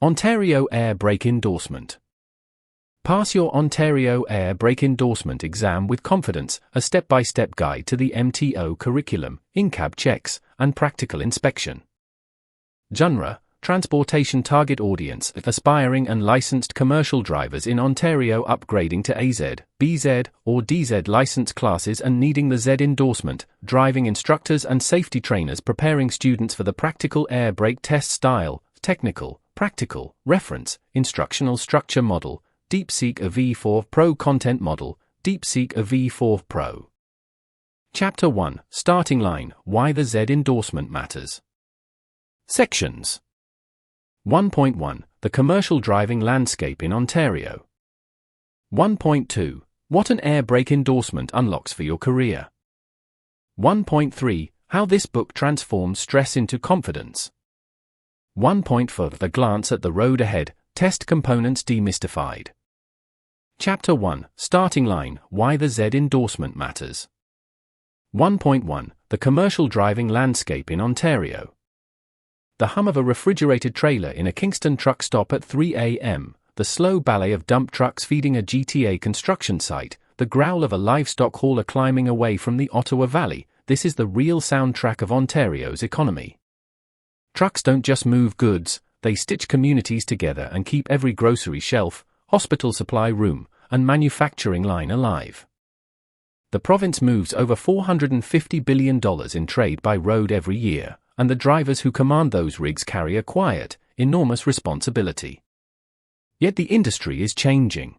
Ontario Air Brake Endorsement. Pass your Ontario Air Brake Endorsement exam with confidence, a step-by-step guide to the MTO curriculum, in-cab checks, and practical inspection. Genre: Transportation. Target audience: aspiring and licensed commercial drivers in Ontario upgrading to AZ, BZ, or DZ license classes and needing the Z endorsement, driving instructors and safety trainers preparing students for the practical air brake test style, technical, practical, reference, instructional structure model, DeepSeek a V4 Pro content model, DeepSeek a V4 Pro. Chapter 1, Starting Line, Why the Z endorsement matters. Sections. 1.1, The commercial driving landscape in Ontario. 1.2, What an air brake endorsement unlocks for your career. 1.3, How this book transforms stress into confidence. 1.4, The glance at the road ahead, test components demystified. Chapter 1, Starting Line, Why the Z endorsement matters. 1.1, The commercial driving landscape in Ontario. The hum of a refrigerated trailer in a Kingston truck stop at 3 a.m., the slow ballet of dump trucks feeding a GTA construction site, the growl of a livestock hauler climbing away from the Ottawa Valley, this is the real soundtrack of Ontario's economy. Trucks don't just move goods, they stitch communities together and keep every grocery shelf, hospital supply room, and manufacturing line alive. The province moves over $450 billion in trade by road every year, and the drivers who command those rigs carry a quiet, enormous responsibility. Yet the industry is changing.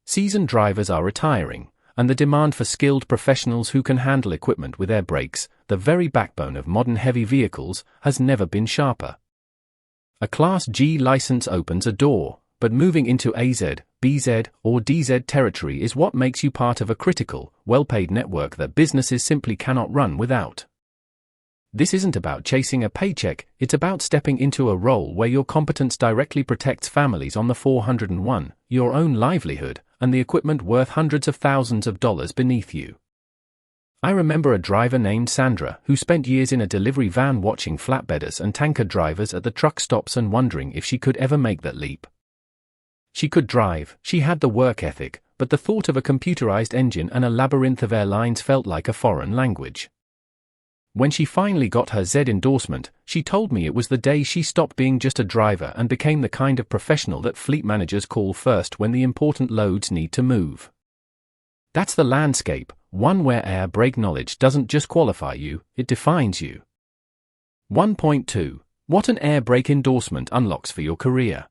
Seasoned drivers are retiring, and the demand for skilled professionals who can handle equipment with air brakes, the very backbone of modern heavy vehicles, has never been sharper. A Class G license opens a door, but moving into AZ, BZ, or DZ territory is what makes you part of a critical, well-paid network that businesses simply cannot run without. This isn't about chasing a paycheck, it's about stepping into a role where your competence directly protects families on the 401, your own livelihood, and the equipment worth hundreds of thousands of dollars beneath you. I remember a driver named Sandra who spent years in a delivery van watching flatbedders and tanker drivers at the truck stops and wondering if she could ever make that leap. She could drive, she had the work ethic, but the thought of a computerized engine and a labyrinth of airlines felt like a foreign language. When she finally got her Z endorsement, she told me it was the day she stopped being just a driver and became the kind of professional that fleet managers call first when the important loads need to move. That's the landscape, one where air brake knowledge doesn't just qualify you, it defines you. 1.2, What an air brake endorsement unlocks for your career.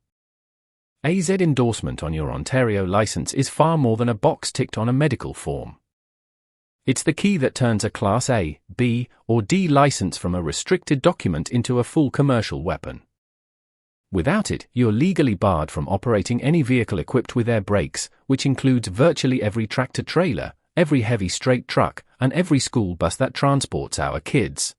A Z endorsement on your Ontario license is far more than a box ticked on a medical form. It's the key that turns a Class A, B, or D license from a restricted document into a full commercial weapon. Without it, you're legally barred from operating any vehicle equipped with air brakes, which includes virtually every tractor-trailer, every heavy straight truck, and every school bus that transports our kids.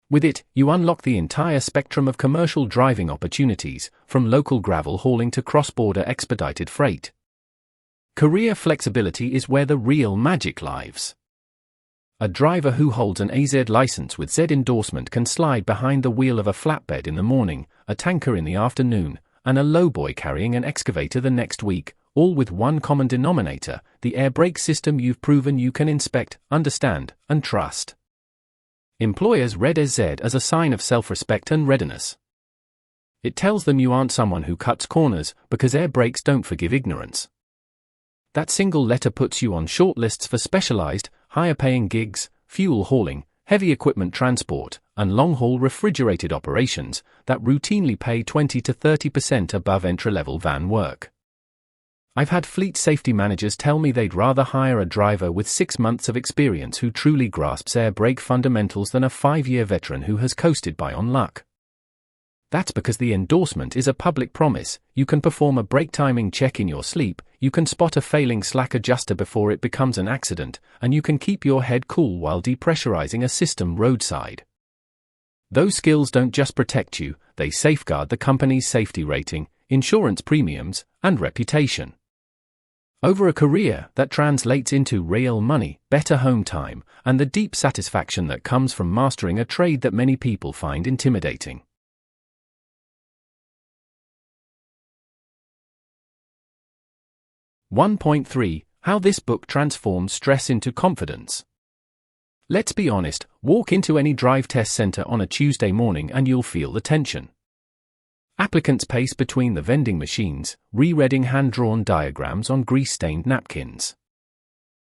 With it, you unlock the entire spectrum of commercial driving opportunities, from local gravel hauling to cross-border expedited freight. Career flexibility is where the real magic lies. A driver who holds an AZ license with Z endorsement can slide behind the wheel of a flatbed in the morning, a tanker in the afternoon, and a lowboy carrying an excavator the next week, all with one common denominator, the air brake system you've proven you can inspect, understand, and trust. Employers read AZ as a sign of self-respect and readiness. It tells them you aren't someone who cuts corners, because air brakes don't forgive ignorance. That single letter puts you on short lists for specialized, higher-paying gigs, fuel hauling, heavy equipment transport, and long-haul refrigerated operations that routinely pay 20 to 30% above entry-level van work. I've had fleet safety managers tell me they'd rather hire a driver with 6 months of experience who truly grasps air brake fundamentals than a 5-year veteran who has coasted by on luck. That's because the endorsement is a public promise. You can perform a brake timing check in your sleep, you can spot a failing slack adjuster before it becomes an accident, and you can keep your head cool while depressurizing a system roadside. Those skills don't just protect you, they safeguard the company's safety rating, insurance premiums, and reputation. Over a career, that translates into real money, better home time, and the deep satisfaction that comes from mastering a trade that many people find intimidating. 1.3 How this book transforms stress into confidence. Let's be honest, walk into any DriveTest center on a Tuesday morning and you'll feel the tension. Applicants pace between the vending machines, rereading hand-drawn diagrams on grease-stained napkins.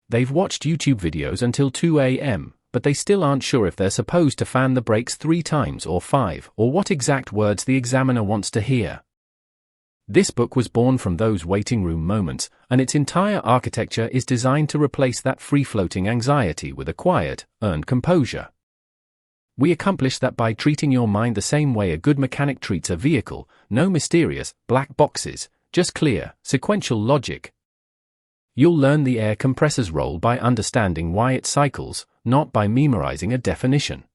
They've watched YouTube videos until 2 a.m., but they still aren't sure if they're supposed to fan the brakes 3 times or 5, or what exact words the examiner wants to hear. This book was born from those waiting room moments, and its entire architecture is designed to replace that free-floating anxiety with a quiet, earned composure. We accomplish that by treating your mind the same way a good mechanic treats a vehicle, no mysterious, black boxes, just clear, sequential logic. You'll learn the air compressor's role by understanding why it cycles, not by memorizing a definition.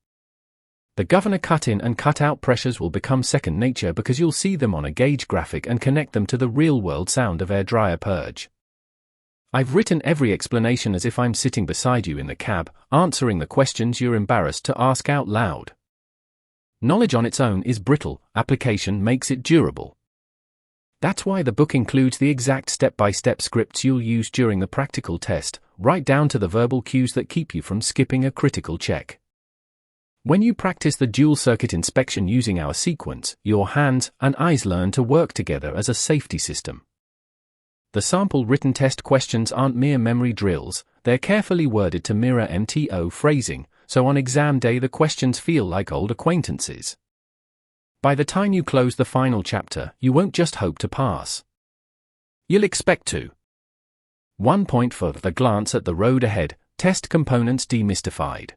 The governor cut-in and cut-out pressures will become second nature because you'll see them on a gauge graphic and connect them to the real-world sound of air dryer purge. I've written every explanation as if I'm sitting beside you in the cab, answering the questions you're embarrassed to ask out loud. Knowledge on its own is brittle, application makes it durable. That's why the book includes the exact step-by-step scripts you'll use during the practical test, right down to the verbal cues that keep you from skipping a critical check. When you practice the dual-circuit inspection using our sequence, your hands and eyes learn to work together as a safety system. The sample written test questions aren't mere memory drills, they're carefully worded to mirror MTO phrasing, so on exam day the questions feel like old acquaintances. By the time you close the final chapter, you won't just hope to pass. You'll expect to. 1 point for the glance at the road ahead, test components demystified.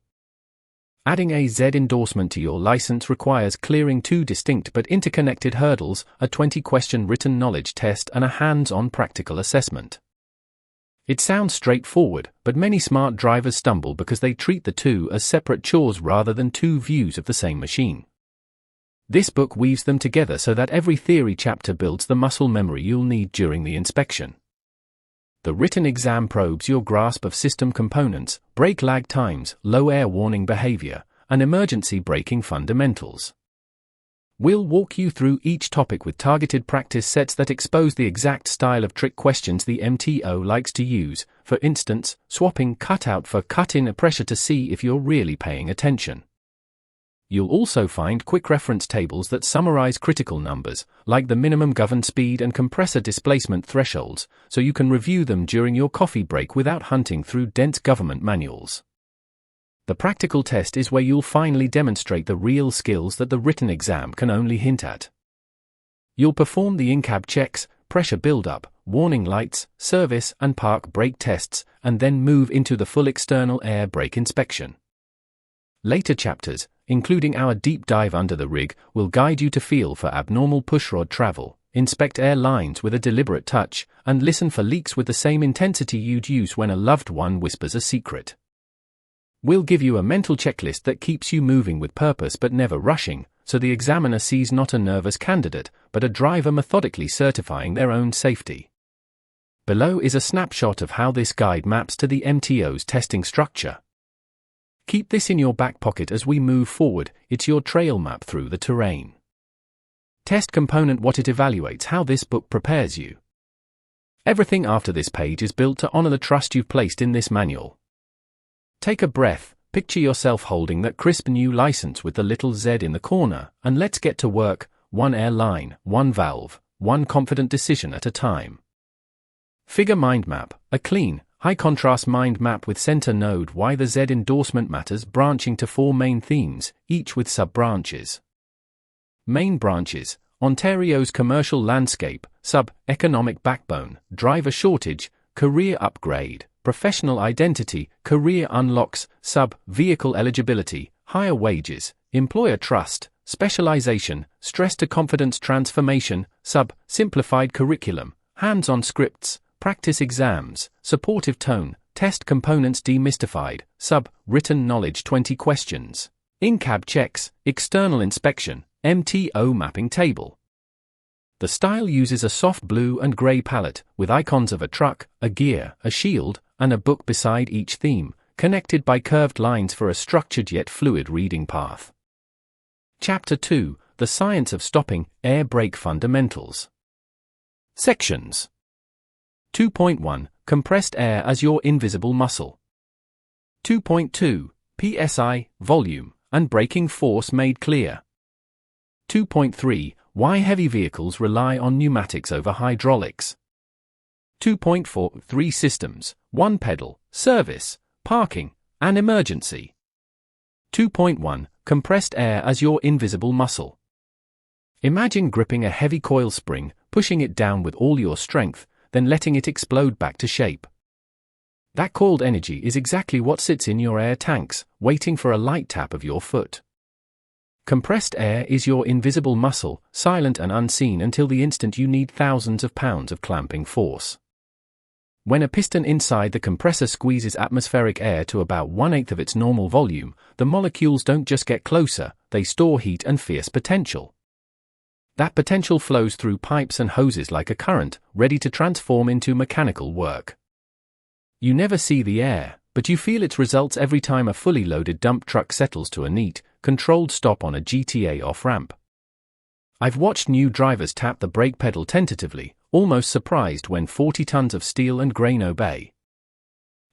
Adding a Z endorsement to your license requires clearing 2 distinct but interconnected hurdles, a 20-question written knowledge test and a hands-on practical assessment. It sounds straightforward, but many smart drivers stumble because they treat the two as separate chores rather than 2 views of the same machine. This book weaves them together so that every theory chapter builds the muscle memory you'll need during the inspection. The written exam probes your grasp of system components, brake lag times, low air warning behavior, and emergency braking fundamentals. We'll walk you through each topic with targeted practice sets that expose the exact style of trick questions the MTO likes to use, for instance, swapping cut-out for cut-in pressure to see if you're really paying attention. You'll also find quick reference tables that summarize critical numbers, like the minimum governed speed and compressor displacement thresholds, so you can review them during your coffee break without hunting through dense government manuals. The practical test is where you'll finally demonstrate the real skills that the written exam can only hint at. You'll perform the in-cab checks, pressure build-up, warning lights, service and park brake tests, and then move into the full external air brake inspection. Later chapters, including our deep dive under the rig, will guide you to feel for abnormal pushrod travel, inspect air lines with a deliberate touch, and listen for leaks with the same intensity you'd use when a loved one whispers a secret. We'll give you a mental checklist that keeps you moving with purpose but never rushing, so the examiner sees not a nervous candidate, but a driver methodically certifying their own safety. Below is a snapshot of how this guide maps to the MTO's testing structure. Keep this in your back pocket as we move forward, it's your trail map through the terrain. Test component: what it evaluates how this book prepares you. Everything after this page is built to honor the trust you've placed in this manual. Take a breath, picture yourself holding that crisp new license with the little Z in the corner, and let's get to work, 1 airline, 1 valve, 1 confident decision at a time. Figure mind map, a clean, high-contrast mind map with center node why the Z endorsement matters, branching to 4 main themes, each with sub-branches. Main branches: Ontario's commercial landscape, sub-economic backbone, driver shortage, career upgrade, professional identity, career unlocks, sub-vehicle eligibility, higher wages, employer trust, specialization, stress to confidence transformation, sub-simplified curriculum, hands-on scripts, practice exams, supportive tone, test components demystified, sub-written knowledge 20 questions, in-cab checks, external inspection, MTO mapping table. The style uses a soft blue and gray palette, with icons of a truck, a gear, a shield, and a book beside each theme, connected by curved lines for a structured yet fluid reading path. Chapter 2, The Science of Stopping, Air Brake Fundamentals. Sections 2.1 Compressed air as your invisible muscle. 2.2 PSI, volume, and braking force made clear. 2.3 Why heavy vehicles rely on pneumatics over hydraulics. 2.4 3 systems, 1 pedal, service, parking, and emergency. 2.1 Compressed air as your invisible muscle. Imagine gripping a heavy coil spring, pushing it down with all your strength, then letting it explode back to shape. That coiled energy is exactly what sits in your air tanks, waiting for a light tap of your foot. Compressed air is your invisible muscle, silent and unseen until the instant you need thousands of pounds of clamping force. When a piston inside the compressor squeezes atmospheric air to about 1/8 of its normal volume, the molecules don't just get closer, they store heat and fierce potential. That potential flows through pipes and hoses like a current, ready to transform into mechanical work. You never see the air, but you feel its results every time a fully loaded dump truck settles to a neat, controlled stop on a GTA off-ramp. I've watched new drivers tap the brake pedal tentatively, almost surprised when 40 tons of steel and grain obey.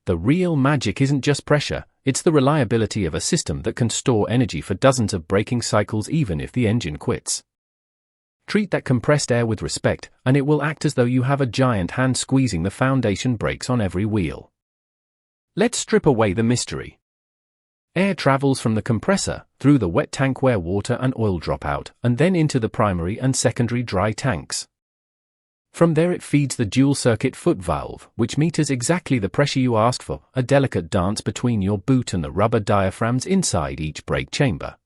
The real magic isn't just pressure, it's the reliability of a system that can store energy for dozens of braking cycles even if the engine quits. Treat that compressed air with respect, and it will act as though you have a giant hand squeezing the foundation brakes on every wheel. Let's strip away the mystery. Air travels from the compressor, through the wet tank where water and oil drop out, and then into the primary and secondary dry tanks. From there it feeds the dual-circuit foot valve, which meters exactly the pressure you asked for, a delicate dance between your boot and the rubber diaphragms inside each brake chamber.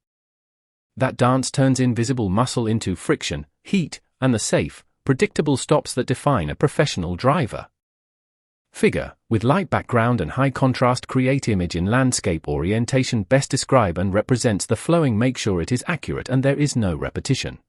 That dance turns invisible muscle into friction, heat, and the safe, predictable stops that define a professional driver. Figure, with light background and high contrast, create image in landscape orientation best describe and represents the flowing. Make sure it is accurate and there is no repetition.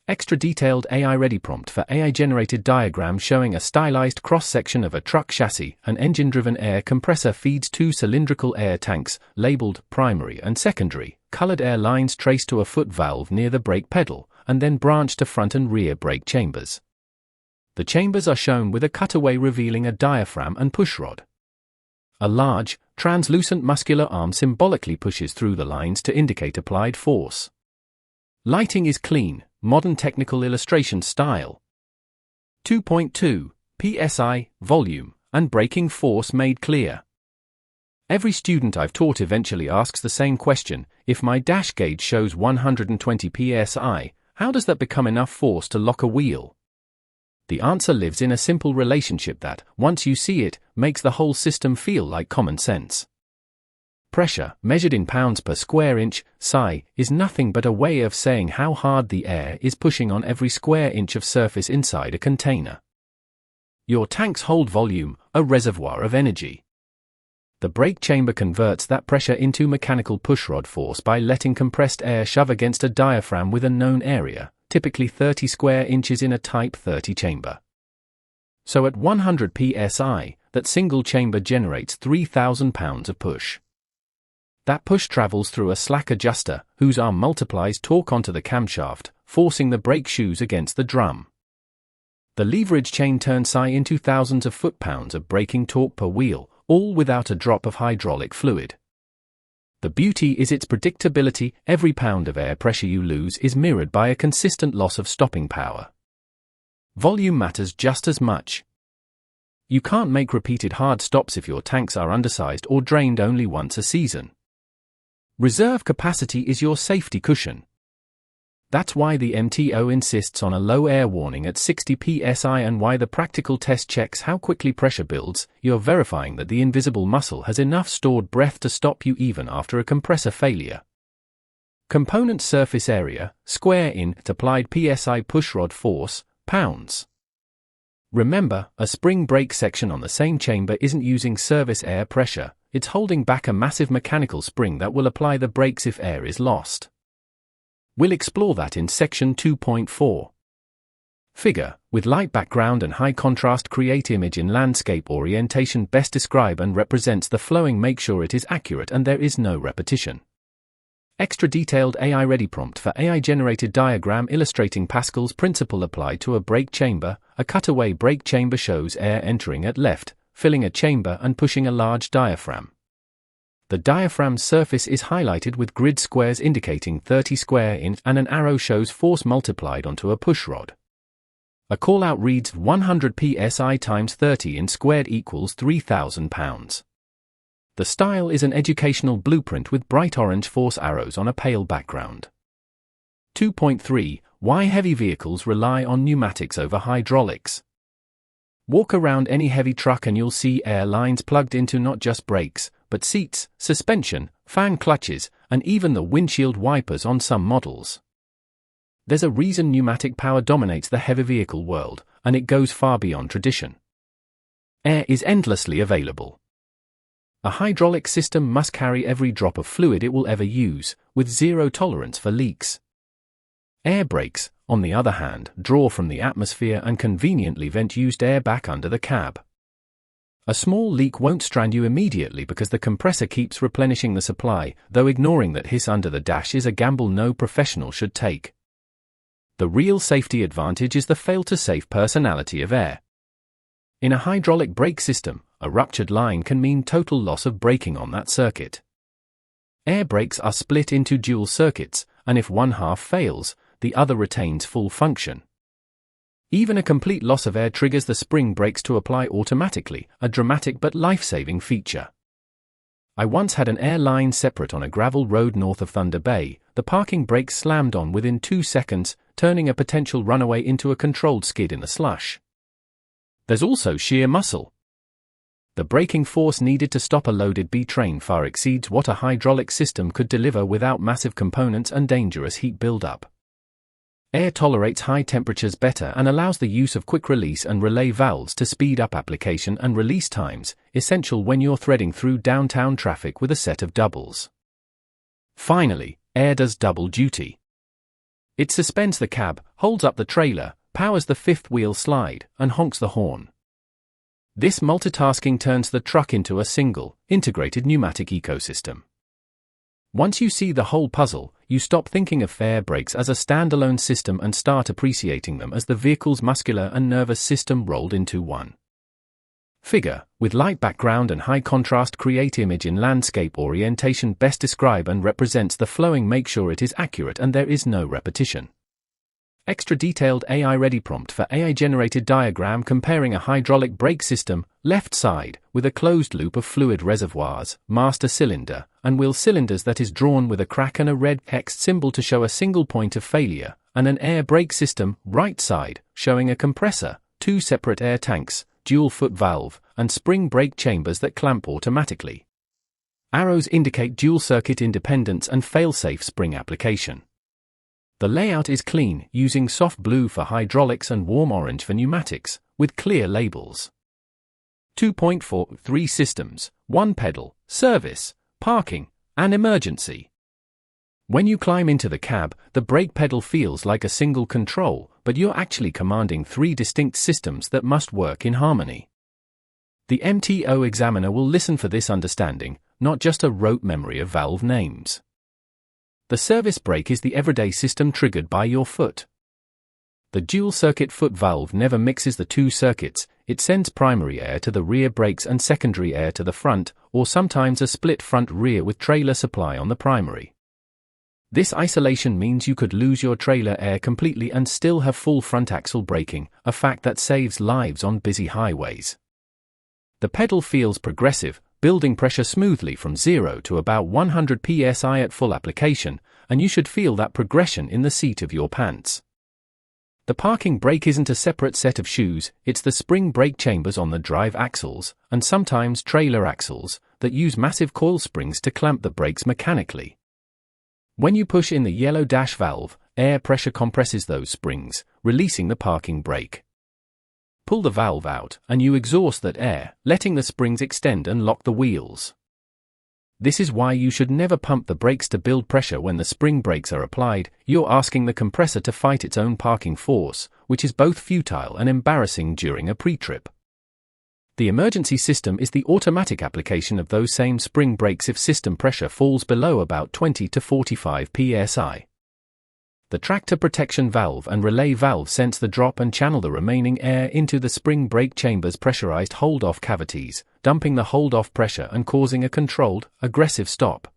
Extra detailed AI-ready prompt for AI-generated diagram showing a stylized cross-section of a truck chassis. An engine-driven air compressor feeds 2 cylindrical air tanks, labeled primary and secondary, colored air lines traced to a foot valve near the brake pedal, and then branch to front and rear brake chambers. The chambers are shown with a cutaway revealing a diaphragm and pushrod. A large, translucent muscular arm symbolically pushes through the lines to indicate applied force. Lighting is clean, modern technical illustration style. 2.2 PSI, volume, and braking force made clear. Every student I've taught eventually asks the same question: if my dash gauge shows 120 PSI, how does that become enough force to lock a wheel? The answer lives in a simple relationship that, once you see it, makes the whole system feel like common sense. Pressure, measured in pounds per square inch, psi, is nothing but a way of saying how hard the air is pushing on every square inch of surface inside a container. Your tanks hold volume, a reservoir of energy. The brake chamber converts that pressure into mechanical pushrod force by letting compressed air shove against a diaphragm with a known area, typically 30 square inches in a Type 30 chamber. So at 100 psi, that single chamber generates 3,000 pounds of push. That push travels through a slack adjuster, whose arm multiplies torque onto the camshaft, forcing the brake shoes against the drum. The leverage chain turns psi into thousands of foot-pounds of braking torque per wheel, all without a drop of hydraulic fluid. The beauty is its predictability. Every pound of air pressure you lose is mirrored by a consistent loss of stopping power. Volume matters just as much. You can't make repeated hard stops if your tanks are undersized or drained only once a season. Reserve capacity is your safety cushion. That's why the MTO insists on a low air warning at 60 psi and why the practical test checks how quickly pressure builds. You're verifying that the invisible muscle has enough stored breath to stop you even after a compressor failure. Component surface area, square in, applied psi pushrod force, pounds. Remember, a spring brake section on the same chamber isn't using service air pressure, it's holding back a massive mechanical spring that will apply the brakes if air is lost. We'll explore that in section 2.4. Figure, with light background and high contrast, create image in landscape orientation best describe and represents the flowing. Make sure it is accurate and there is no repetition. Extra detailed AI-ready prompt for AI-generated diagram illustrating Pascal's principle applied to a brake chamber. a cutaway brake chamber shows air entering at left, filling a chamber and pushing a large diaphragm. The diaphragm's surface is highlighted with grid squares indicating 30 square inch, and an arrow shows force multiplied onto a pushrod. A callout reads 100 psi times 30 in squared equals 3,000 pounds. The style is an educational blueprint with bright orange force arrows on a pale background. 2.3 Why heavy vehicles rely on pneumatics over hydraulics. Walk around any heavy truck and you'll see air lines plugged into not just brakes, but seats, suspension, fan clutches, and even the windshield wipers on some models. There's a reason pneumatic power dominates the heavy vehicle world, and it goes far beyond tradition. Air is endlessly available. A hydraulic system must carry every drop of fluid it will ever use, with zero tolerance for leaks. Air brakes, on the other hand, draw from the atmosphere and conveniently vent used air back under the cab. A small leak won't strand you immediately because the compressor keeps replenishing the supply, though ignoring that hiss under the dash is a gamble no professional should take. The real safety advantage is the fail-to-safe personality of air. In a hydraulic brake system, a ruptured line can mean total loss of braking on that circuit. Air brakes are split into dual circuits, and if one half fails, the other retains full function. Even a complete loss of air triggers the spring brakes to apply automatically, a dramatic but life-saving feature. I once had an air line separate on a gravel road north of Thunder Bay. The parking brakes slammed on within 2 seconds, turning a potential runaway into a controlled skid in the slush. There's also sheer muscle. The braking force needed to stop a loaded B train far exceeds what a hydraulic system could deliver without massive components and dangerous heat buildup. Air tolerates high temperatures better and allows the use of quick release and relay valves to speed up application and release times, essential when you're threading through downtown traffic with a set of doubles. Finally, air does double duty. It suspends the cab, holds up the trailer, powers the fifth wheel slide, and honks the horn. This multitasking turns the truck into a single, integrated pneumatic ecosystem. Once you see the whole puzzle, you stop thinking of air brakes as a standalone system and start appreciating them as the vehicle's muscular and nervous system rolled into one. Figure, with light background and high contrast create image in landscape orientation best describe and represents the flowing make sure it is accurate and there is no repetition. Extra detailed AI-ready prompt for AI-generated diagram comparing a hydraulic brake system, left side, with a closed loop of fluid reservoirs, master cylinder, and wheel cylinders that is drawn with a crack and a red hex symbol to show a single point of failure, and an air brake system, right side, showing a compressor, 2 separate air tanks, dual foot valve, and spring brake chambers that clamp automatically. Arrows indicate dual circuit independence and fail-safe spring application. The layout is clean, using soft blue for hydraulics and warm orange for pneumatics, with clear labels. 2.4 3 systems, 1 pedal, service, parking, and emergency. When you climb into the cab, the brake pedal feels like a single control, but you're actually commanding 3 distinct systems that must work in harmony. The MTO examiner will listen for this understanding, not just a rote memory of valve names. The service brake is the everyday system triggered by your foot. The dual-circuit foot valve never mixes the 2 circuits, it sends primary air to the rear brakes and secondary air to the front, or sometimes a split front-rear with trailer supply on the primary. This isolation means you could lose your trailer air completely and still have full front axle braking, a fact that saves lives on busy highways. The pedal feels progressive, building pressure smoothly from 0 to about 100 psi at full application, and you should feel that progression in the seat of your pants. The parking brake isn't a separate set of shoes, it's the spring brake chambers on the drive axles, and sometimes trailer axles, that use massive coil springs to clamp the brakes mechanically. When you push in the yellow dash valve, air pressure compresses those springs, releasing the parking brake. Pull the valve out, and you exhaust that air, letting the springs extend and lock the wheels. This is why you should never pump the brakes to build pressure when the spring brakes are applied. You're asking the compressor to fight its own parking force, which is both futile and embarrassing during a pre-trip. The emergency system is the automatic application of those same spring brakes if system pressure falls below about 20 to 45 psi. The tractor protection valve and relay valve sense the drop and channel the remaining air into the spring brake chamber's pressurized hold-off cavities, dumping the hold-off pressure and causing a controlled, aggressive stop.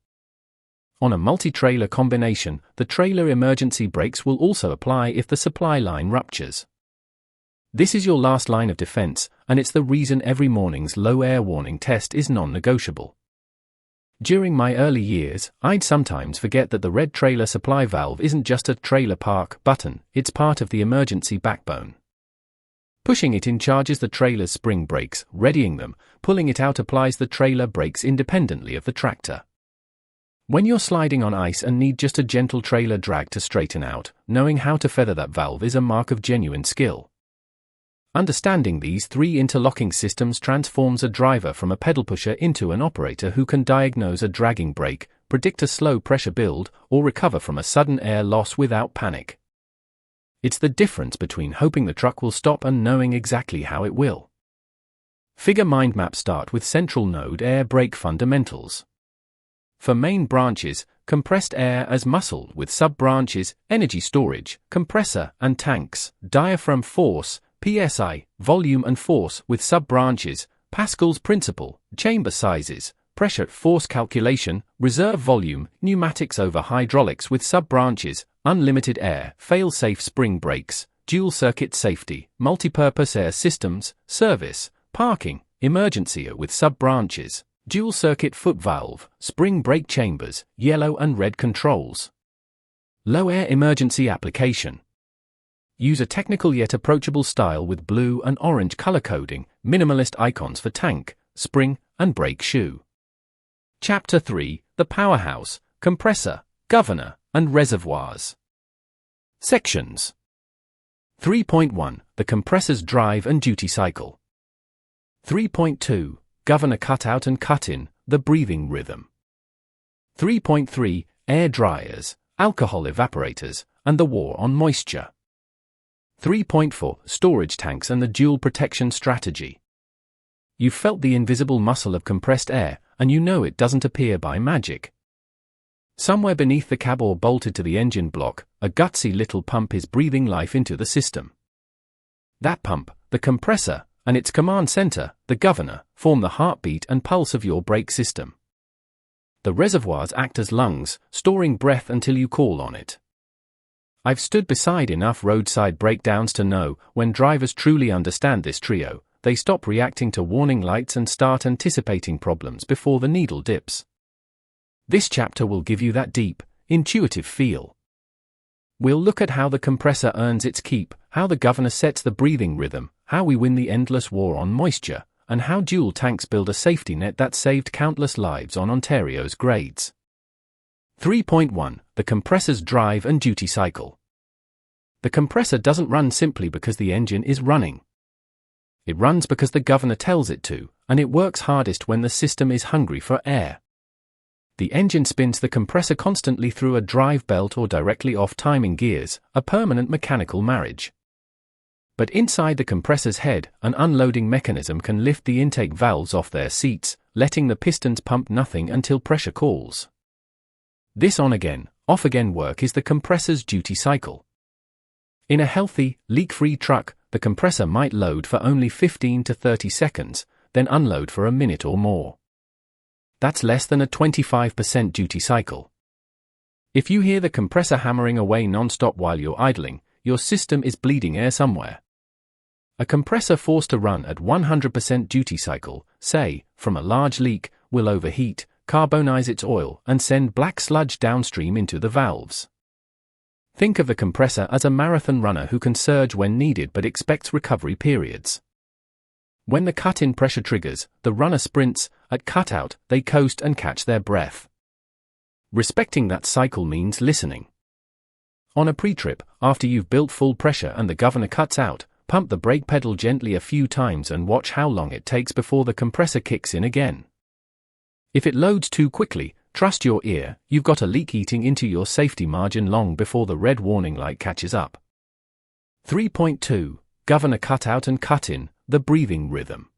On a multi-trailer combination, the trailer emergency brakes will also apply if the supply line ruptures. This is your last line of defense, and it's the reason every morning's low air warning test is non-negotiable. During my early years, I'd sometimes forget that the red trailer supply valve isn't just a trailer park button, it's part of the emergency backbone. Pushing it in charges the trailer's spring brakes, readying them. Pulling it out applies the trailer brakes independently of the tractor. When you're sliding on ice and need just a gentle trailer drag to straighten out, knowing how to feather that valve is a mark of genuine skill. Understanding these three interlocking systems transforms a driver from a pedal pusher into an operator who can diagnose a dragging brake, predict a slow pressure build, or recover from a sudden air loss without panic. It's the difference between hoping the truck will stop and knowing exactly how it will. Figure mind map. Start with central node air brake fundamentals. For main branches, compressed air as muscle with sub-branches, energy storage, compressor and tanks, diaphragm force, PSI, volume and force with sub-branches, Pascal's principle, chamber sizes, pressure force calculation, reserve volume, pneumatics over hydraulics with sub-branches, unlimited air, fail-safe spring brakes, dual-circuit safety, multipurpose air systems, service, parking, emergency with sub-branches, dual-circuit foot valve, spring brake chambers, yellow and red controls. Low-air emergency application. Use a technical yet approachable style with blue and orange color coding, minimalist icons for tank, spring, and brake shoe. Chapter 3, the Powerhouse, Compressor, Governor, and Reservoirs. Sections. 3.1, the compressor's drive and duty cycle. 3.2, Governor cutout and cut-in, the breathing rhythm. 3.3, air dryers, alcohol evaporators, and the war on moisture. 3.4, storage tanks and the dual protection strategy. You've felt the invisible muscle of compressed air, and you know it doesn't appear by magic. Somewhere beneath the cab or bolted to the engine block, a gutsy little pump is breathing life into the system. That pump, the compressor, and its command center, the governor, form the heartbeat and pulse of your brake system. The reservoirs act as lungs, storing breath until you call on it. I've stood beside enough roadside breakdowns to know, when drivers truly understand this trio, they stop reacting to warning lights and start anticipating problems before the needle dips. This chapter will give you that deep, intuitive feel. We'll look at how the compressor earns its keep, how the governor sets the breathing rhythm, how we win the endless war on moisture, and how dual tanks build a safety net that saved countless lives on Ontario's grades. 3.1, the compressor's drive and duty cycle. The compressor doesn't run simply because the engine is running. It runs because the governor tells it to, and it works hardest when the system is hungry for air. The engine spins the compressor constantly through a drive belt or directly off timing gears, a permanent mechanical marriage. But inside the compressor's head, an unloading mechanism can lift the intake valves off their seats, letting the pistons pump nothing until pressure calls. This on-again, off-again work is the compressor's duty cycle. In a healthy, leak-free truck, the compressor might load for only 15 to 30 seconds, then unload for a minute or more. That's less than a 25% duty cycle. If you hear the compressor hammering away non-stop while you're idling, your system is bleeding air somewhere. A compressor forced to run at 100% duty cycle, say, from a large leak, will overheat, carbonize its oil, and send black sludge downstream into the valves. Think of the compressor as a marathon runner who can surge when needed but expects recovery periods. When the cut-in pressure triggers, the runner sprints. At cutout, they coast and catch their breath. Respecting that cycle means listening. On a pre-trip, after you've built full pressure and the governor cuts out, pump the brake pedal gently a few times and watch how long it takes before the compressor kicks in again. If it loads too quickly, trust your ear, you've got a leak eating into your safety margin long before the red warning light catches up. 3.2, Governor cutout and cut-in, the breathing rhythm.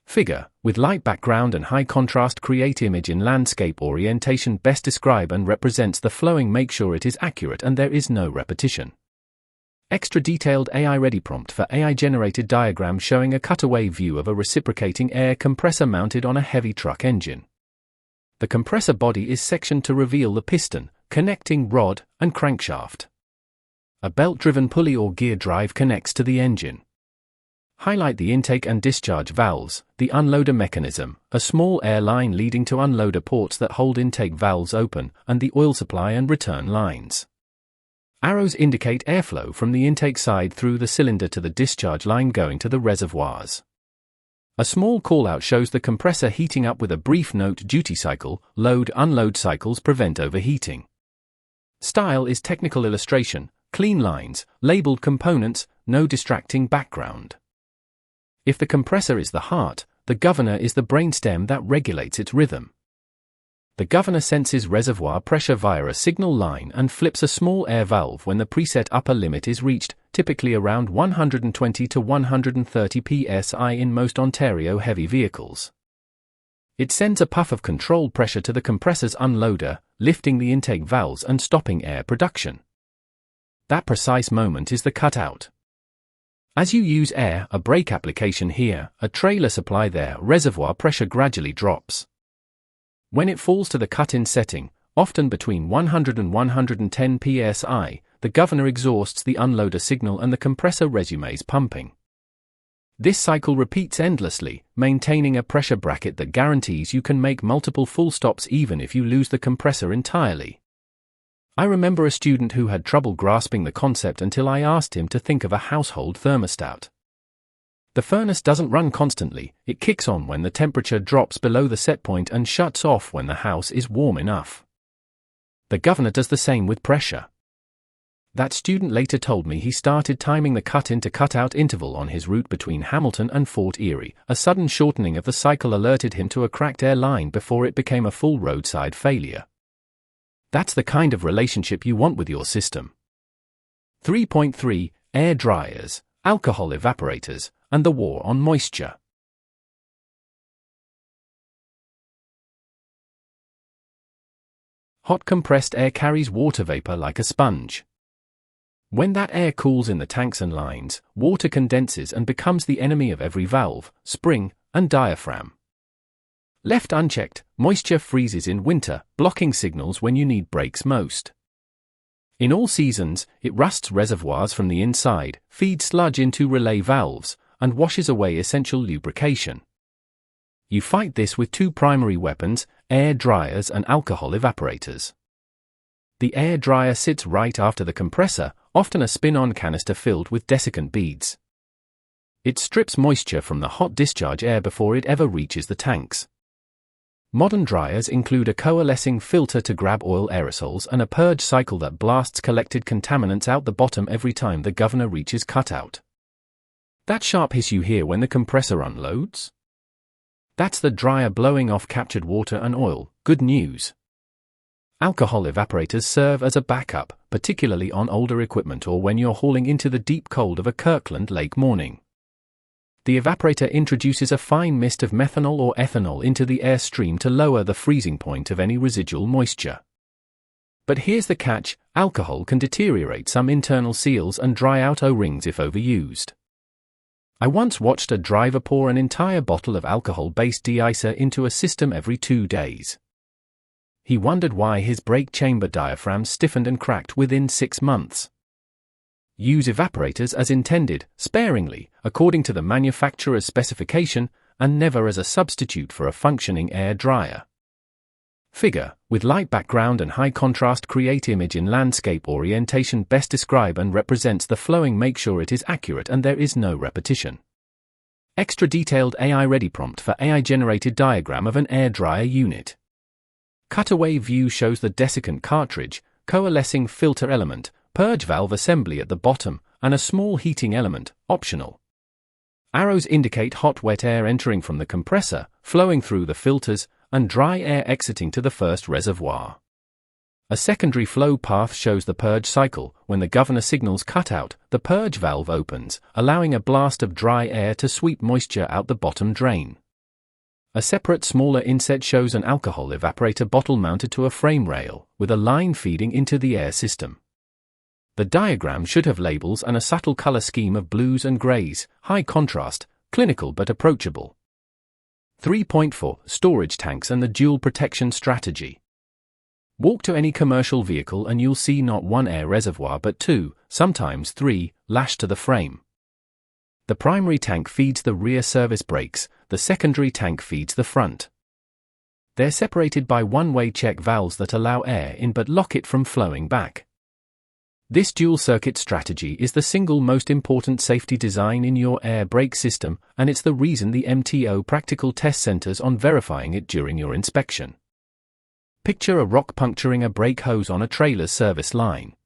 Figure, with light background and high contrast, create image in landscape orientation best describe and represents the flowing, make sure it is accurate and there is no repetition. Extra detailed AI-ready prompt for AI-generated diagram showing a cutaway view of a reciprocating air compressor mounted on a heavy truck engine. The compressor body is sectioned to reveal the piston, connecting rod, and crankshaft. A belt-driven pulley or gear drive connects to the engine. Highlight the intake and discharge valves, the unloader mechanism, a small air line leading to unloader ports that hold intake valves open, and the oil supply and return lines. Arrows indicate airflow from the intake side through the cylinder to the discharge line going to the reservoirs. A small callout shows the compressor heating up with a brief note: duty cycle, load-unload cycles prevent overheating. Style is technical illustration, clean lines, labeled components, no distracting background. If the compressor is the heart, the governor is the brainstem that regulates its rhythm. The governor senses reservoir pressure via a signal line and flips a small air valve when the preset upper limit is reached, typically around 120 to 130 psi in most Ontario heavy vehicles. It sends a puff of controlled pressure to the compressor's unloader, lifting the intake valves and stopping air production. That precise moment is the cutout. As you use air, a brake application here, a trailer supply there, reservoir pressure gradually drops. When it falls to the cut-in setting, often between 100 and 110 psi, the governor exhausts the unloader signal and the compressor resumes pumping. This cycle repeats endlessly, maintaining a pressure bracket that guarantees you can make multiple full stops even if you lose the compressor entirely. I remember a student who had trouble grasping the concept until I asked him to think of a household thermostat. The furnace doesn't run constantly, it kicks on when the temperature drops below the set point and shuts off when the house is warm enough. The governor does the same with pressure. That student later told me he started timing the cut-in to cut-out interval on his route between Hamilton and Fort Erie. A sudden shortening of the cycle alerted him to a cracked air line before it became a full roadside failure. That's the kind of relationship you want with your system. 3.3 Air dryers, alcohol evaporators, and the war on moisture. Hot compressed air carries water vapor like a sponge. When that air cools in the tanks and lines, water condenses and becomes the enemy of every valve, spring, and diaphragm. Left unchecked, moisture freezes in winter, blocking signals when you need brakes most. In all seasons, it rusts reservoirs from the inside, feeds sludge into relay valves, and washes away essential lubrication. You fight this with two primary weapons, air dryers and alcohol evaporators. The air dryer sits right after the compressor, often a spin-on canister filled with desiccant beads. It strips moisture from the hot discharge air before it ever reaches the tanks. Modern dryers include a coalescing filter to grab oil aerosols and a purge cycle that blasts collected contaminants out the bottom every time the governor reaches cutout. That sharp hiss you hear when the compressor unloads? That's the dryer blowing off captured water and oil. Good news. Alcohol evaporators serve as a backup, particularly on older equipment or when you're hauling into the deep cold of a Kirkland Lake morning. The evaporator introduces a fine mist of methanol or ethanol into the air stream to lower the freezing point of any residual moisture. But here's the catch, alcohol can deteriorate some internal seals and dry out O-rings if overused. I once watched a driver pour an entire bottle of alcohol-based deicer into a system every 2 days. He wondered why his brake chamber diaphragm stiffened and cracked within 6 months. Use evaporators as intended, sparingly, according to the manufacturer's specification, and never as a substitute for a functioning air dryer. Figure, with light background and high contrast create image in landscape orientation best describe and represents the flowing make sure it is accurate and there is no repetition. Extra detailed AI-ready prompt for AI-generated diagram of an air dryer unit. Cutaway view shows the desiccant cartridge, coalescing filter element, purge valve assembly at the bottom, and a small heating element, optional. Arrows indicate hot-wet air entering from the compressor, flowing through the filters, and dry air exiting to the first reservoir. A secondary flow path shows the purge cycle. When the governor signals cutout, the purge valve opens, allowing a blast of dry air to sweep moisture out the bottom drain. A separate smaller inset shows an alcohol evaporator bottle mounted to a frame rail, with a line feeding into the air system. The diagram should have labels and a subtle color scheme of blues and grays, high contrast, clinical but approachable. 3.4 Storage tanks and the dual protection strategy. Walk to any commercial vehicle and you'll see not one air reservoir but two, sometimes three, lashed to the frame. The primary tank feeds the rear service brakes, the secondary tank feeds the front. They're separated by one-way check valves that allow air in but lock it from flowing back. This dual-circuit strategy is the single most important safety design in your air brake system, and it's the reason the MTO practical test centers on verifying it during your inspection. Picture a rock puncturing a brake hose on a trailer's service line.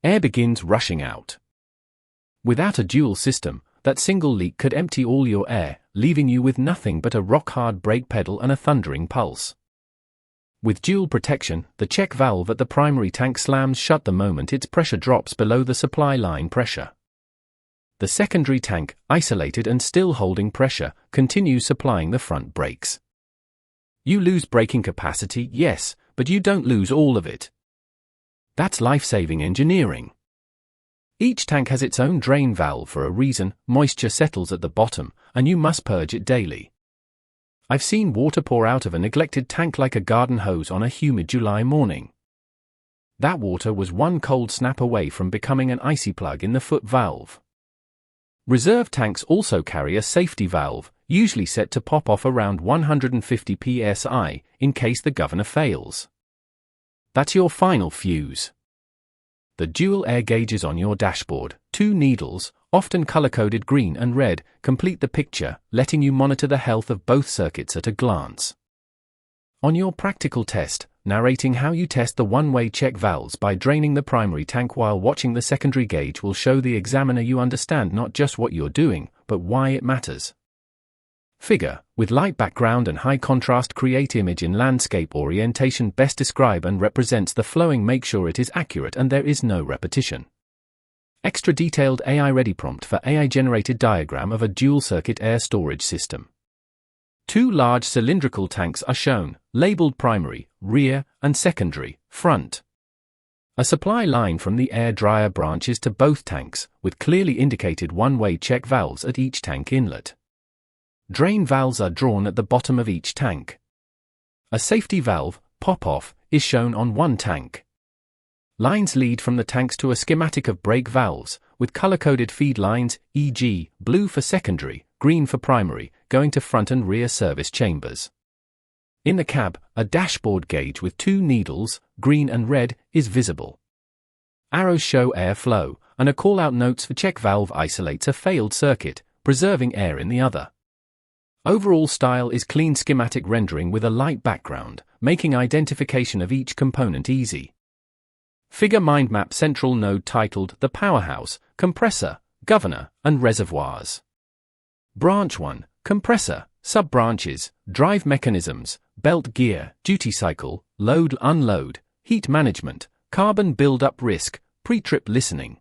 Air begins rushing out. Without a dual system, that single leak could empty all your air, leaving you with nothing but a rock-hard brake pedal and a thundering pulse. With dual protection, the check valve at the primary tank slams shut the moment its pressure drops below the supply line pressure. The secondary tank, isolated and still holding pressure, continues supplying the front brakes. You lose braking capacity, yes, but you don't lose all of it. That's life-saving engineering. Each tank has its own drain valve for a reason. Moisture settles at the bottom, and you must purge it daily. I've seen water pour out of a neglected tank like a garden hose on a humid July morning. That water was one cold snap away from becoming an icy plug in the foot valve. Reserve tanks also carry a safety valve, usually set to pop off around 150 psi, in case the governor fails. That's your final fuse. The dual air gauges on your dashboard, two needles, often color-coded green and red, complete the picture, letting you monitor the health of both circuits at a glance. On your practical test, narrating how you test the one-way check valves by draining the primary tank while watching the secondary gauge will show the examiner you understand not just what you're doing, but why it matters. Figure, with light background and high contrast, create image in landscape orientation best describe and represents the flowing. Make sure it is accurate and there is no repetition. Extra detailed AI-ready prompt for AI-generated diagram of a dual-circuit air storage system. Two large cylindrical tanks are shown, labeled primary, rear, and secondary, front. A supply line from the air dryer branches to both tanks, with clearly indicated one-way check valves at each tank inlet. Drain valves are drawn at the bottom of each tank. A safety valve, pop-off, is shown on one tank. Lines lead from the tanks to a schematic of brake valves, with color-coded feed lines, e.g., blue for secondary, green for primary, going to front and rear service chambers. In the cab, a dashboard gauge with two needles, green and red, is visible. Arrows show air flow, and a call-out notes for check valve isolates a failed circuit, preserving air in the other. Overall style is clean schematic rendering with a light background, making identification of each component easy. Figure mind map central node titled The Powerhouse, Compressor, Governor, and Reservoirs. Branch 1, Compressor, Sub-branches, Drive Mechanisms, Belt Gear, Duty Cycle, Load Unload, Heat Management, Carbon Build-up Risk, Pre-trip Listening.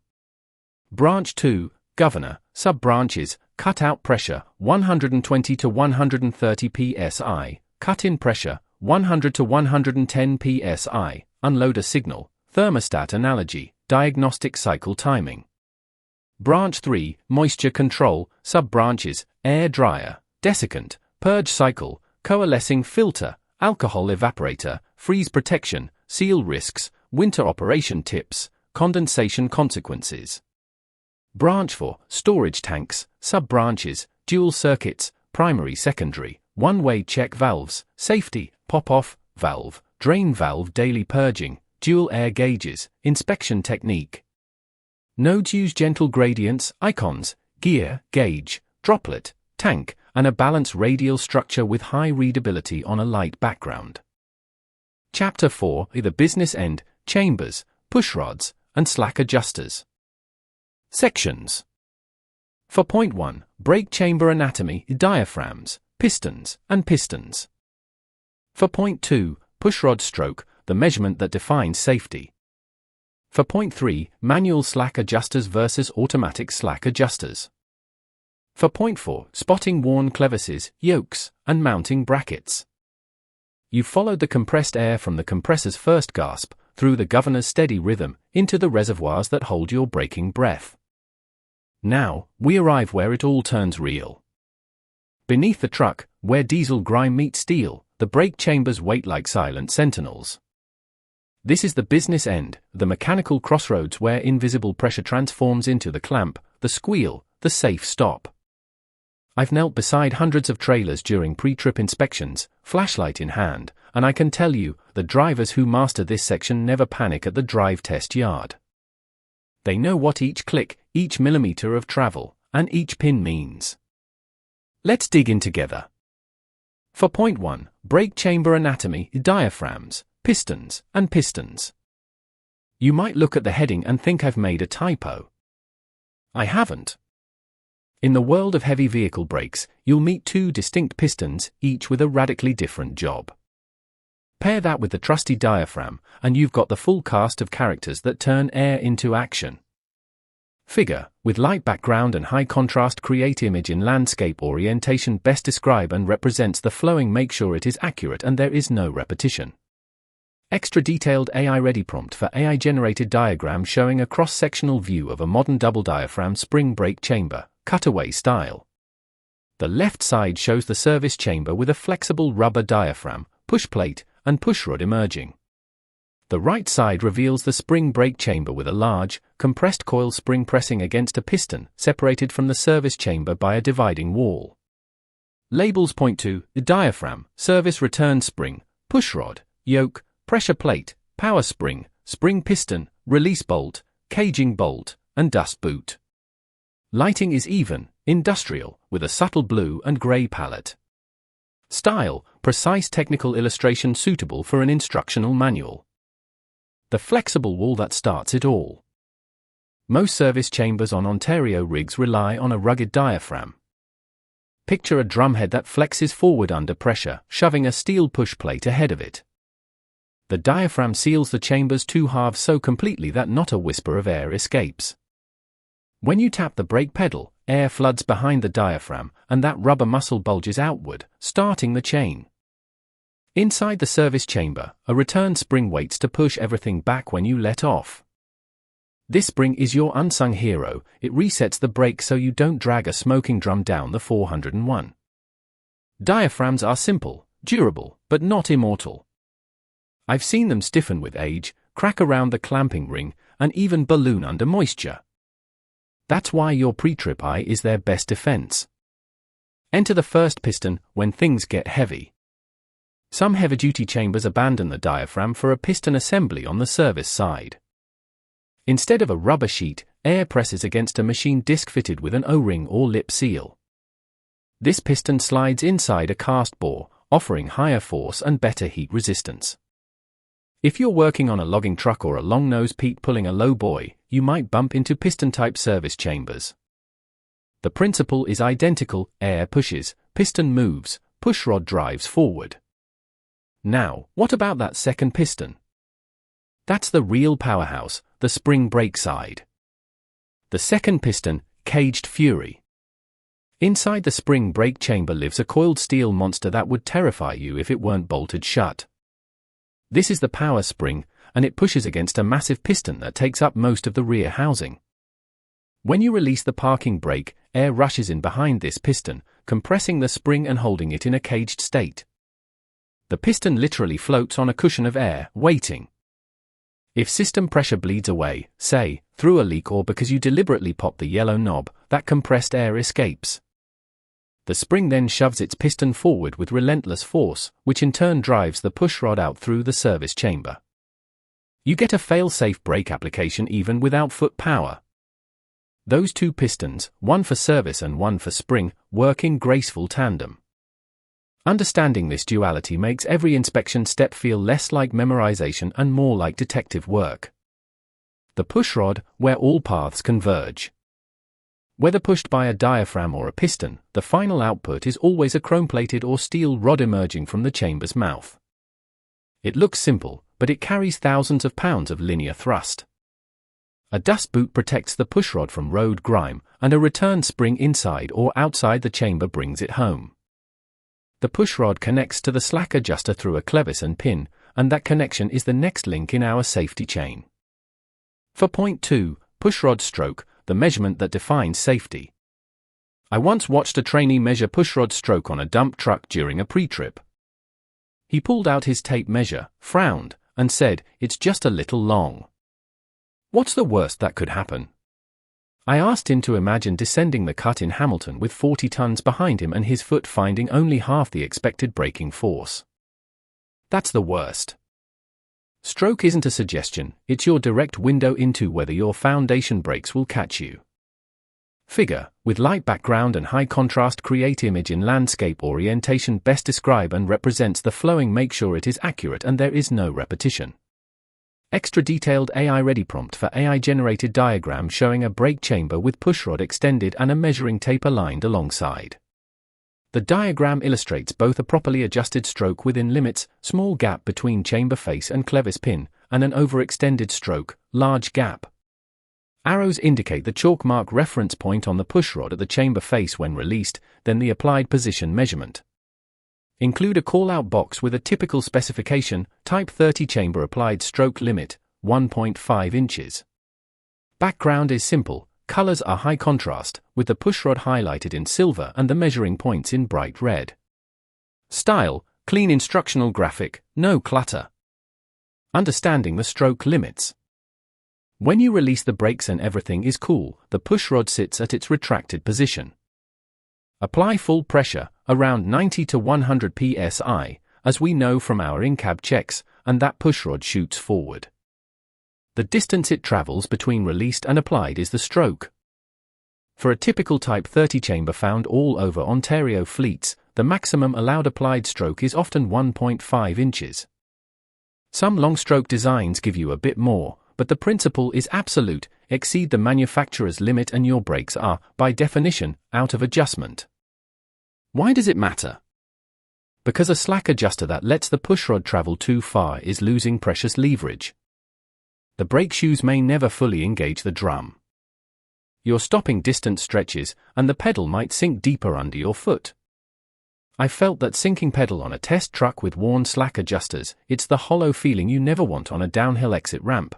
Branch 2, Governor, Sub-branches, Cut-out pressure, 120 to 130 psi, cut-in pressure, 100 to 110 psi, unload a signal, thermostat analogy, diagnostic cycle timing. Branch 3, Moisture control, Sub-branches, Air dryer, Desiccant, Purge cycle, Coalescing filter, Alcohol evaporator, Freeze protection, Seal risks, Winter operation tips, Condensation consequences. Branch 4, Storage tanks, Sub-branches, Dual circuits, Primary secondary, One-way check valves, Safety, Pop-off, Valve, Drain valve daily purging, Dual air gauges, Inspection technique. Nodes use gentle gradients, icons, gear, gauge, droplet, tank, and a balanced radial structure with high readability on a light background. Chapter 4, the business end, chambers, pushrods, and slack adjusters. Sections. For point 1, brake chamber anatomy, diaphragms, pistons, and pistons. For point 2, pushrod stroke, the measurement that defines safety. For point 3, manual slack adjusters versus automatic slack adjusters. For point 4, spotting worn clevises, yokes, and mounting brackets. You followed the compressed air from the compressor's first gasp, through the governor's steady rhythm, into the reservoirs that hold your braking breath. Now, we arrive where it all turns real. Beneath the truck, where diesel grime meets steel, the brake chambers wait like silent sentinels. This is the business end, the mechanical crossroads where invisible pressure transforms into the clamp, the squeal, the safe stop. I've knelt beside hundreds of trailers during pre-trip inspections, flashlight in hand, and I can tell you, the drivers who master this section never panic at the DriveTest yard. They know what each click, each millimeter of travel, and each pin means. Let's dig in together. For point 1, brake chamber anatomy, diaphragms, pistons, and pistons. You might look at the heading and think I've made a typo. I haven't. In the world of heavy vehicle brakes, you'll meet two distinct pistons, each with a radically different job. Pair that with the trusty diaphragm, and you've got the full cast of characters that turn air into action. Figure, with light background and high contrast, create image in landscape orientation best describe and represents the flowing, make sure it is accurate and there is no repetition. Extra detailed AI-ready prompt for AI-generated diagram showing a cross-sectional view of a modern double diaphragm spring brake chamber, cutaway style. The left side shows the service chamber with a flexible rubber diaphragm, push plate, and pushrod emerging. The right side reveals the spring brake chamber with a large, compressed coil spring pressing against a piston, separated from the service chamber by a dividing wall. Labels point to the diaphragm, service return spring, pushrod, yoke, pressure plate, power spring, spring piston, release bolt, caging bolt, and dust boot. Lighting is even, industrial, with a subtle blue and grey palette. Style, precise technical illustration suitable for an instructional manual. The flexible wall that starts it all. Most service chambers on Ontario rigs rely on a rugged diaphragm. Picture a drumhead that flexes forward under pressure, shoving a steel push plate ahead of it. The diaphragm seals the chamber's two halves so completely that not a whisper of air escapes. When you tap the brake pedal, air floods behind the diaphragm, and that rubber muscle bulges outward, starting the chain. Inside the service chamber, a return spring waits to push everything back when you let off. This spring is your unsung hero, it resets the brake so you don't drag a smoking drum down the 401. Diaphragms are simple, durable, but not immortal. I've seen them stiffen with age, crack around the clamping ring, and even balloon under moisture. That's why your pre-trip eye is their best defense. Enter the first piston when things get heavy. Some heavy-duty chambers abandon the diaphragm for a piston assembly on the service side. Instead of a rubber sheet, air presses against a machine disc fitted with an O-ring or lip seal. This piston slides inside a cast bore, offering higher force and better heat resistance. If you're working on a logging truck or a long-nose Pete pulling a low boy, you might bump into piston-type service chambers. The principle is identical, air pushes, piston moves, pushrod drives forward. Now, what about that second piston? That's the real powerhouse, the spring brake side. The second piston, caged fury. Inside the spring brake chamber lives a coiled steel monster that would terrify you if it weren't bolted shut. This is the power spring, and it pushes against a massive piston that takes up most of the rear housing. When you release the parking brake, air rushes in behind this piston, compressing the spring and holding it in a caged state. The piston literally floats on a cushion of air, waiting. If system pressure bleeds away, say, through a leak or because you deliberately pop the yellow knob, that compressed air escapes. The spring then shoves its piston forward with relentless force, which in turn drives the pushrod out through the service chamber. You get a fail-safe brake application even without foot power. Those two pistons, one for service and one for spring, work in graceful tandem. Understanding this duality makes every inspection step feel less like memorization and more like detective work. The pushrod, where all paths converge. Whether pushed by a diaphragm or a piston, the final output is always a chrome-plated or steel rod emerging from the chamber's mouth. It looks simple, but it carries thousands of pounds of linear thrust. A dust boot protects the pushrod from road grime, and a return spring inside or outside the chamber brings it home. The pushrod connects to the slack adjuster through a clevis and pin, and that connection is the next link in our safety chain. For point 2, pushrod stroke, the measurement that defines safety. I once watched a trainee measure pushrod stroke on a dump truck during a pre-trip. He pulled out his tape measure, frowned, and said, "It's just a little long." What's the worst that could happen? I asked him to imagine descending the cut in Hamilton with 40 tons behind him and his foot finding only half the expected braking force. That's the worst. Stroke isn't a suggestion, it's your direct window into whether your foundation brakes will catch you. Figure, with light background and high contrast, create image in landscape orientation best describe and represents the flowing. Make sure it is accurate and there is no repetition. Extra detailed AI-ready prompt for AI-generated diagram showing a brake chamber with pushrod extended and a measuring tape aligned alongside. The diagram illustrates both a properly adjusted stroke within limits, small gap between chamber face and clevis pin, and an overextended stroke, large gap. Arrows indicate the chalk mark reference point on the pushrod at the chamber face when released, then the applied position measurement. Include a call-out box with a typical specification, type 30 chamber applied stroke limit, 1.5 inches. Background is simple, colors are high contrast, with the pushrod highlighted in silver and the measuring points in bright red. Style, clean instructional graphic, no clutter. Understanding the stroke limits. When you release the brakes and everything is cool, the pushrod sits at its retracted position. Apply full pressure, around 90 to 100 psi, as we know from our in-cab checks, and that pushrod shoots forward. The distance it travels between released and applied is the stroke. For a typical Type 30 chamber found all over Ontario fleets, the maximum allowed applied stroke is often 1.5 inches. Some long-stroke designs give you a bit more, but the principle is absolute: exceed the manufacturer's limit and your brakes are, by definition, out of adjustment. Why does it matter? Because a slack adjuster that lets the pushrod travel too far is losing precious leverage. The brake shoes may never fully engage the drum. Your stopping distance stretches, and the pedal might sink deeper under your foot. I felt that sinking pedal on a test truck with worn slack adjusters. It's the hollow feeling you never want on a downhill exit ramp.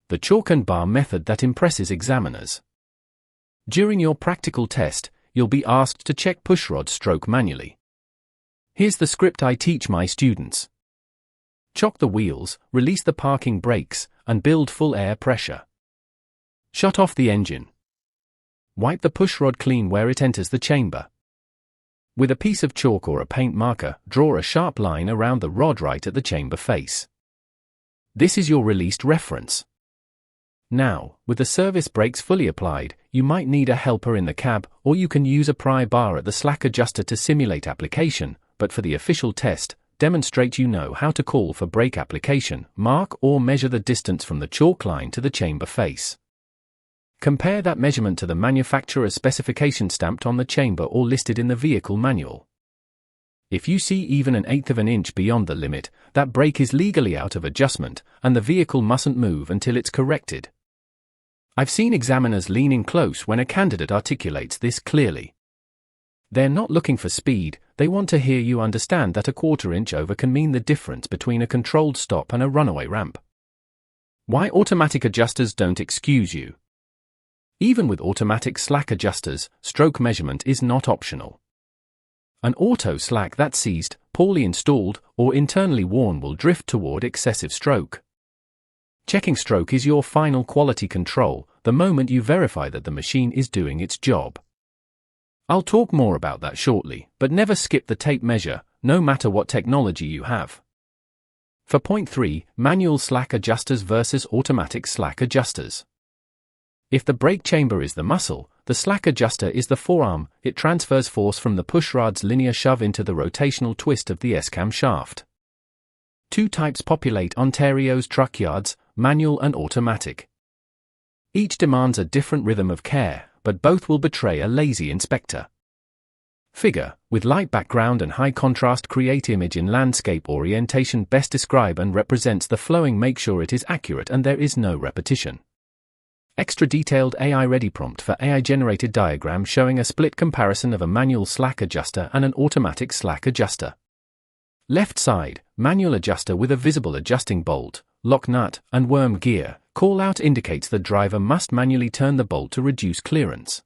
The chalk and bar method that impresses examiners. During your practical test, you'll be asked to check pushrod stroke manually. Here's the script I teach my students. Chock the wheels, release the parking brakes, and build full air pressure. Shut off the engine. Wipe the pushrod clean where it enters the chamber. With a piece of chalk or a paint marker, draw a sharp line around the rod right at the chamber face. This is your released reference. Now, with the service brakes fully applied, you might need a helper in the cab, or you can use a pry bar at the slack adjuster to simulate application, but for the official test, demonstrate you know how to call for brake application, mark or measure the distance from the chalk line to the chamber face. Compare that measurement to the manufacturer's specification stamped on the chamber or listed in the vehicle manual. If you see even 1/8 of an inch beyond the limit, that brake is legally out of adjustment, and the vehicle mustn't move until it's corrected. I've seen examiners leaning close when a candidate articulates this clearly. They're not looking for speed, they want to hear you understand that a 1/4 inch over can mean the difference between a controlled stop and a runaway ramp. Why automatic adjusters don't excuse you. Even with automatic slack adjusters, stroke measurement is not optional. An auto slack that's seized, poorly installed, or internally worn will drift toward excessive stroke. Checking stroke is your final quality control, the moment you verify that the machine is doing its job. I'll talk more about that shortly, but never skip the tape measure, no matter what technology you have. For point 3, manual slack adjusters versus automatic slack adjusters. If the brake chamber is the muscle, the slack adjuster is the forearm. It transfers force from the pushrod's linear shove into the rotational twist of the S-cam shaft. Two types populate Ontario's truck yards, manual and automatic. Each demands a different rhythm of care, but both will betray a lazy inspector. Figure, with light background and high contrast, create image in landscape orientation best describe and represents the flowing. Make sure it is accurate and there is no repetition. Extra detailed AI-ready prompt for AI-generated diagram showing a split comparison of a manual slack adjuster and an automatic slack adjuster. Left side, manual adjuster with a visible adjusting bolt, lock nut, and worm gear. Call-out indicates the driver must manually turn the bolt to reduce clearance.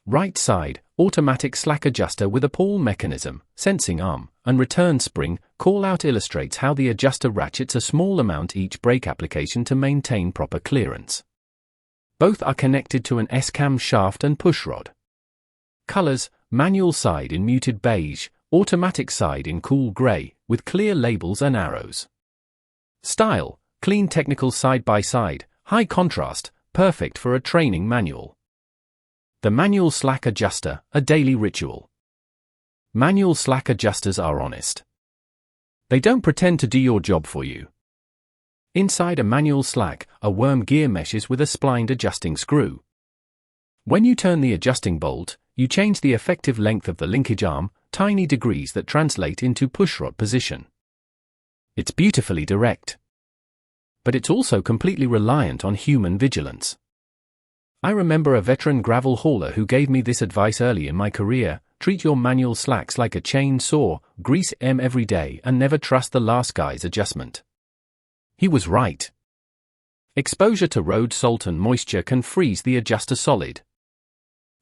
Right side, automatic slack adjuster with a pull mechanism, sensing arm, and return spring. Call-out illustrates how the adjuster ratchets a small amount each brake application to maintain proper clearance. Both are connected to an S-cam shaft and pushrod. Colors, manual side in muted beige, automatic side in cool gray, with clear labels and arrows. Style, clean technical side-by-side, high contrast, perfect for a training manual. The manual slack adjuster, a daily ritual. Manual slack adjusters are honest. They don't pretend to do your job for you. Inside a manual slack, a worm gear meshes with a splined adjusting screw. When you turn the adjusting bolt, you change the effective length of the linkage arm, tiny degrees that translate into pushrod position. It's beautifully direct. But it's also completely reliant on human vigilance. I remember a veteran gravel hauler who gave me this advice early in my career: treat your manual slacks like a chain saw, grease them every day and never trust the last guy's adjustment. He was right. Exposure to road salt and moisture can freeze the adjuster solid.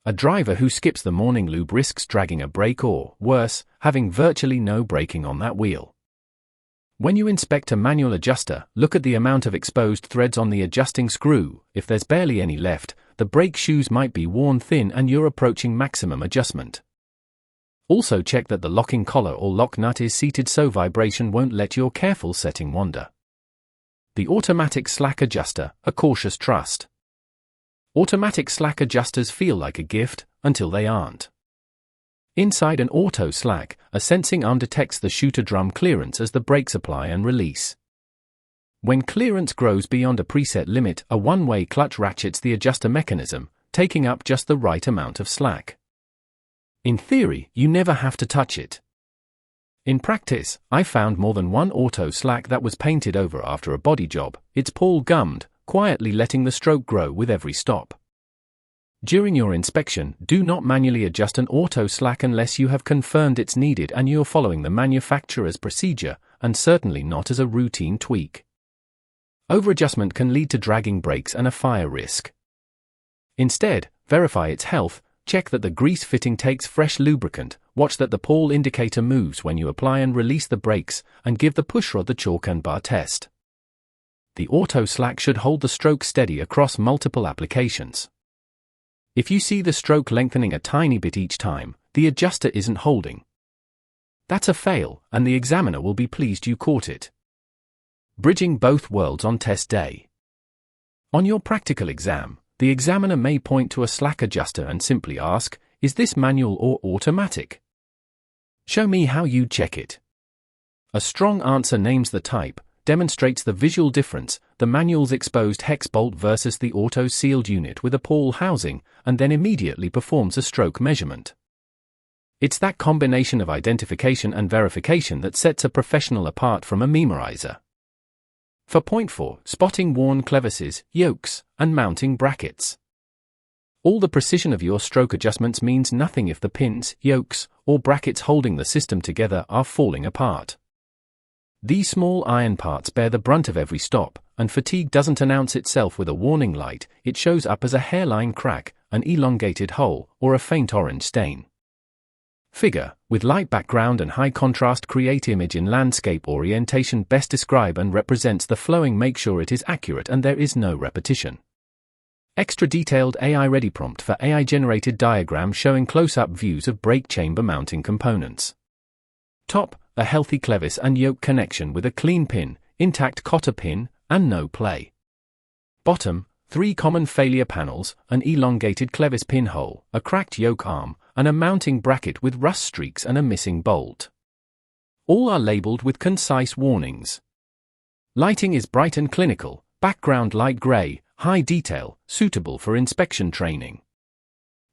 A driver who skips the morning lube risks dragging a brake or, worse, having virtually no braking on that wheel. When you inspect a manual adjuster, look at the amount of exposed threads on the adjusting screw. If there's barely any left, the brake shoes might be worn thin and you're approaching maximum adjustment. Also check that the locking collar or lock nut is seated so vibration won't let your careful setting wander. The automatic slack adjuster, a cautious trust. Automatic slack adjusters feel like a gift, until they aren't. Inside an auto slack, a sensing arm detects the shooter drum clearance as the brakes apply and release. When clearance grows beyond a preset limit, a one-way clutch ratchets the adjuster mechanism, taking up just the right amount of slack. In theory, you never have to touch it. In practice, I found more than one auto slack that was painted over after a body job, its pawl gummed, quietly letting the stroke grow with every stop. During your inspection, do not manually adjust an auto slack unless you have confirmed it's needed and you're following the manufacturer's procedure, and certainly not as a routine tweak. Overadjustment can lead to dragging brakes and a fire risk. Instead, verify its health. Check that the grease fitting takes fresh lubricant, watch that the pawl indicator moves when you apply and release the brakes, and give the pushrod the chalk and bar test. The auto slack should hold the stroke steady across multiple applications. If you see the stroke lengthening a tiny bit each time, the adjuster isn't holding. That's a fail, and the examiner will be pleased you caught it. Bridging both worlds on test day. On your practical exam, the examiner may point to a slack adjuster and simply ask, is this manual or automatic? Show me how you check it. A strong answer names the type, demonstrates the visual difference, the manual's exposed hex bolt versus the auto sealed unit with a pawl housing, and then immediately performs a stroke measurement. It's that combination of identification and verification that sets a professional apart from a memorizer. For point 4, spotting worn clevises, yokes, and mounting brackets. All the precision of your stroke adjustments means nothing if the pins, yokes, or brackets holding the system together are falling apart. These small iron parts bear the brunt of every stop, and fatigue doesn't announce itself with a warning light, it shows up as a hairline crack, an elongated hole, or a faint orange stain. Figure, with light background and high contrast, create image in landscape orientation best describe and represents the flowing. Make sure it is accurate and there is no repetition. Extra detailed AI-ready prompt for AI-generated diagram showing close-up views of brake chamber mounting components. Top, a healthy clevis and yoke connection with a clean pin, intact cotter pin, and no play. Bottom, 3 common failure panels, an elongated clevis pinhole, a cracked yoke arm, and a mounting bracket with rust streaks and a missing bolt. All are labeled with concise warnings. Lighting is bright and clinical, background light gray, high detail, suitable for inspection training.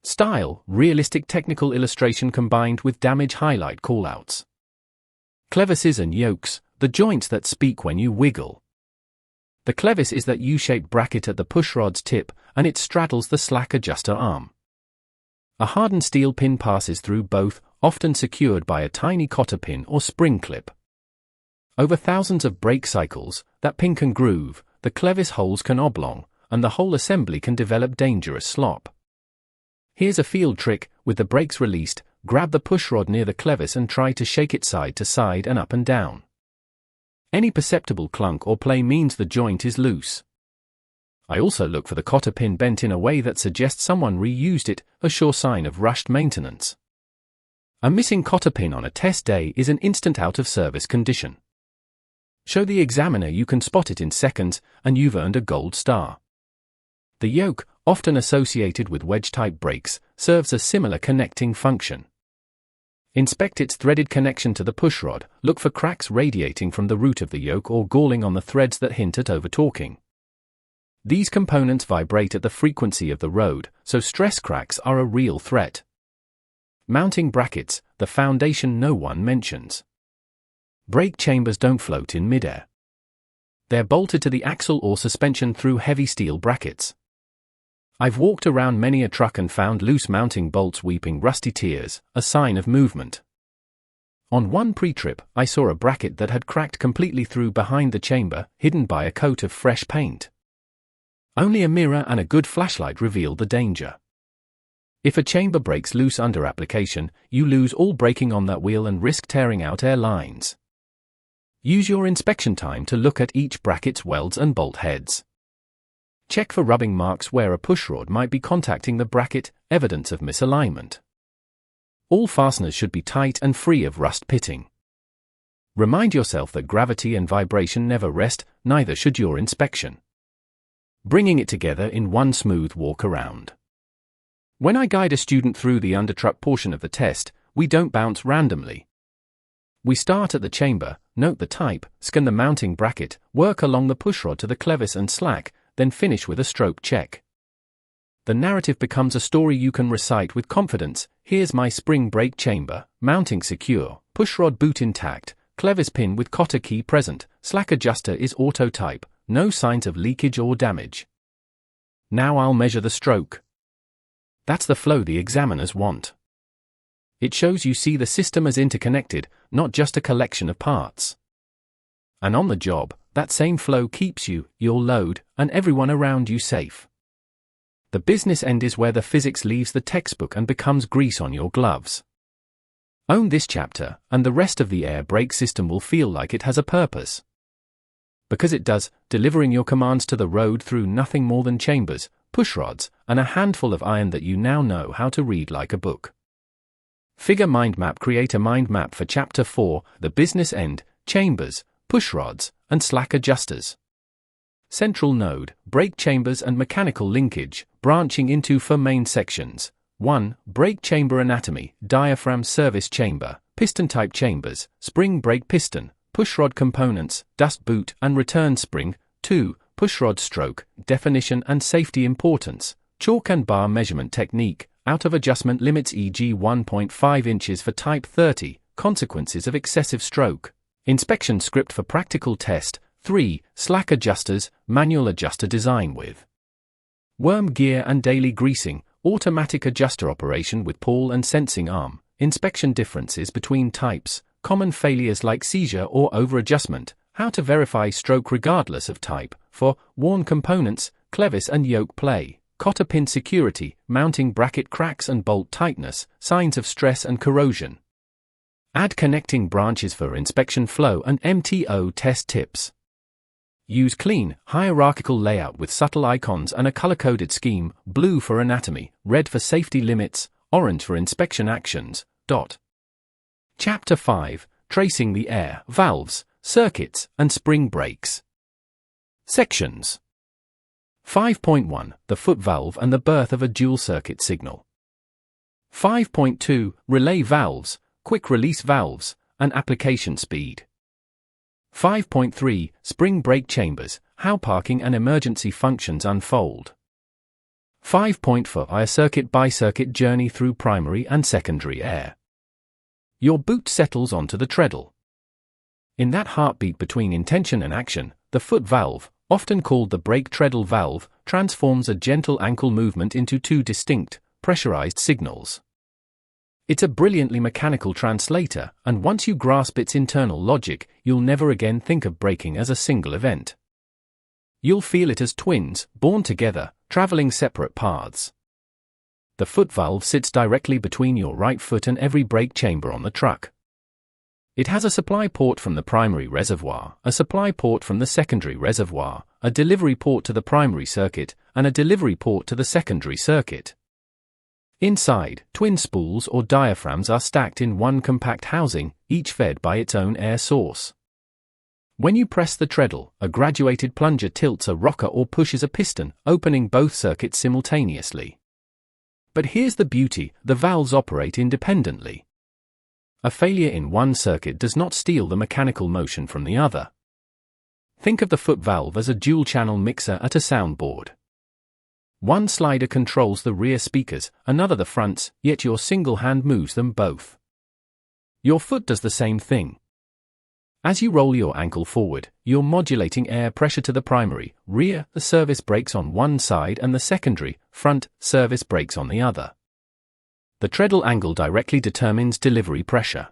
Style, realistic technical illustration combined with damage highlight callouts. Clevises and yokes, the joints that speak when you wiggle. The clevis is that U-shaped bracket at the pushrod's tip, and it straddles the slack adjuster arm. A hardened steel pin passes through both, often secured by a tiny cotter pin or spring clip. Over thousands of brake cycles, that pin can groove, the clevis holes can oblong, and the whole assembly can develop dangerous slop. Here's a field trick: with the brakes released, grab the pushrod near the clevis and try to shake it side to side and up and down. Any perceptible clunk or play means the joint is loose. I also look for the cotter pin bent in a way that suggests someone reused it, a sure sign of rushed maintenance. A missing cotter pin on a test day is an instant out-of-service condition. Show the examiner you can spot it in seconds, and you've earned a gold star. The yoke, often associated with wedge-type brakes, serves a similar connecting function. Inspect its threaded connection to the pushrod, look for cracks radiating from the root of the yoke or galling on the threads that hint at over-torquing. These components vibrate at the frequency of the road, so stress cracks are a real threat. Mounting brackets, the foundation no one mentions. Brake chambers don't float in midair. They're bolted to the axle or suspension through heavy steel brackets. I've walked around many a truck and found loose mounting bolts weeping rusty tears, a sign of movement. On one pre-trip, I saw a bracket that had cracked completely through behind the chamber, hidden by a coat of fresh paint. Only a mirror and a good flashlight revealed the danger. If a chamber breaks loose under application, you lose all braking on that wheel and risk tearing out air lines. Use your inspection time to look at each bracket's welds and bolt heads. Check for rubbing marks where a pushrod might be contacting the bracket, evidence of misalignment. All fasteners should be tight and free of rust pitting. Remind yourself that gravity and vibration never rest, neither should your inspection. Bringing it together in one smooth walk around. When I guide a student through the undertruck portion of the test, we don't bounce randomly. We start at the chamber, note the type, scan the mounting bracket, work along the pushrod to the clevis and slack, then finish with a stroke check. The narrative becomes a story you can recite with confidence. Here's my spring brake chamber, mounting secure, pushrod boot intact, clevis pin with cotter key present, slack adjuster is auto type, no signs of leakage or damage. Now I'll measure the stroke. That's the flow the examiners want. It shows you see the system as interconnected, not just a collection of parts. And on the job, that same flow keeps you, your load, and everyone around you safe. The business end is where the physics leaves the textbook and becomes grease on your gloves. Own this chapter, and the rest of the air brake system will feel like it has a purpose. Because it does, delivering your commands to the road through nothing more than chambers, pushrods, and a handful of iron that you now know how to read like a book. Figure mind map. Create a mind map for Chapter 4, the business end, chambers, pushrods, and slack adjusters. Central node, brake chambers and mechanical linkage, branching into 4 main sections. 1. Brake chamber anatomy, diaphragm service chamber, piston-type chambers, spring brake piston, pushrod components, dust boot and return spring. 2. Pushrod stroke, definition and safety importance, chalk and bar measurement technique, out of adjustment limits e.g. 1.5 inches for type 30, consequences of excessive stroke. Inspection script for practical test. 3. Slack adjusters, manual adjuster design with worm gear and daily greasing, automatic adjuster operation with pull and sensing arm, inspection differences between types, common failures like seizure or over-adjustment, how to verify stroke regardless of type, for worn components, clevis and yoke play, cotter pin security, mounting bracket cracks and bolt tightness, signs of stress and corrosion. Add connecting branches for inspection flow and MTO test tips. Use clean, hierarchical layout with subtle icons and a color-coded scheme, blue for anatomy, red for safety limits, orange for inspection actions. Chapter 5, Tracing the air, valves, circuits, and spring brakes. Sections. 5.1, the foot valve and the birth of a dual-circuit signal. 5.2, relay valves, quick-release valves, and application speed. 5.3, spring brake chambers, how parking and emergency functions unfold. 5.4, a circuit-by-circuit journey through primary and secondary air. Your boot settles onto the treadle. In that heartbeat between intention and action, the foot valve, often called the brake treadle valve, transforms a gentle ankle movement into two distinct, pressurized signals. It's a brilliantly mechanical translator, and once you grasp its internal logic, you'll never again think of braking as a single event. You'll feel it as twins, born together, traveling separate paths. The foot valve sits directly between your right foot and every brake chamber on the truck. It has a supply port from the primary reservoir, a supply port from the secondary reservoir, a delivery port to the primary circuit, and a delivery port to the secondary circuit. Inside, twin spools or diaphragms are stacked in one compact housing, each fed by its own air source. When you press the treadle, a graduated plunger tilts a rocker or pushes a piston, opening both circuits simultaneously. But here's the beauty: the valves operate independently. A failure in one circuit does not steal the mechanical motion from the other. Think of the foot valve as a dual-channel mixer at a soundboard. One slider controls the rear speakers, another the fronts, yet your single hand moves them both. Your foot does the same thing. As you roll your ankle forward, you're modulating air pressure to the primary, rear, the service brakes on one side and the secondary, front, service brakes on the other. The treadle angle directly determines delivery pressure.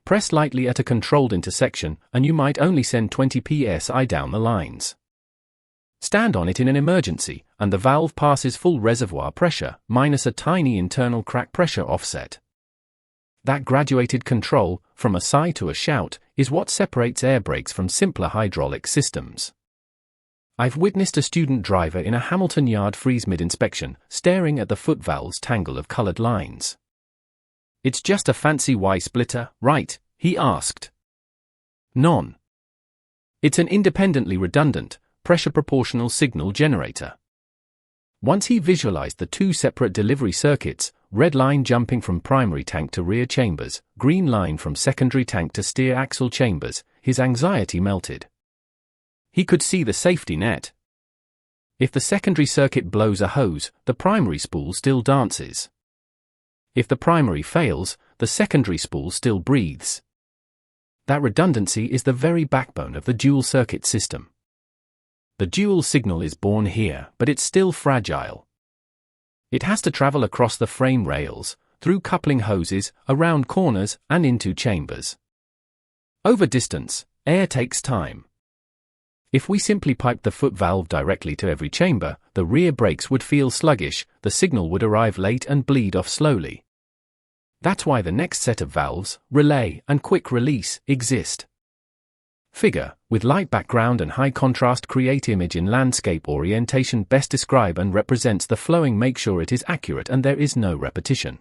Press lightly at a controlled intersection, and you might only send 20 psi down the lines. Stand on it in an emergency, and the valve passes full reservoir pressure, minus a tiny internal crack pressure offset. That graduated control, from a sigh to a shout, is what separates air brakes from simpler hydraulic systems. I've witnessed a student driver in a Hamilton yard freeze mid-inspection, staring at the foot valve's tangle of colored lines. "It's just a fancy Y-splitter, right?" he asked. "None. It's an independently redundant, pressure-proportional signal generator." Once he visualized the two separate delivery circuits, red line jumping from primary tank to rear chambers, green line from secondary tank to steer axle chambers, his anxiety melted. He could see the safety net. If the secondary circuit blows a hose, the primary spool still dances. If the primary fails, the secondary spool still breathes. That redundancy is the very backbone of the dual circuit system. The dual signal is born here, but it's still fragile. It has to travel across the frame rails, through coupling hoses, around corners, and into chambers. Over distance, air takes time. If we simply piped the foot valve directly to every chamber, the rear brakes would feel sluggish, the signal would arrive late and bleed off slowly. That's why the next set of valves, relay and quick release, exist. Figure, with light background and high contrast, create image in landscape orientation best describe and represents the flowing. Make sure it is accurate and there is no repetition.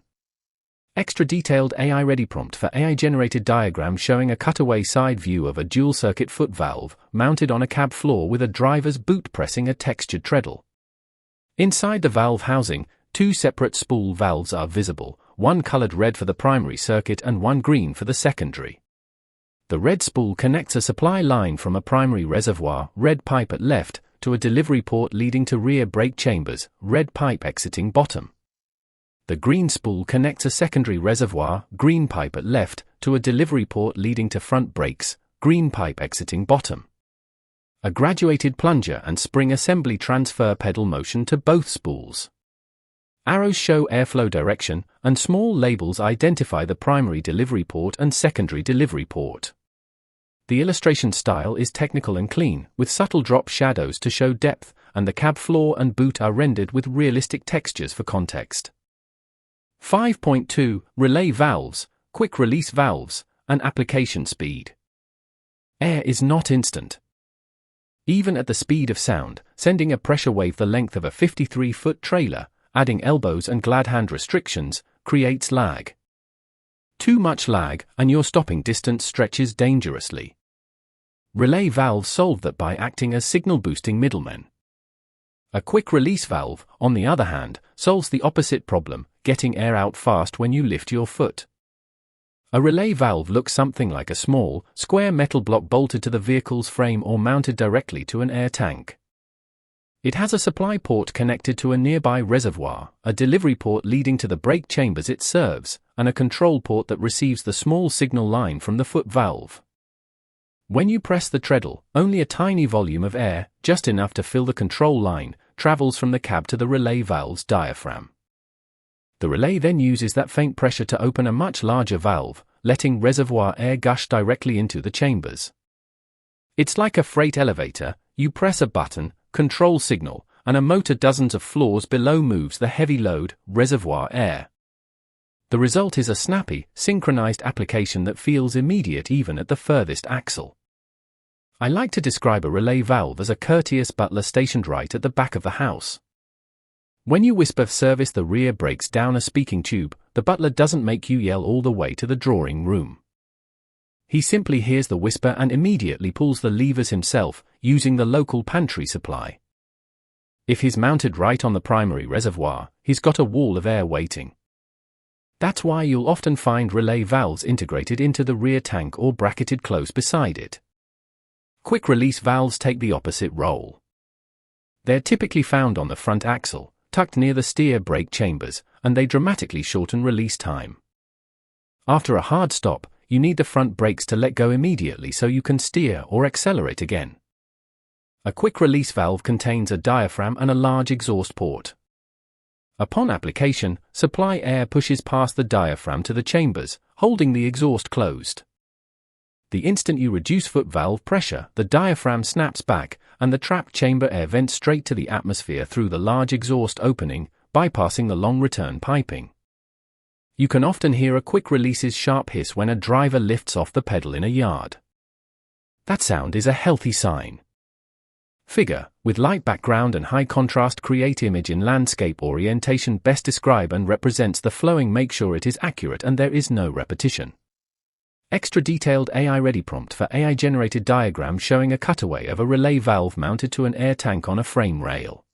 Extra detailed AI-ready prompt for AI-generated diagram showing a cutaway side view of a dual-circuit foot valve, mounted on a cab floor with a driver's boot pressing a textured treadle. Inside the valve housing, two separate spool valves are visible, one colored red for the primary circuit and one green for the secondary. The red spool connects a supply line from a primary reservoir, red pipe at left, to a delivery port leading to rear brake chambers, red pipe exiting bottom. The green spool connects a secondary reservoir, green pipe at left, to a delivery port leading to front brakes, green pipe exiting bottom. A graduated plunger and spring assembly transfer pedal motion to both spools. Arrows show airflow direction, and small labels identify the primary delivery port and secondary delivery port. The illustration style is technical and clean, with subtle drop shadows to show depth, and the cab floor and boot are rendered with realistic textures for context. 5.2 Relay valves, quick release valves, and application speed. Air is not instant. Even at the speed of sound, sending a pressure wave the length of a 53-foot trailer, adding elbows and glad hand restrictions, creates lag. Too much lag, and your stopping distance stretches dangerously. Relay valves solve that by acting as signal-boosting middlemen. A quick-release valve, on the other hand, solves the opposite problem, getting air out fast when you lift your foot. A relay valve looks something like a small, square metal block bolted to the vehicle's frame or mounted directly to an air tank. It has a supply port connected to a nearby reservoir, a delivery port leading to the brake chambers it serves, and a control port that receives the small signal line from the foot valve. When you press the treadle, only a tiny volume of air, just enough to fill the control line, travels from the cab to the relay valve's diaphragm. The relay then uses that faint pressure to open a much larger valve, letting reservoir air gush directly into the chambers. It's like a freight elevator. You press a button, control signal, and a motor dozens of floors below moves the heavy load, reservoir air. The result is a snappy, synchronized application that feels immediate even at the furthest axle. I like to describe a relay valve as a courteous butler stationed right at the back of the house. When you whisper service the rear brakes down a speaking tube, the butler doesn't make you yell all the way to the drawing room. He simply hears the whisper and immediately pulls the levers himself, using the local pantry supply. If he's mounted right on the primary reservoir, he's got a wall of air waiting. That's why you'll often find relay valves integrated into the rear tank or bracketed close beside it. Quick release valves take the opposite role. They're typically found on the front axle, tucked near the steer brake chambers, and they dramatically shorten release time. After a hard stop, you need the front brakes to let go immediately so you can steer or accelerate again. A quick release valve contains a diaphragm and a large exhaust port. Upon application, supply air pushes past the diaphragm to the chambers, holding the exhaust closed. The instant you reduce foot valve pressure, the diaphragm snaps back, and the trapped chamber air vents straight to the atmosphere through the large exhaust opening, bypassing the long return piping. You can often hear a quick release's sharp hiss when a driver lifts off the pedal in a yard. That sound is a healthy sign. Figure, with light background and high contrast create image in landscape orientation best describe and represents the flowing. Make sure it is accurate and there is no repetition. Extra detailed AI-ready prompt for AI-generated diagram showing a cutaway of a relay valve mounted to an air tank on a frame rail.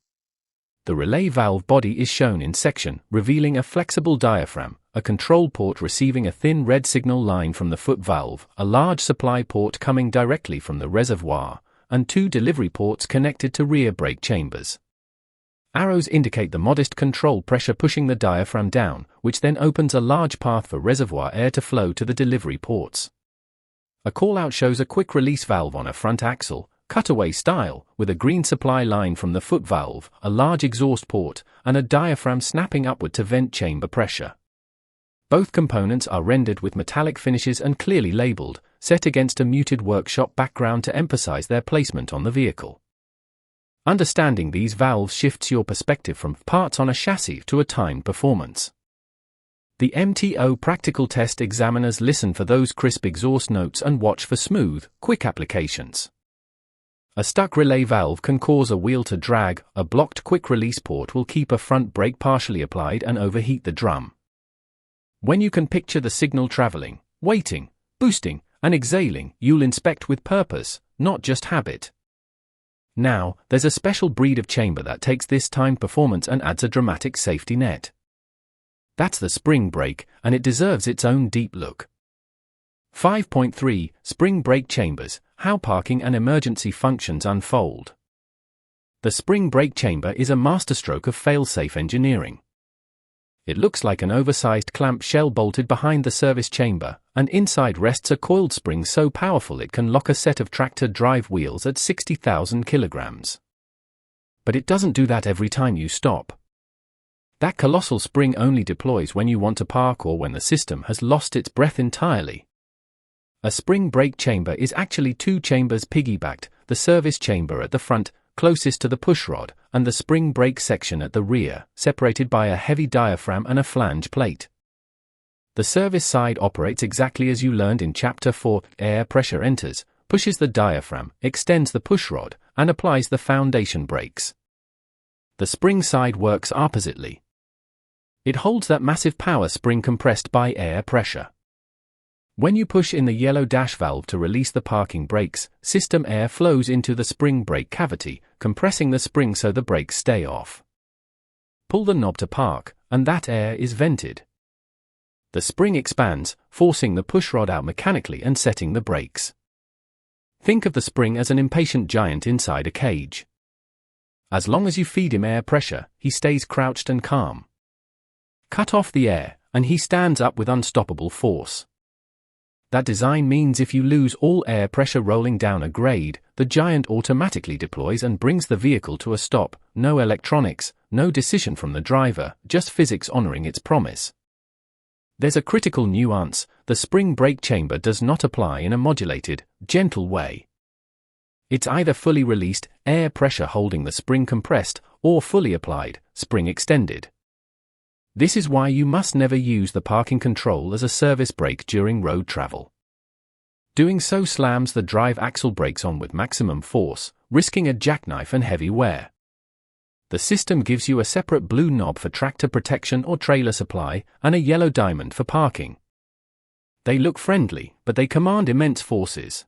The relay valve body is shown in section, revealing a flexible diaphragm, a control port receiving a thin red signal line from the foot valve, a large supply port coming directly from the reservoir, and 2 delivery ports connected to rear brake chambers. Arrows indicate the modest control pressure pushing the diaphragm down, which then opens a large path for reservoir air to flow to the delivery ports. A call-out shows a quick release valve on a front axle, cutaway style, with a green supply line from the foot valve, a large exhaust port, and a diaphragm snapping upward to vent chamber pressure. Both components are rendered with metallic finishes and clearly labeled, set against a muted workshop background to emphasize their placement on the vehicle. Understanding these valves shifts your perspective from parts on a chassis to a timed performance. The MTO practical test examiners listen for those crisp exhaust notes and watch for smooth, quick applications. A stuck relay valve can cause a wheel to drag, a blocked quick release port will keep a front brake partially applied and overheat the drum. When you can picture the signal traveling, waiting, boosting, and exhaling, you'll inspect with purpose, not just habit. Now, there's a special breed of chamber that takes this timed performance and adds a dramatic safety net. That's the spring brake, and it deserves its own deep look. 5.3 Spring brake chambers, how parking and emergency functions unfold. The spring brake chamber is a masterstroke of fail-safe engineering. It looks like an oversized clamp shell bolted behind the service chamber, and inside rests a coiled spring so powerful it can lock a set of tractor drive wheels at 60,000 kilograms. But it doesn't do that every time you stop. That colossal spring only deploys when you want to park or when the system has lost its breath entirely. A spring brake chamber is actually 2 chambers piggybacked, the service chamber at the front, closest to the pushrod, and the spring brake section at the rear, separated by a heavy diaphragm and a flange plate. The service side operates exactly as you learned in Chapter 4. Air pressure enters, pushes the diaphragm, extends the pushrod, and applies the foundation brakes. The spring side works oppositely. It holds that massive power spring compressed by air pressure. When you push in the yellow dash valve to release the parking brakes, system air flows into the spring brake cavity, compressing the spring so the brakes stay off. Pull the knob to park, and that air is vented. The spring expands, forcing the pushrod out mechanically and setting the brakes. Think of the spring as an impatient giant inside a cage. As long as you feed him air pressure, he stays crouched and calm. Cut off the air, and he stands up with unstoppable force. That design means if you lose all air pressure rolling down a grade, the giant automatically deploys and brings the vehicle to a stop. No electronics, no decision from the driver, just physics honoring its promise. There's a critical nuance: the spring brake chamber does not apply in a modulated, gentle way. It's either fully released, air pressure holding the spring compressed, or fully applied, spring extended. This is why you must never use the parking control as a service brake during road travel. Doing so slams the drive axle brakes on with maximum force, risking a jackknife and heavy wear. The system gives you a separate blue knob for tractor protection or trailer supply, and a yellow diamond for parking. They look friendly, but they command immense forces.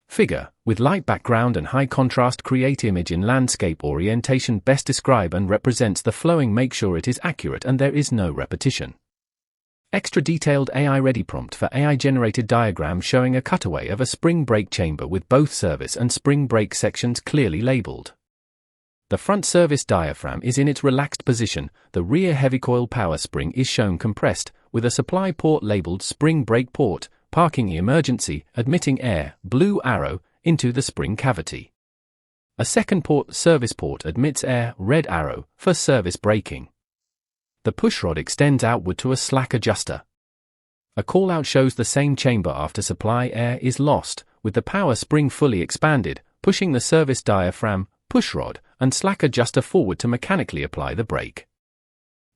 Figure, with light background and high contrast, create image in landscape orientation best describe and represents the flowing. Make sure it is accurate and there is no repetition. Extra detailed AI-ready prompt for AI-generated diagram showing a cutaway of a spring brake chamber with both service and spring brake sections clearly labeled. The front service diaphragm is in its relaxed position, the rear heavy coil power spring is shown compressed, with a supply port labeled spring brake port, parking emergency, admitting air, blue arrow, into the spring cavity. A second port, service port, admits air, red arrow, for service braking. The pushrod extends outward to a slack adjuster. A callout shows the same chamber after supply air is lost, with the power spring fully expanded, pushing the service diaphragm, pushrod, and slack adjuster forward to mechanically apply the brake.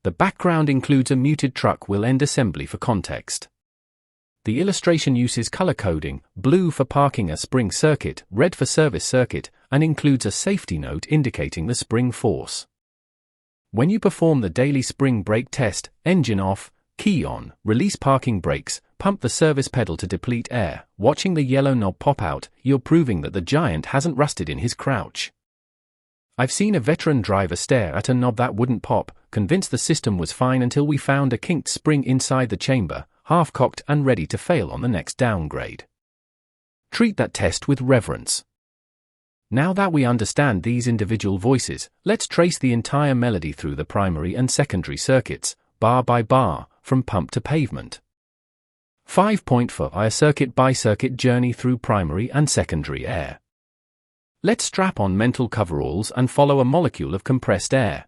The background includes a muted truck wheel end assembly for context. The illustration uses color coding, blue for parking a spring circuit, red for service circuit, and includes a safety note indicating the spring force. When you perform the daily spring brake test, engine off, key on, release parking brakes, pump the service pedal to deplete air, watching the yellow knob pop out, you're proving that the giant hasn't rusted in his crouch. I've seen a veteran driver stare at a knob that wouldn't pop, convinced the system was fine until we found a kinked spring inside the chamber, half-cocked and ready to fail on the next downgrade. Treat that test with reverence. Now that we understand these individual voices, let's trace the entire melody through the primary and secondary circuits, bar by bar, from pump to pavement. 5.4 A circuit by circuit journey through primary and secondary air. Let's strap on mental coveralls and follow a molecule of compressed air.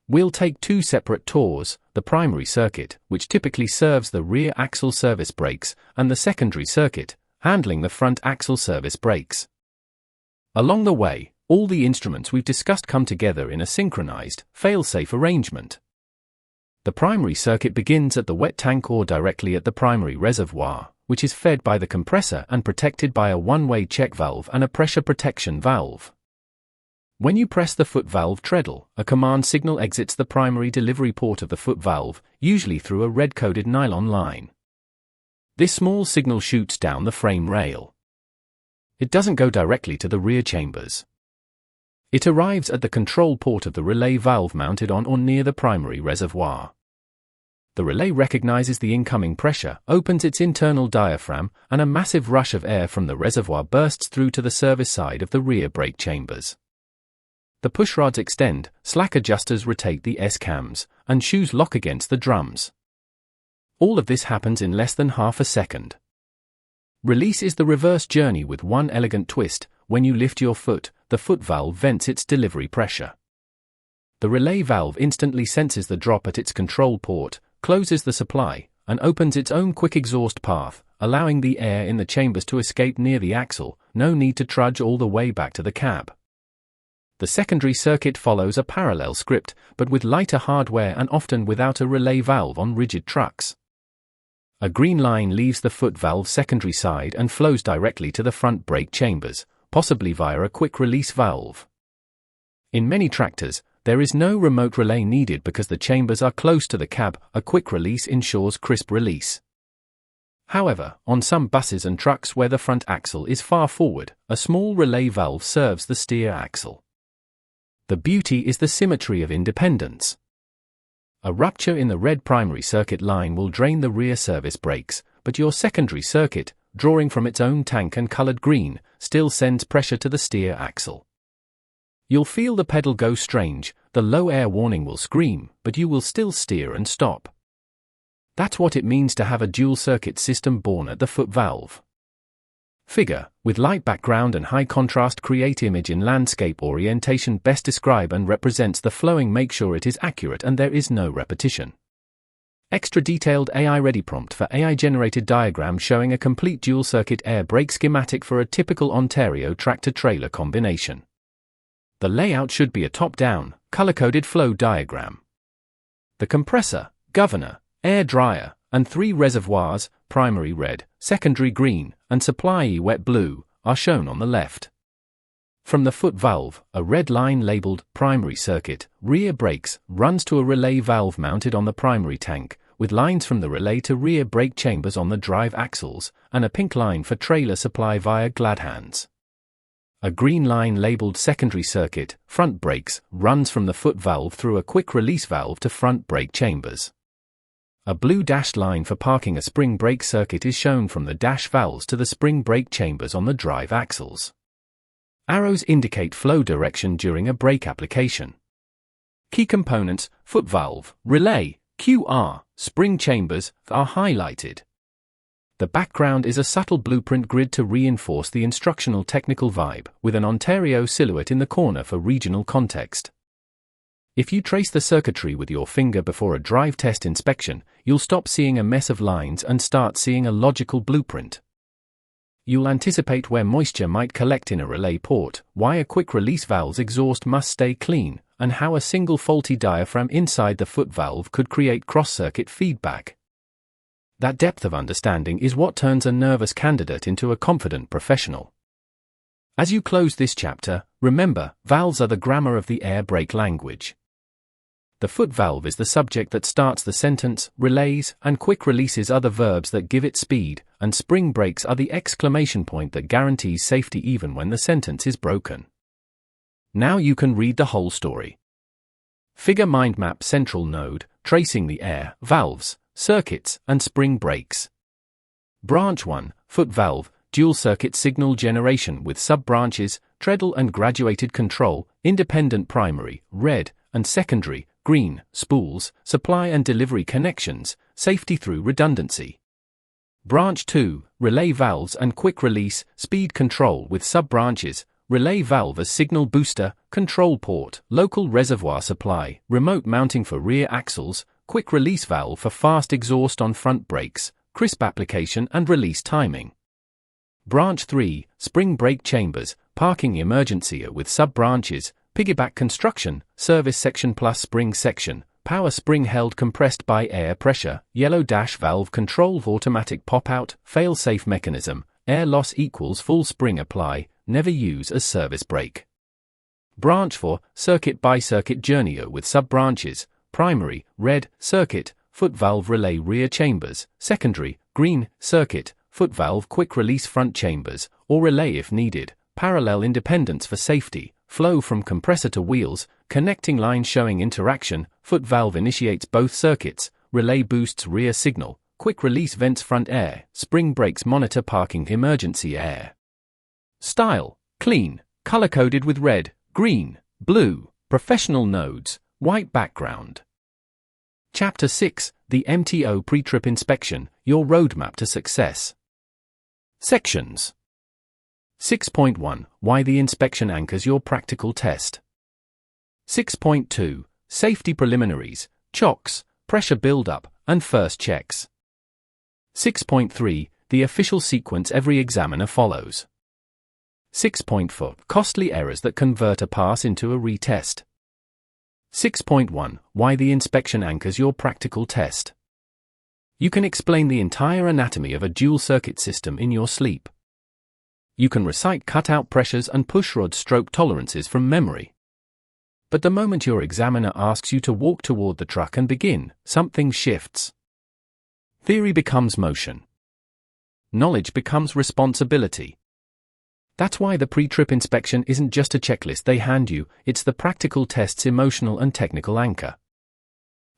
We'll take two separate tours, the primary circuit, which typically serves the rear axle service brakes, and the secondary circuit, handling the front axle service brakes. Along the way, all the instruments we've discussed come together in a synchronized, fail-safe arrangement. The primary circuit begins at the wet tank or directly at the primary reservoir, which is fed by the compressor and protected by a one-way check valve and a pressure protection valve. When you press the foot valve treadle, a command signal exits the primary delivery port of the foot valve, usually through a red-coded nylon line. This small signal shoots down the frame rail. It doesn't go directly to the rear chambers. It arrives at the control port of the relay valve mounted on or near the primary reservoir. The relay recognizes the incoming pressure, opens its internal diaphragm, and a massive rush of air from the reservoir bursts through to the service side of the rear brake chambers. The pushrods extend, slack adjusters rotate the S-cams, and shoes lock against the drums. All of this happens in less than half a second. Release is the reverse journey with one elegant twist. When you lift your foot, the foot valve vents its delivery pressure. The relay valve instantly senses the drop at its control port, closes the supply, and opens its own quick exhaust path, allowing the air in the chambers to escape near the axle. No need to trudge all the way back to the cab. The secondary circuit follows a parallel script, but with lighter hardware and often without a relay valve on rigid trucks. A green line leaves the foot valve secondary side and flows directly to the front brake chambers, possibly via a quick release valve. In many tractors, there is no remote relay needed because the chambers are close to the cab. A quick release ensures crisp release. However, on some buses and trucks where the front axle is far forward, a small relay valve serves the steer axle. The beauty is the symmetry of independence. A rupture in the red primary circuit line will drain the rear service brakes, but your secondary circuit, drawing from its own tank and colored green, still sends pressure to the steer axle. You'll feel the pedal go strange, the low air warning will scream, but you will still steer and stop. That's what it means to have a dual-circuit system born at the foot valve. Figure, with light background and high contrast, create image in landscape orientation best describe and represents the flowing. Make sure it is accurate and there is no repetition. Extra detailed AI-ready prompt for AI-generated diagram showing a complete dual-circuit air brake schematic for a typical Ontario tractor-trailer combination. The layout should be a top-down, color-coded flow diagram. The compressor, governor, air dryer, and 3 reservoirs, primary red, secondary green, and supply wet blue, are shown on the left. From the foot valve, a red line labeled primary circuit, rear brakes, runs to a relay valve mounted on the primary tank, with lines from the relay to rear brake chambers on the drive axles, and a pink line for trailer supply via gladhands. A green line labeled secondary circuit, front brakes, runs from the foot valve through a quick release valve to front brake chambers. A blue dashed line for parking. A spring brake circuit is shown from the dash valves to the spring brake chambers on the drive axles. Arrows indicate flow direction during a brake application. Key components, foot valve, relay, QR, spring chambers, are highlighted. The background is a subtle blueprint grid to reinforce the instructional technical vibe, with an Ontario silhouette in the corner for regional context. If you trace the circuitry with your finger before a drive test inspection, you'll stop seeing a mess of lines and start seeing a logical blueprint. You'll anticipate where moisture might collect in a relay port, why a quick release valve's exhaust must stay clean, and how a single faulty diaphragm inside the foot valve could create cross-circuit feedback. That depth of understanding is what turns a nervous candidate into a confident professional. As you close this chapter, remember, valves are the grammar of the air brake language. The foot valve is the subject that starts the sentence, relays and quick releases are the verbs that give it speed, and spring brakes are the exclamation point that guarantees safety even when the sentence is broken. Now you can read the whole story. Figure mind map central node, tracing the air, valves, circuits, and spring brakes. Branch 1, foot valve, dual circuit signal generation with sub-branches, treadle and graduated control, independent primary, red, and secondary, green, spools, supply and delivery connections, safety through redundancy. Branch 2, relay valves and quick release, speed control with sub-branches, relay valve as signal booster, control port, local reservoir supply, remote mounting for rear axles, quick release valve for fast exhaust on front brakes, crisp application and release timing. Branch 3, spring brake chambers, parking emergency with sub-branches, piggyback construction, service section plus spring section, power spring held compressed by air pressure, yellow dash valve control automatic pop-out, fail-safe mechanism, air loss equals full spring apply, never use as service brake. Branch 4, circuit by circuit journey with sub-branches, primary, red, circuit, foot valve relay rear chambers, secondary, green, circuit, foot valve quick release front chambers, or relay if needed, parallel independence for safety, flow from compressor to wheels, connecting line showing interaction, foot valve initiates both circuits, relay boosts rear signal, quick release vents front air, spring brakes monitor parking emergency air. Style, clean, color-coded with red, green, blue, professional nodes, white background. Chapter 6, the MTO Pre-Trip Inspection, your roadmap to success. Sections. 6.1, why the inspection anchors your practical test. 6.2, safety preliminaries, chocks, pressure build-up, and first checks. 6.3, the official sequence every examiner follows. 6.4, costly errors that convert a pass into a retest. 6.1, why the inspection anchors your practical test. You can explain the entire anatomy of a dual-circuit system in your sleep. You can recite cutout pressures and pushrod stroke tolerances from memory. But the moment your examiner asks you to walk toward the truck and begin, something shifts. Theory becomes motion. Knowledge becomes responsibility. That's why the pre-trip inspection isn't just a checklist they hand you, it's the practical test's emotional and technical anchor.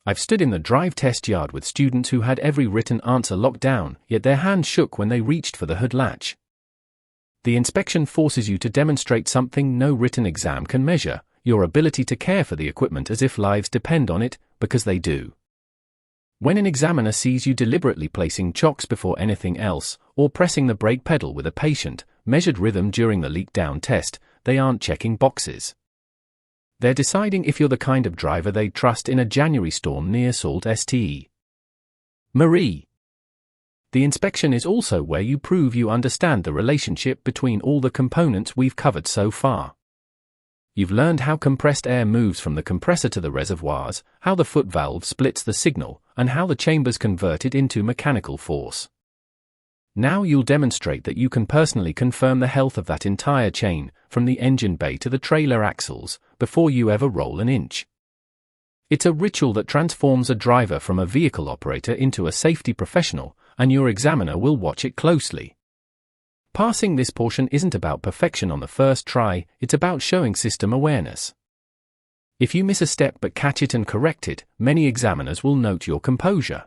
I've stood in the drive test yard with students who had every written answer locked down, yet their hands shook when they reached for the hood latch. The inspection forces you to demonstrate something no written exam can measure, your ability to care for the equipment as if lives depend on it, because they do. When an examiner sees you deliberately placing chocks before anything else, or pressing the brake pedal with a patient, measured rhythm during the leak-down test, they aren't checking boxes. They're deciding if you're the kind of driver they'd trust in a January storm near Sault Ste. Marie. The inspection is also where you prove you understand the relationship between all the components we've covered so far. You've learned how compressed air moves from the compressor to the reservoirs, how the foot valve splits the signal, and how the chambers convert it into mechanical force. Now you'll demonstrate that you can personally confirm the health of that entire chain, from the engine bay to the trailer axles, before you ever roll an inch. It's a ritual that transforms a driver from a vehicle operator into a safety professional, and your examiner will watch it closely. Passing this portion isn't about perfection on the first try, it's about showing system awareness. If you miss a step but catch it and correct it, many examiners will note your composure.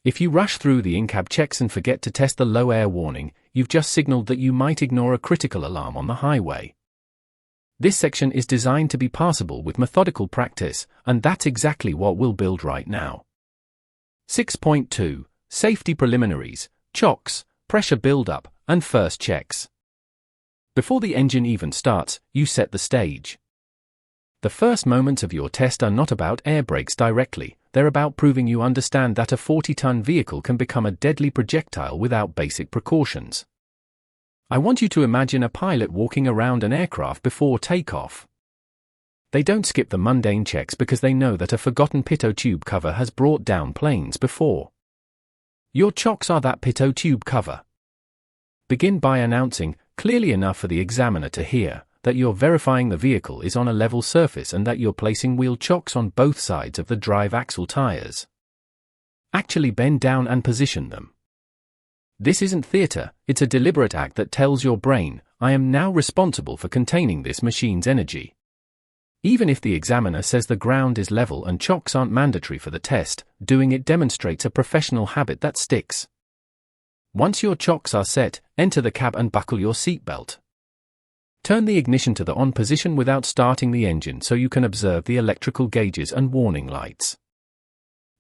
If you rush through the in-cab checks and forget to test the low air warning, you've just signaled that you might ignore a critical alarm on the highway. This section is designed to be passable with methodical practice, and that's exactly what we'll build right now. 6.2. Safety Preliminaries, Chocks, Pressure Build-up, and First Checks. Before the engine even starts, you set the stage. The first moments of your test are not about air brakes directly, they're about proving you understand that a 40-ton vehicle can become a deadly projectile without basic precautions. I want you to imagine a pilot walking around an aircraft before takeoff. They don't skip the mundane checks because they know that a forgotten pitot tube cover has brought down planes before. Your chocks are that pitot tube cover. Begin by announcing, clearly enough for the examiner to hear, that you're verifying the vehicle is on a level surface and that you're placing wheel chocks on both sides of the drive axle tires. Actually bend down and position them. This isn't theater, it's a deliberate act that tells your brain, I am now responsible for containing this machine's energy. Even if the examiner says the ground is level and chocks aren't mandatory for the test, doing it demonstrates a professional habit that sticks. Once your chocks are set, enter the cab and buckle your seatbelt. Turn the ignition to the on position without starting the engine so you can observe the electrical gauges and warning lights.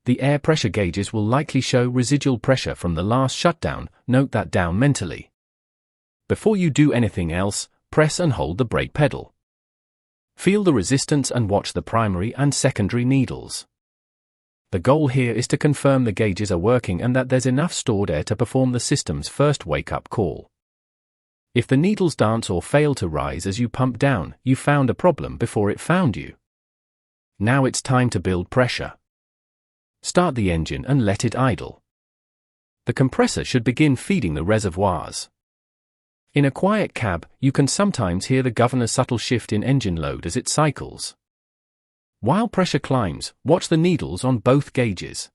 The air pressure gauges will likely show residual pressure from the last shutdown, note that down mentally. Before you do anything else, press and hold the brake pedal. Feel the resistance and watch the primary and secondary needles. The goal here is to confirm the gauges are working and that there's enough stored air to perform the system's first wake-up call. If the needles dance or fail to rise as you pump down, you found a problem before it found you. Now it's time to build pressure. Start the engine and let it idle. The compressor should begin feeding the reservoirs. In a quiet cab, you can sometimes hear the governor's subtle shift in engine load as it cycles. While pressure climbs, watch the needles on both gauges.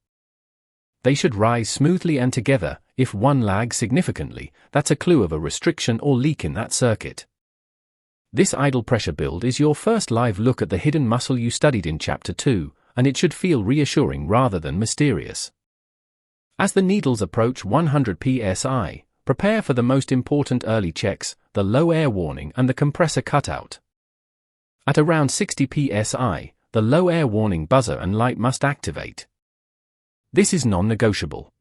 They should rise smoothly and together. If one lags significantly, that's a clue of a restriction or leak in that circuit. This idle pressure build is your first live look at the hidden muscle you studied in Chapter 2, and it should feel reassuring rather than mysterious. As the needles approach 100 psi, prepare for the most important early checks, the low air warning and the compressor cutout. At around 60 psi, the low air warning buzzer and light must activate. This is non-negotiable.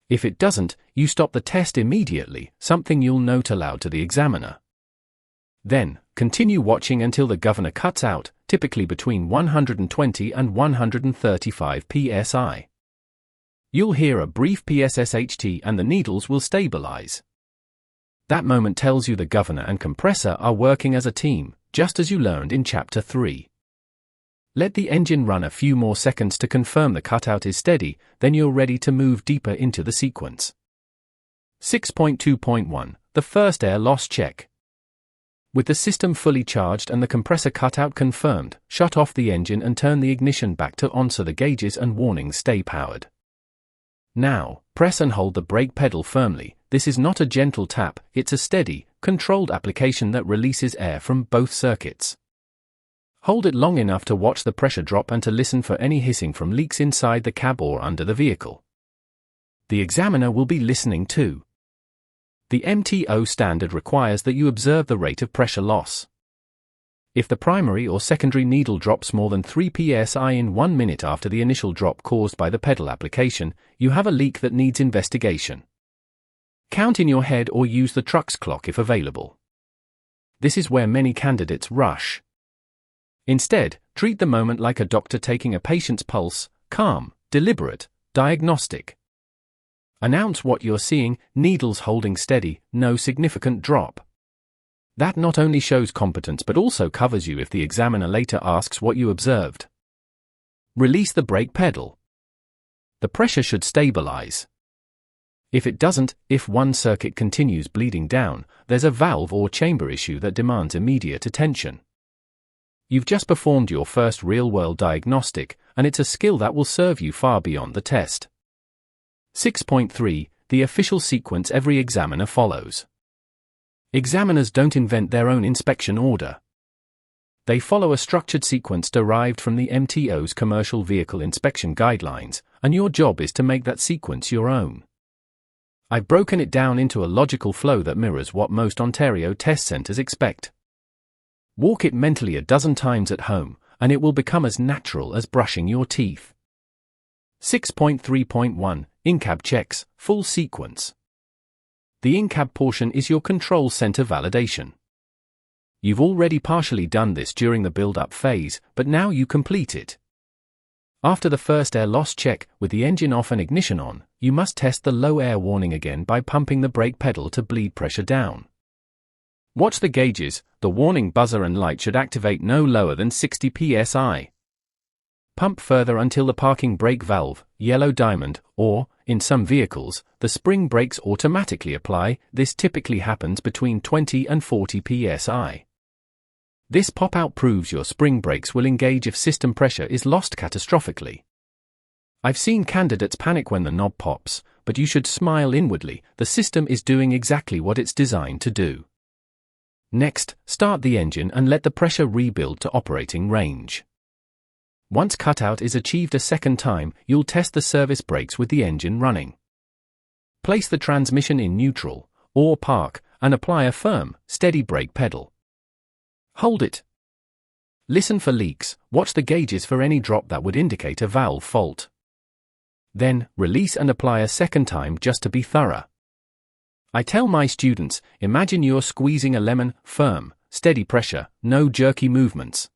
If it doesn't, you stop the test immediately, something you'll note aloud to the examiner. Then, continue watching until the governor cuts out, typically between 120 and 135 psi. You'll hear a brief PSSHT and the needles will stabilize. That moment tells you the governor and compressor are working as a team, just as you learned in Chapter 3. Let the engine run a few more seconds to confirm the cutout is steady, then you're ready to move deeper into the sequence. 6.2.1 The First Air Loss Check. With the system fully charged and the compressor cutout confirmed, shut off the engine and turn the ignition back to on so the gauges and warnings stay powered. Now, press and hold the brake pedal firmly. This is not a gentle tap, it's a steady, controlled application that releases air from both circuits. Hold it long enough to watch the pressure drop and to listen for any hissing from leaks inside the cab or under the vehicle. The examiner will be listening too. The MTO standard requires that you observe the rate of pressure loss. If the primary or secondary needle drops more than 3 psi in 1 minute after the initial drop caused by the pedal application, you have a leak that needs investigation. Count in your head or use the truck's clock if available. This is where many candidates rush. Instead, treat the moment like a doctor taking a patient's pulse, calm, deliberate, diagnostic. Announce what you're seeing, needles holding steady, no significant drop. That not only shows competence but also covers you if the examiner later asks what you observed. Release the brake pedal. The pressure should stabilize. If it doesn't, if one circuit continues bleeding down, there's a valve or chamber issue that demands immediate attention. You've just performed your first real-world diagnostic, and it's a skill that will serve you far beyond the test. 6.3. The official sequence every examiner follows. Examiners don't invent their own inspection order. They follow a structured sequence derived from the MTO's Commercial Vehicle Inspection Guidelines, and your job is to make that sequence your own. I've broken it down into a logical flow that mirrors what most Ontario test centres expect. Walk it mentally a dozen times at home, and it will become as natural as brushing your teeth. 6.3.1. In-cab checks, full sequence. The in-cab portion is your control center validation. You've already partially done this during the build-up phase, but now you complete it. After the first air loss check, with the engine off and ignition on, you must test the low air warning again by pumping the brake pedal to bleed pressure down. Watch the gauges, the warning buzzer and light should activate no lower than 60 psi. Pump further until the parking brake valve, yellow diamond, or, in some vehicles, the spring brakes automatically apply. This typically happens between 20 and 40 psi. This pop-out proves your spring brakes will engage if system pressure is lost catastrophically. I've seen candidates panic when the knob pops, but you should smile inwardly. The system is doing exactly what it's designed to do. Next, start the engine and let the pressure rebuild to operating range. Once cutout is achieved a second time, you'll test the service brakes with the engine running. Place the transmission in neutral, or park, and apply a firm, steady brake pedal. Hold it. Listen for leaks, watch the gauges for any drop that would indicate a valve fault. Then, release and apply a second time just to be thorough. I tell my students, imagine you're squeezing a lemon, firm, steady pressure, no jerky movements.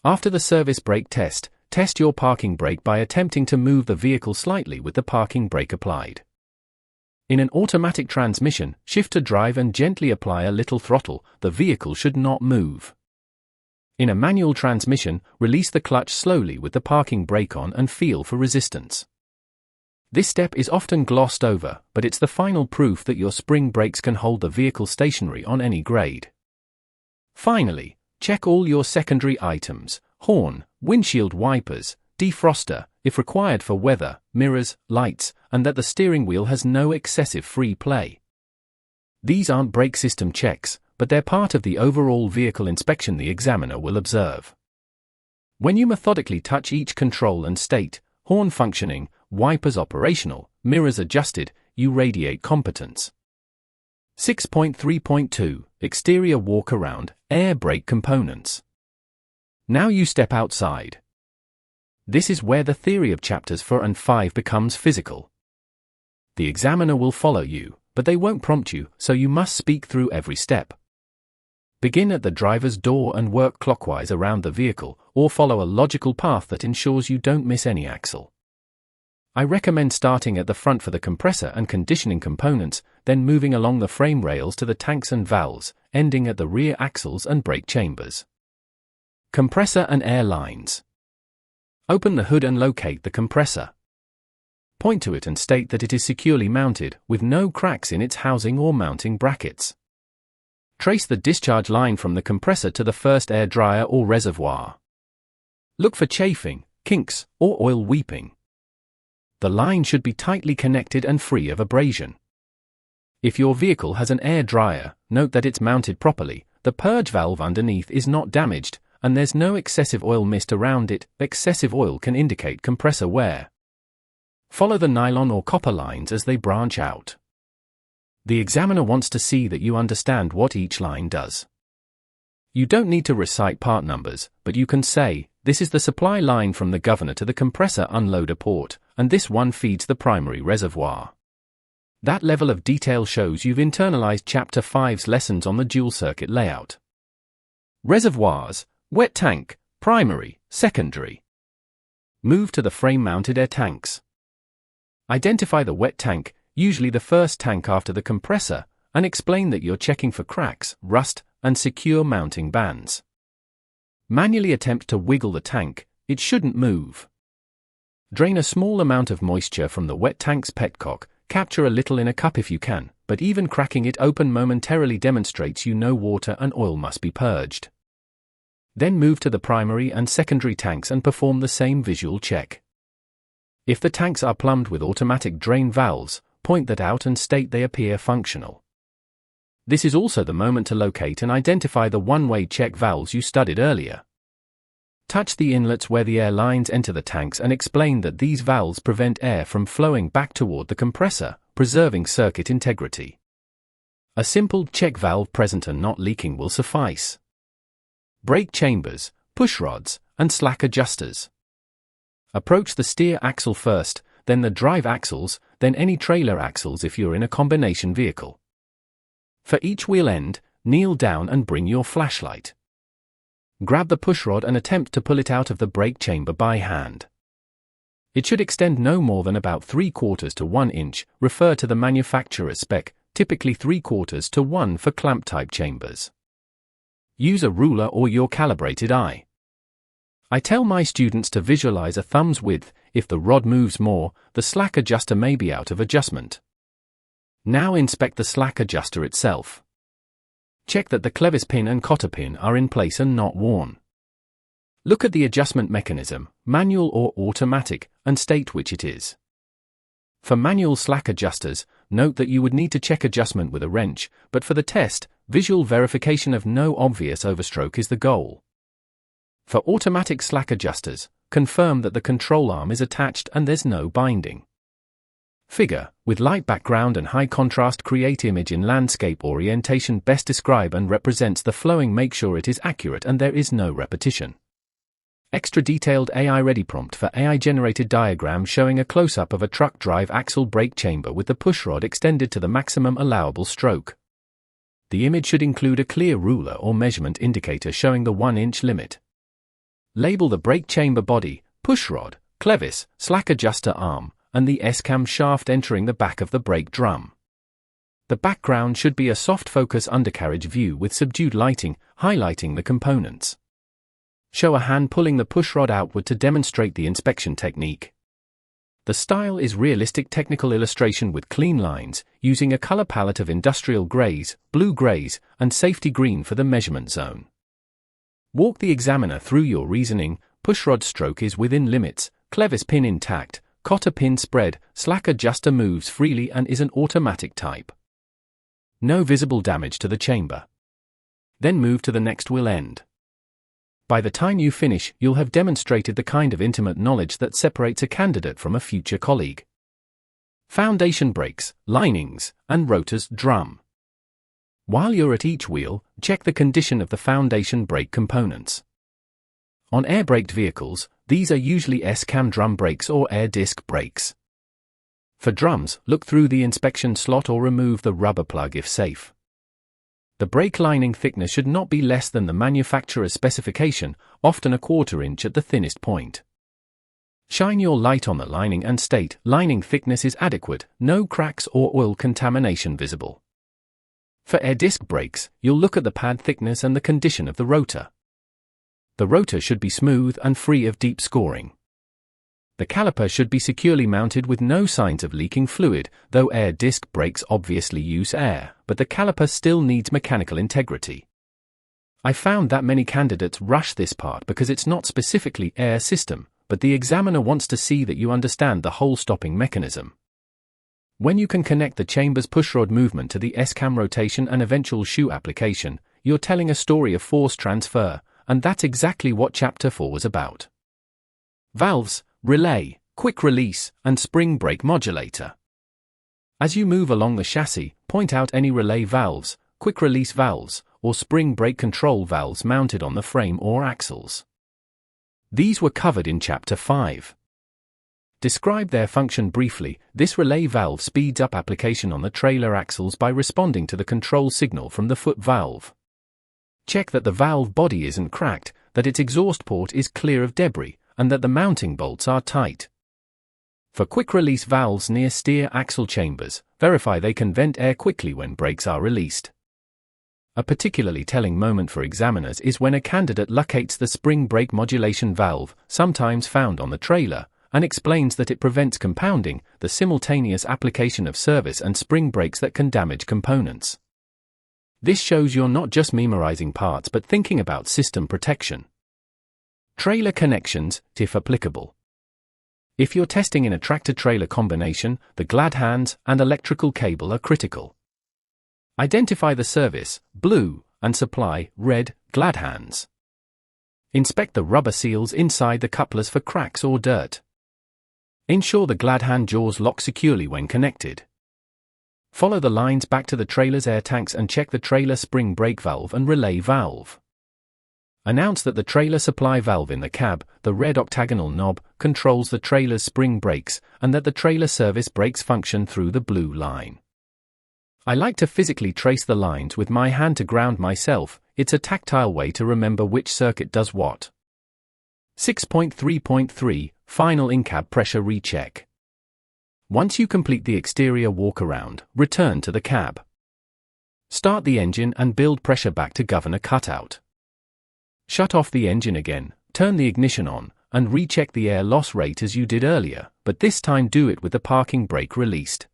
After the service brake test, test your parking brake by attempting to move the vehicle slightly with the parking brake applied. In an automatic transmission, shift to drive and gently apply a little throttle. The vehicle should not move. In a manual transmission, release the clutch slowly with the parking brake on and feel for resistance. This step is often glossed over, but it's the final proof that your spring brakes can hold the vehicle stationary on any grade. Finally, check all your secondary items, horn, windshield wipers, defroster, if required for weather, mirrors, lights, and that the steering wheel has no excessive free play. These aren't brake system checks, but they're part of the overall vehicle inspection the examiner will observe. When you methodically touch each control and state, horn functioning, wipers operational, mirrors adjusted, you radiate competence. 6.3.2. Exterior walk-around, air brake components. Now you step outside. This is where the theory of chapters 4 and 5 becomes physical. The examiner will follow you, but they won't prompt you, so you must speak through every step. Begin at the driver's door and work clockwise around the vehicle, or follow a logical path that ensures you don't miss any axle. I recommend starting at the front for the compressor and conditioning components, then moving along the frame rails to the tanks and valves, ending at the rear axles and brake chambers. Compressor and air lines. Open the hood and locate the compressor. Point to it and state that it is securely mounted, with no cracks in its housing or mounting brackets. Trace the discharge line from the compressor to the first air dryer or reservoir. Look for chafing, kinks, or oil weeping. The line should be tightly connected and free of abrasion. If your vehicle has an air dryer, note that it's mounted properly, the purge valve underneath is not damaged, and there's no excessive oil mist around it. Excessive oil can indicate compressor wear. Follow the nylon or copper lines as they branch out. The examiner wants to see that you understand what each line does. You don't need to recite part numbers, but you can say, this is the supply line from the governor to the compressor unloader port, and this one feeds the primary reservoir. That level of detail shows you've internalized Chapter 5's lessons on the dual circuit layout. Reservoirs, wet tank, primary, secondary. Move to the frame-mounted air tanks. Identify the wet tank, usually the first tank after the compressor, and explain that you're checking for cracks, rust, and secure mounting bands. Manually attempt to wiggle the tank, it shouldn't move. Drain a small amount of moisture from the wet tank's petcock, capture a little in a cup if you can, but even cracking it open momentarily demonstrates you know water and oil must be purged. Then move to the primary and secondary tanks and perform the same visual check. If the tanks are plumbed with automatic drain valves, point that out and state they appear functional. This is also the moment to locate and identify the one-way check valves you studied earlier. Touch the inlets where the air lines enter the tanks and explain that these valves prevent air from flowing back toward the compressor, preserving circuit integrity. A simple check valve present and not leaking will suffice. Brake chambers, pushrods, and slack adjusters. Approach the steer axle first, then the drive axles, then any trailer axles if you're in a combination vehicle. For each wheel end, kneel down and bring your flashlight. Grab the pushrod and attempt to pull it out of the brake chamber by hand. It should extend no more than about 3/4 to 1 inch, refer to the manufacturer's spec, typically 3/4 to 1 for clamp-type chambers. Use a ruler or your calibrated eye. I tell my students to visualize a thumb's width. If the rod moves more, the slack adjuster may be out of adjustment. Now inspect the slack adjuster itself. Check that the clevis pin and cotter pin are in place and not worn. Look at the adjustment mechanism, manual or automatic, and state which it is. For manual slack adjusters, note that you would need to check adjustment with a wrench, but for the test, visual verification of no obvious overstroke is the goal. For automatic slack adjusters, confirm that the control arm is attached and there's no binding. Figure, with light background and high contrast, create image in landscape orientation best describe and represents the flowing. Make sure it is accurate and there is no repetition. Extra detailed AI-ready prompt for AI-generated diagram showing a close-up of a truck drive axle brake chamber with the pushrod extended to the maximum allowable stroke. The image should include a clear ruler or measurement indicator showing the 1-inch limit. Label the brake chamber body, pushrod, clevis, slack adjuster arm, and the S-cam shaft entering the back of the brake drum. The background should be a soft focus undercarriage view with subdued lighting, highlighting the components. Show a hand pulling the pushrod outward to demonstrate the inspection technique. The style is realistic technical illustration with clean lines, using a color palette of industrial grays, blue grays, and safety green for the measurement zone. Walk the examiner through your reasoning. Pushrod stroke is within limits, clevis pin intact, cotter pin spread, slack adjuster moves freely and is an automatic type. No visible damage to the chamber. Then move to the next wheel end. By the time you finish, you'll have demonstrated the kind of intimate knowledge that separates a candidate from a future colleague. Foundation brakes, linings, and rotors drum. While you're at each wheel, check the condition of the foundation brake components. On air-braked vehicles, these are usually S-cam drum brakes or air disc brakes. For drums, look through the inspection slot or remove the rubber plug if safe. The brake lining thickness should not be less than the manufacturer's specification, often 1/4 inch at the thinnest point. Shine your light on the lining and state, lining thickness is adequate, no cracks or oil contamination visible. For air disc brakes, you'll look at the pad thickness and the condition of the rotor. The rotor should be smooth and free of deep scoring. The caliper should be securely mounted with no signs of leaking fluid, though air disc brakes obviously use air, but the caliper still needs mechanical integrity. I found that many candidates rush this part because it's not specifically air system, but the examiner wants to see that you understand the whole stopping mechanism. When you can connect the chamber's pushrod movement to the S-cam rotation and eventual shoe application, you're telling a story of force transfer, and that's exactly what Chapter 4 was about. Valves, relay, quick release, and spring brake modulator. As you move along the chassis, point out any relay valves, quick release valves, or spring brake control valves mounted on the frame or axles. These were covered in Chapter 5. Describe their function briefly. This relay valve speeds up application on the trailer axles by responding to the control signal from the foot valve. Check that the valve body isn't cracked, that its exhaust port is clear of debris, and that the mounting bolts are tight. For quick-release valves near steer axle chambers, verify they can vent air quickly when brakes are released. A particularly telling moment for examiners is when a candidate locates the spring brake modulation valve, sometimes found on the trailer, and explains that it prevents compounding, the simultaneous application of service and spring brakes that can damage components. This shows you're not just memorizing parts but thinking about system protection. Trailer connections, if applicable. If you're testing in a tractor-trailer combination, the glad hands and electrical cable are critical. Identify the service, blue, and supply, red, glad hands. Inspect the rubber seals inside the couplers for cracks or dirt. Ensure the glad hand jaws lock securely when connected. Follow the lines back to the trailer's air tanks and check the trailer spring brake valve and relay valve. Announce that the trailer supply valve in the cab, the red octagonal knob, controls the trailer's spring brakes, and that the trailer service brakes function through the blue line. I like to physically trace the lines with my hand to ground myself. It's a tactile way to remember which circuit does what. 6.3.3 Final in-cab pressure recheck. Once you complete the exterior walk-around, return to the cab. Start the engine and build pressure back to governor cutout. Shut off the engine again, turn the ignition on, and recheck the air loss rate as you did earlier, but this time do it with the parking brake released.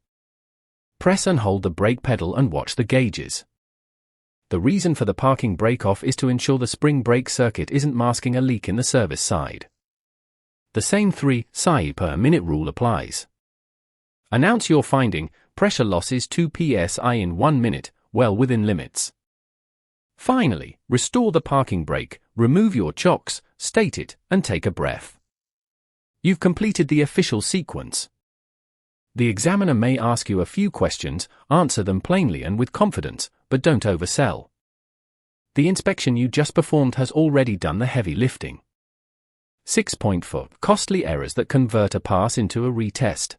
Press and hold the brake pedal and watch the gauges. The reason for the parking brake off is to ensure the spring brake circuit isn't masking a leak in the service side. The same 3 psi per minute rule applies. Announce your finding, pressure loss is 2 psi in 1 minute, well within limits. Finally, restore the parking brake, remove your chocks, state it, and take a breath. You've completed the official sequence. The examiner may ask you a few questions, answer them plainly and with confidence, but don't oversell. The inspection you just performed has already done the heavy lifting. 6.4 Costly errors that convert a pass into a retest.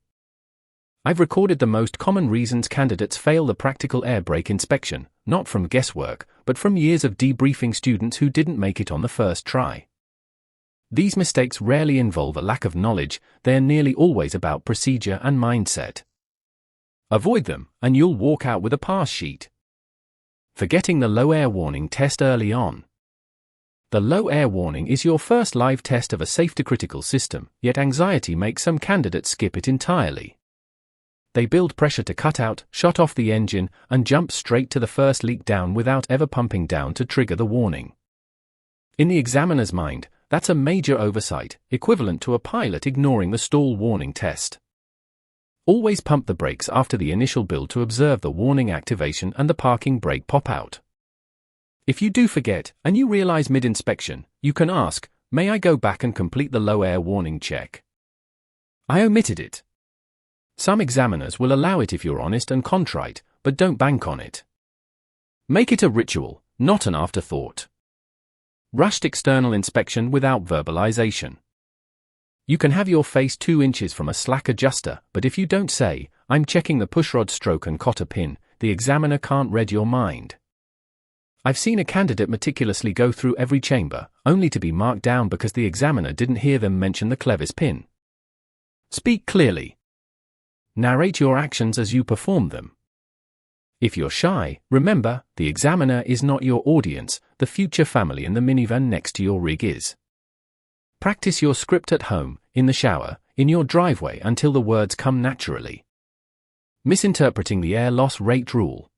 I've recorded the most common reasons candidates fail the practical air brake inspection, not from guesswork, but from years of debriefing students who didn't make it on the first try. These mistakes rarely involve a lack of knowledge, they're nearly always about procedure and mindset. Avoid them, and you'll walk out with a pass sheet. Forgetting the low air warning test early on. The low air warning is your first live test of a safety-critical system, yet anxiety makes some candidates skip it entirely. They build pressure to cut out, shut off the engine, and jump straight to the first leak down without ever pumping down to trigger the warning. In the examiner's mind, that's a major oversight, equivalent to a pilot ignoring the stall warning test. Always pump the brakes after the initial build to observe the warning activation and the parking brake pop-out. If you do forget, and you realize mid-inspection, you can ask, may I go back and complete the low air warning check? I omitted it. Some examiners will allow it if you're honest and contrite, but don't bank on it. Make it a ritual, not an afterthought. Rushed external inspection without verbalization. You can have your face 2 inches from a slack adjuster, but if you don't say, I'm checking the pushrod stroke and cotter pin, the examiner can't read your mind. I've seen a candidate meticulously go through every chamber, only to be marked down because the examiner didn't hear them mention the clevis pin. Speak clearly. Narrate your actions as you perform them. If you're shy, remember, the examiner is not your audience, the future family in the minivan next to your rig is. Practice your script at home, in the shower, in your driveway until the words come naturally. Misinterpreting the air loss rate rule.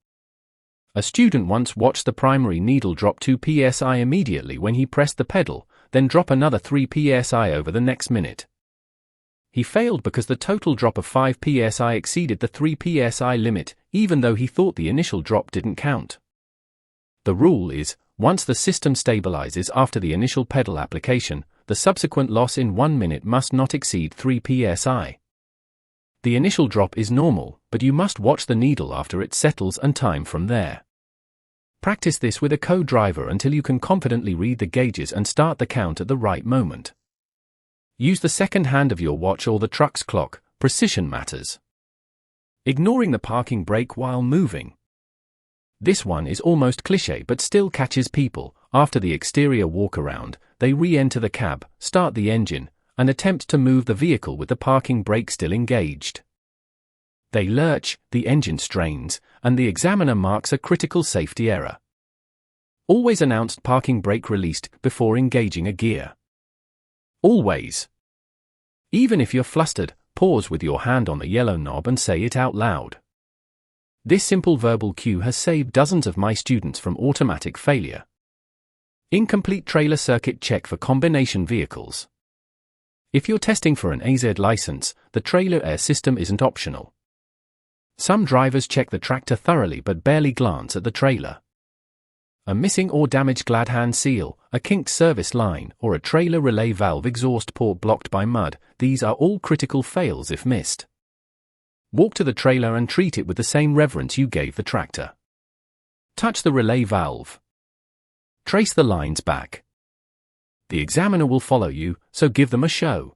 A student once watched the primary needle drop 2 psi immediately when he pressed the pedal, then drop another 3 psi over the next minute. He failed because the total drop of 5 psi exceeded the 3 psi limit, even though he thought the initial drop didn't count. The rule is, once the system stabilizes after the initial pedal application, the subsequent loss in 1 minute must not exceed 3 psi. The initial drop is normal, but you must watch the needle after it settles and time from there. Practice this with a co-driver until you can confidently read the gauges and start the count at the right moment. Use the second hand of your watch or the truck's clock. Precision matters. Ignoring the parking brake while moving. This one is almost cliché but still catches people. After the exterior walk-around, they re-enter the cab, start the engine, and attempt to move the vehicle with the parking brake still engaged. They lurch, the engine strains, and the examiner marks a critical safety error. Always announce parking brake released before engaging a gear. Always. Even if you're flustered, pause with your hand on the yellow knob and say it out loud. This simple verbal cue has saved dozens of my students from automatic failure. Incomplete trailer circuit check for combination vehicles. If you're testing for an AZ license, the trailer air system isn't optional. Some drivers check the tractor thoroughly but barely glance at the trailer. A missing or damaged glad hand seal, a kinked service line, or a trailer relay valve exhaust port blocked by mud, these are all critical fails if missed. Walk to the trailer and treat it with the same reverence you gave the tractor. Touch the relay valve. Trace the lines back. The examiner will follow you, so give them a show.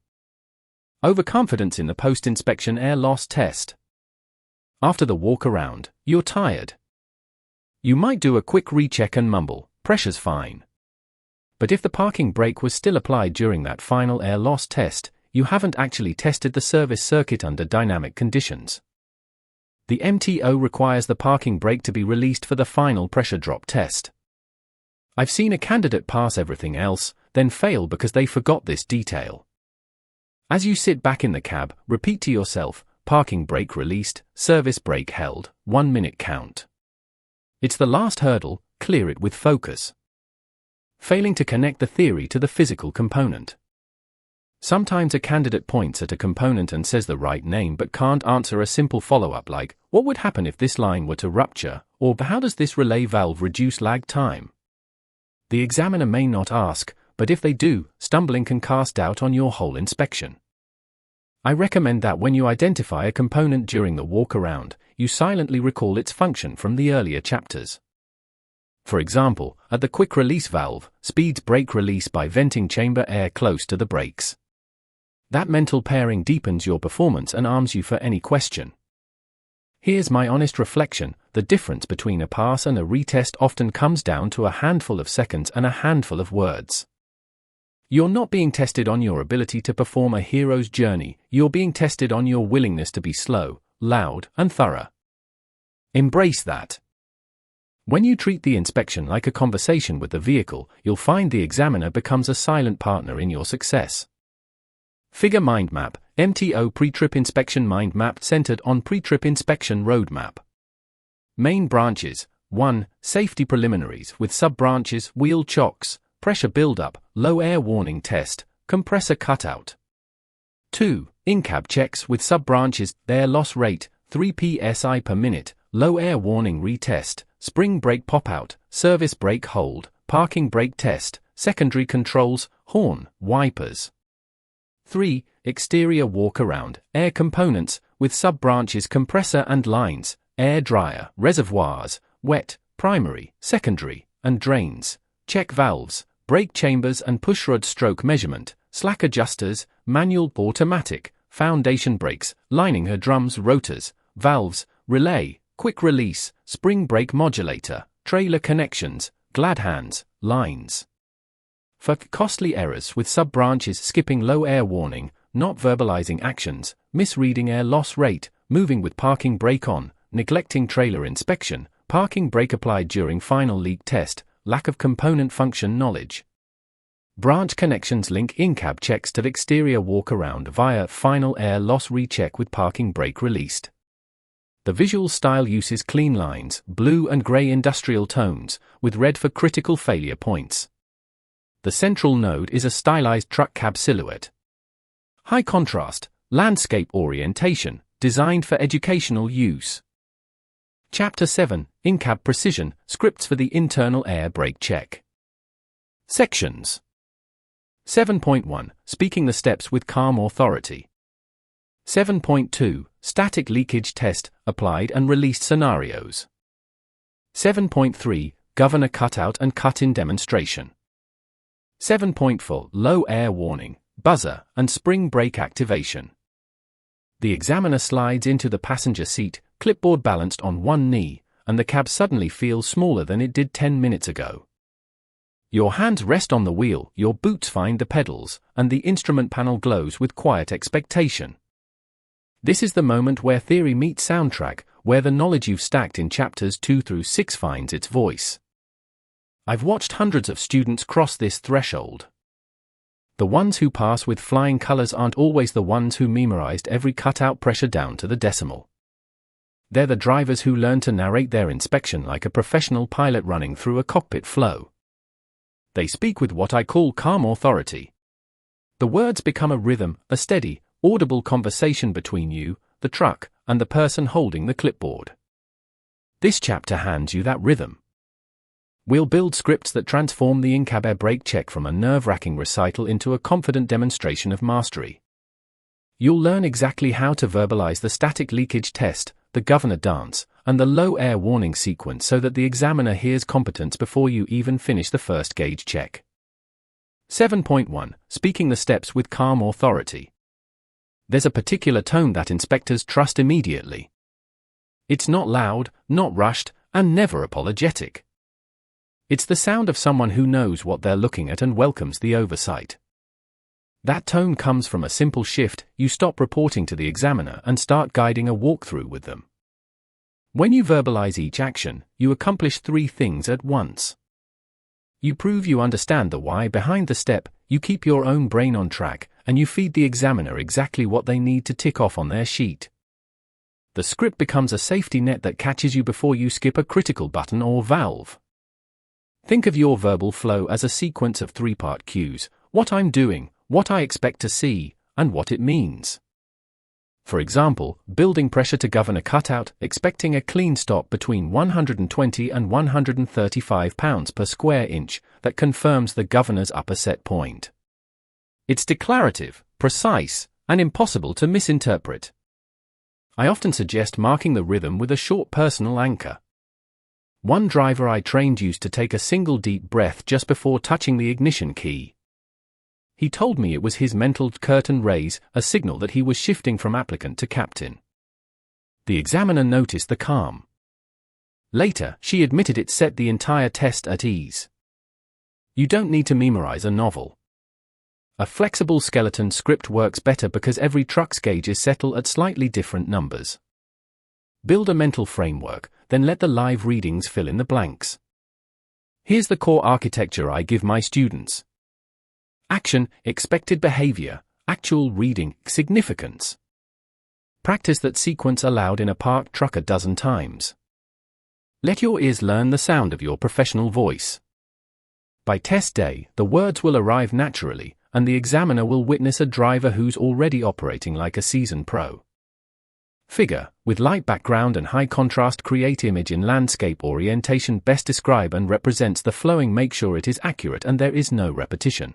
Overconfidence in the post-inspection air loss test. After the walk-around, you're tired. You might do a quick recheck and mumble, "Pressure's fine." But if the parking brake was still applied during that final air loss test, you haven't actually tested the service circuit under dynamic conditions. The MTO requires the parking brake to be released for the final pressure drop test. I've seen a candidate pass everything else, then fail because they forgot this detail. As you sit back in the cab, repeat to yourself, "Parking brake released, service brake held, 1 minute count." It's the last hurdle, clear it with focus. Failing to connect the theory to the physical component. Sometimes a candidate points at a component and says the right name but can't answer a simple follow-up like, "What would happen if this line were to rupture?" or "How does this relay valve reduce lag time?" The examiner may not ask, but if they do, stumbling can cast doubt on your whole inspection. I recommend that when you identify a component during the walk-around, you silently recall its function from the earlier chapters. For example, at the quick release valve, speeds brake release by venting chamber air close to the brakes. That mental pairing deepens your performance and arms you for any question. Here's my honest reflection: the difference between a pass and a retest often comes down to a handful of seconds and a handful of words. You're not being tested on your ability to perform a hero's journey, you're being tested on your willingness to be slow, loud, and thorough. Embrace that. When you treat the inspection like a conversation with the vehicle, you'll find the examiner becomes a silent partner in your success. Figure Mind Map, MTO Pre-Trip Inspection Mind Map centered on Pre-Trip Inspection Roadmap. Main branches: 1. Safety preliminaries with sub-branches: wheel chocks, pressure buildup, low air warning test, compressor cutout. 2. In-cab checks with sub-branches: air loss rate, 3 psi per minute, low air warning retest, spring brake pop-out, service brake hold, parking brake test, secondary controls, horn, wipers. 3. Exterior walk-around, air components, with sub-branches: compressor and lines, air dryer, reservoirs, wet, primary, secondary, and drains, check valves, brake chambers and pushrod stroke measurement, slack adjusters, manual automatic, foundation brakes, lining her drums rotors, valves, relay, quick release, spring brake modulator, trailer connections, glad hands, lines. For costly errors with sub-branches: skipping low air warning, not verbalizing actions, misreading air loss rate, moving with parking brake on, neglecting trailer inspection, parking brake applied during final leak test, lack of component function knowledge. Branch connections link in-cab checks to the exterior walk-around via final air loss recheck with parking brake released. The visual style uses clean lines, blue and gray industrial tones, with red for critical failure points. The central node is a stylized truck cab silhouette. High contrast, landscape orientation, designed for educational use. Chapter 7, In-Cab Precision, Scripts for the Internal Air Brake Check. Sections. 7.1, Speaking the steps with calm authority. 7.2, Static leakage test, applied and released scenarios. 7.3, governor cutout and cut-in demonstration. 7.4 Low air warning, buzzer, and spring brake activation. The examiner slides into the passenger seat, clipboard balanced on one knee, and the cab suddenly feels smaller than it did 10 minutes ago. Your hands rest on the wheel, your boots find the pedals, and the instrument panel glows with quiet expectation. This is the moment where theory meets soundtrack, where the knowledge you've stacked in chapters 2 through 6 finds its voice. I've watched hundreds of students cross this threshold. The ones who pass with flying colors aren't always the ones who memorized every cutout pressure down to the decimal. They're the drivers who learn to narrate their inspection like a professional pilot running through a cockpit flow. They speak with what I call calm authority. The words become a rhythm, a steady, audible conversation between you, the truck, and the person holding the clipboard. This chapter hands you that rhythm. We'll build scripts that transform the in-cab air brake check from a nerve-wracking recital into a confident demonstration of mastery. You'll learn exactly how to verbalize the static leakage test, the governor dance, and the low air warning sequence so that the examiner hears competence before you even finish the first gauge check. 7.1 Speaking the steps with calm authority. There's a particular tone that inspectors trust immediately. It's not loud, not rushed, and never apologetic. It's the sound of someone who knows what they're looking at and welcomes the oversight. That tone comes from a simple shift: you stop reporting to the examiner and start guiding a walkthrough with them. When you verbalize each action, you accomplish 3 things at once. You prove you understand the why behind the step, you keep your own brain on track, and you feed the examiner exactly what they need to tick off on their sheet. The script becomes a safety net that catches you before you skip a critical button or valve. Think of your verbal flow as a sequence of 3-part cues: what I'm doing, what I expect to see, and what it means. For example, building pressure to governor cutout, expecting a clean stop between 120 and 135 pounds per square inch that confirms the governor's upper set point. It's declarative, precise, and impossible to misinterpret. I often suggest marking the rhythm with a short personal anchor. One driver I trained used to take a single deep breath just before touching the ignition key. He told me it was his mental curtain raise, a signal that he was shifting from applicant to captain. The examiner noticed the calm. Later, she admitted it set the entire test at ease. You don't need to memorize a novel. A flexible skeleton script works better because every truck's gauges settle at slightly different numbers. Build a mental framework, then let the live readings fill in the blanks. Here's the core architecture I give my students. Action, expected behavior, actual reading, significance. Practice that sequence aloud in a parked truck a dozen times. Let your ears learn the sound of your professional voice. By test day, the words will arrive naturally, and the examiner will witness a driver who's already operating like a seasoned pro. Figure, with light background and high contrast, create image in landscape orientation best describe and represents the flowing. Make sure it is accurate and there is no repetition.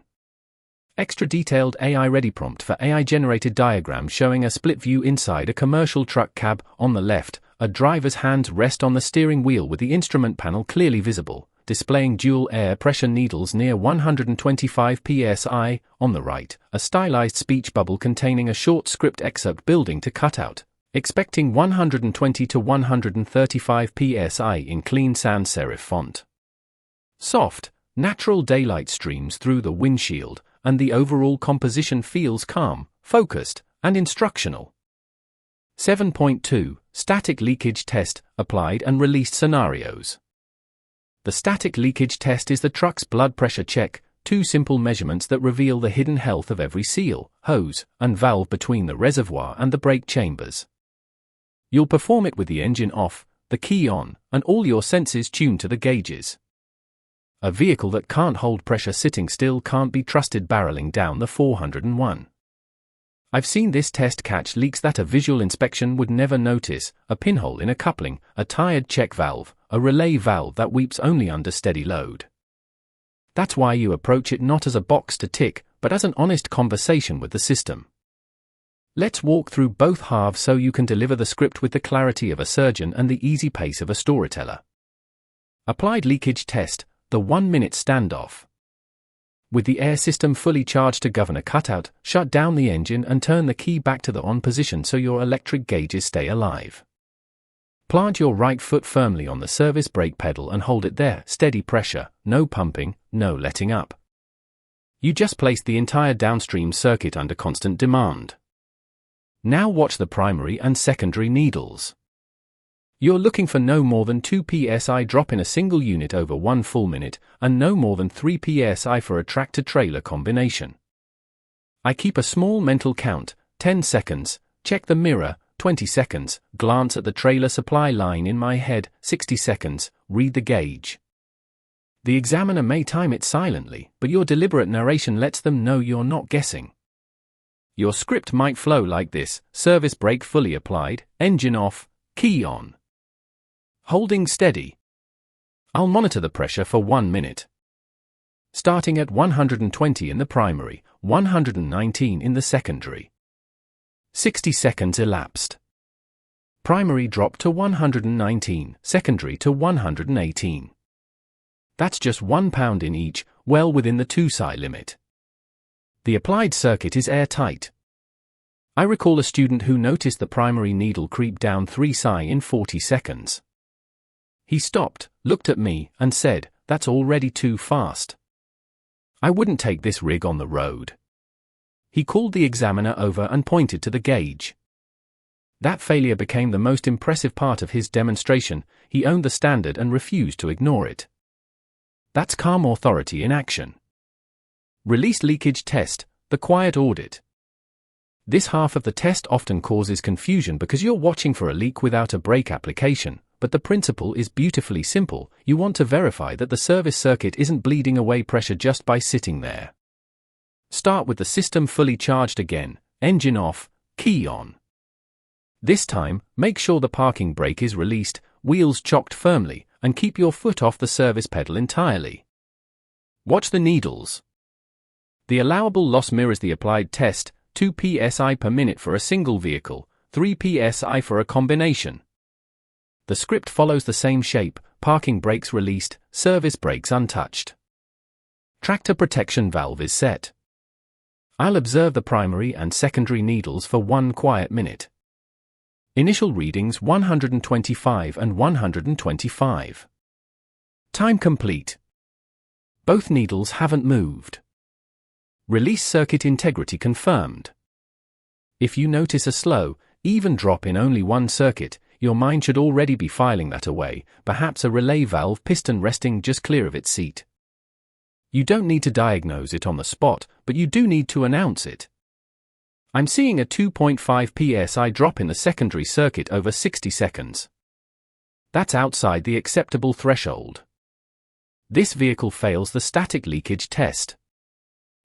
Extra detailed AI-ready prompt for AI-generated diagram showing a split view inside a commercial truck cab. On the left, a driver's hands rest on the steering wheel with the instrument panel clearly visible, displaying dual air pressure needles near 125 psi. On the right, a stylized speech bubble containing a short script excerpt building to cutout, expecting 120 to 135 psi in clean sans serif font. Soft, natural daylight streams through the windshield, and the overall composition feels calm, focused, and instructional. 7.2 Static leakage test, applied and released scenarios. The static leakage test is the truck's blood pressure check, 2 simple measurements that reveal the hidden health of every seal, hose, and valve between the reservoir and the brake chambers. You'll perform it with the engine off, the key on, and all your senses tuned to the gauges. A vehicle that can't hold pressure sitting still can't be trusted barreling down the 401. I've seen this test catch leaks that a visual inspection would never notice: a pinhole in a coupling, a tired check valve, a relay valve that weeps only under steady load. That's why you approach it not as a box to tick, but as an honest conversation with the system. Let's walk through both halves so you can deliver the script with the clarity of a surgeon and the easy pace of a storyteller. Applied leakage test, the 1-minute standoff. With the air system fully charged to governor cutout, shut down the engine and turn the key back to the on position so your electric gauges stay alive. Plant your right foot firmly on the service brake pedal and hold it there, steady pressure, no pumping, no letting up. You just placed the entire downstream circuit under constant demand. Now watch the primary and secondary needles. You're looking for no more than 2 psi drop in a single unit over 1 full minute, and no more than 3 psi for a tractor-trailer combination. I keep a small mental count, 10 seconds, check the mirror, 20 seconds, glance at the trailer supply line in my head, 60 seconds, read the gauge. The examiner may time it silently, but your deliberate narration lets them know you're not guessing. Your script might flow like this: service brake fully applied, engine off, key on. Holding steady. I'll monitor the pressure for 1 minute. Starting at 120 in the primary, 119 in the secondary. 60 seconds elapsed. Primary dropped to 119, secondary to 118. That's just 1 pound in each, well within the 2 psi limit. The applied circuit is airtight. I recall a student who noticed the primary needle creep down 3 psi in 40 seconds. He stopped, looked at me, and said, "That's already too fast. I wouldn't take this rig on the road." He called the examiner over and pointed to the gauge. That failure became the most impressive part of his demonstration. He owned the standard and refused to ignore it. That's calm authority in action. Release leakage test, the quiet audit. This half of the test often causes confusion because you're watching for a leak without a brake application, but the principle is beautifully simple. You want to verify that the service circuit isn't bleeding away pressure just by sitting there. Start with the system fully charged again, engine off, key on. This time, make sure the parking brake is released, wheels chocked firmly, and keep your foot off the service pedal entirely. Watch the needles. The allowable loss mirrors the applied test: 2 psi per minute for a single vehicle, 3 psi for a combination. The script follows the same shape: parking brakes released, service brakes untouched. Tractor protection valve is set. I'll observe the primary and secondary needles for 1 quiet minute. Initial readings 125 and 125. Time complete. Both needles haven't moved. Release circuit integrity confirmed. If you notice a slow, even drop in only one circuit, your mind should already be filing that away, perhaps a relay valve piston resting just clear of its seat. You don't need to diagnose it on the spot, but you do need to announce it. I'm seeing a 2.5 psi drop in the secondary circuit over 60 seconds. That's outside the acceptable threshold. This vehicle fails the static leakage test.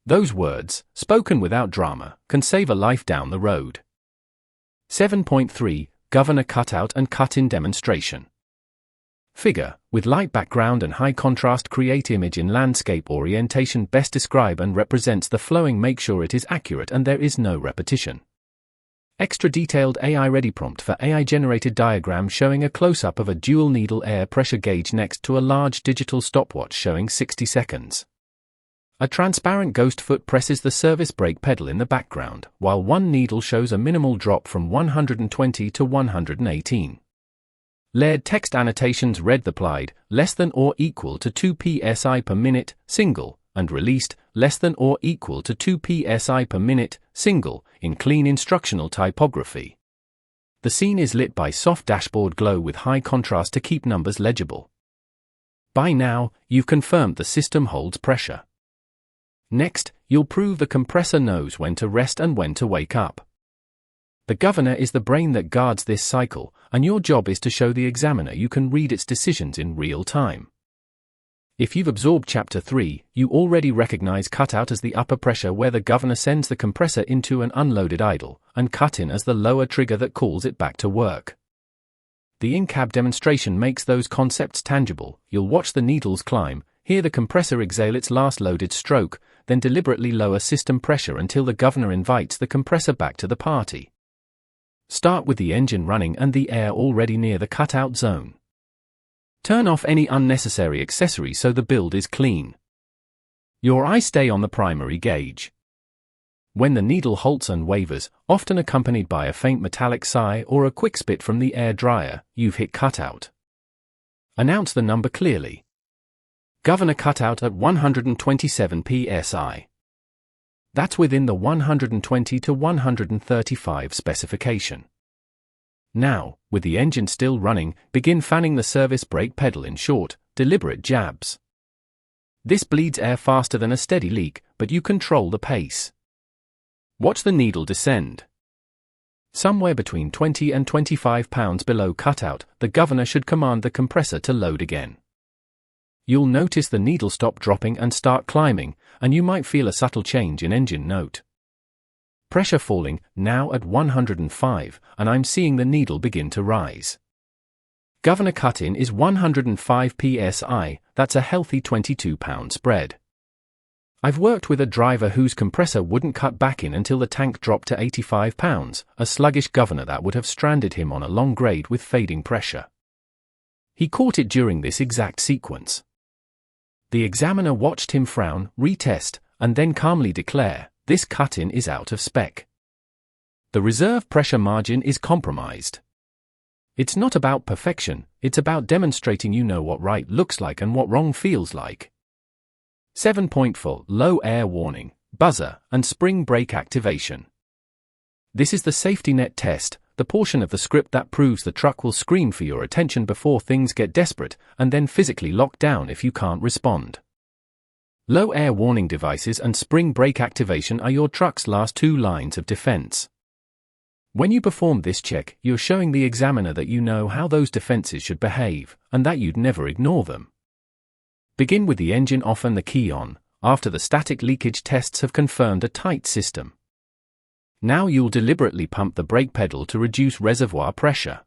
Those words, spoken without drama, can save a life down the road. 7.3 Governor cutout and cut-in demonstration. Figure, with light background and high contrast, create image in landscape orientation best describe and represents the flowing. Make sure it is accurate and there is no repetition. Extra detailed AI-ready prompt for AI-generated diagram showing a close-up of a dual-needle air pressure gauge next to a large digital stopwatch showing 60 seconds. A transparent ghost foot presses the service brake pedal in the background, while one needle shows a minimal drop from 120 to 118. Layered text annotations read applied, less than or equal to 2 psi per minute, single, and released, less than or equal to 2 psi per minute, single, in clean instructional typography. The scene is lit by soft dashboard glow with high contrast to keep numbers legible. By now, you've confirmed the system holds pressure. Next, you'll prove the compressor knows when to rest and when to wake up. The governor is the brain that guards this cycle, and your job is to show the examiner you can read its decisions in real time. If you've absorbed Chapter 3, you already recognize cutout as the upper pressure where the governor sends the compressor into an unloaded idle, and cut-in as the lower trigger that calls it back to work. The in-cab demonstration makes those concepts tangible. You'll watch the needles climb, hear the compressor exhale its last loaded stroke, then deliberately lower system pressure until the governor invites the compressor back to the party. Start with the engine running and the air already near the cutout zone. Turn off any unnecessary accessories so the build is clean. Your eyes stay on the primary gauge. When the needle halts and wavers, often accompanied by a faint metallic sigh or a quick spit from the air dryer, you've hit cutout. Announce the number clearly. Governor cutout at 127 psi. That's within the 120 to 135 specification. Now, with the engine still running, begin fanning the service brake pedal in short, deliberate jabs. This bleeds air faster than a steady leak, but you control the pace. Watch the needle descend. Somewhere between 20 and 25 pounds below cutout, the governor should command the compressor to load again. You'll notice the needle stop dropping and start climbing, and you might feel a subtle change in engine note. Pressure falling, now at 105, and I'm seeing the needle begin to rise. Governor cut-in is 105 psi, that's a healthy 22-pound spread. I've worked with a driver whose compressor wouldn't cut back in until the tank dropped to 85 pounds, a sluggish governor that would have stranded him on a long grade with fading pressure. He caught it during this exact sequence. The examiner watched him frown, retest, and then calmly declare, "This cut-in is out of spec. The reserve pressure margin is compromised." It's not about perfection, it's about demonstrating you know what right looks like and what wrong feels like. 7.4 Low air warning, buzzer, and spring brake activation. This is the safety net test, the portion of the script that proves the truck will scream for your attention before things get desperate, and then physically lock down if you can't respond. Low air warning devices and spring brake activation are your truck's last two lines of defense. When you perform this check, you're showing the examiner that you know how those defenses should behave, and that you'd never ignore them. Begin with the engine off and the key on, after the static leakage tests have confirmed a tight system. Now you'll deliberately pump the brake pedal to reduce reservoir pressure.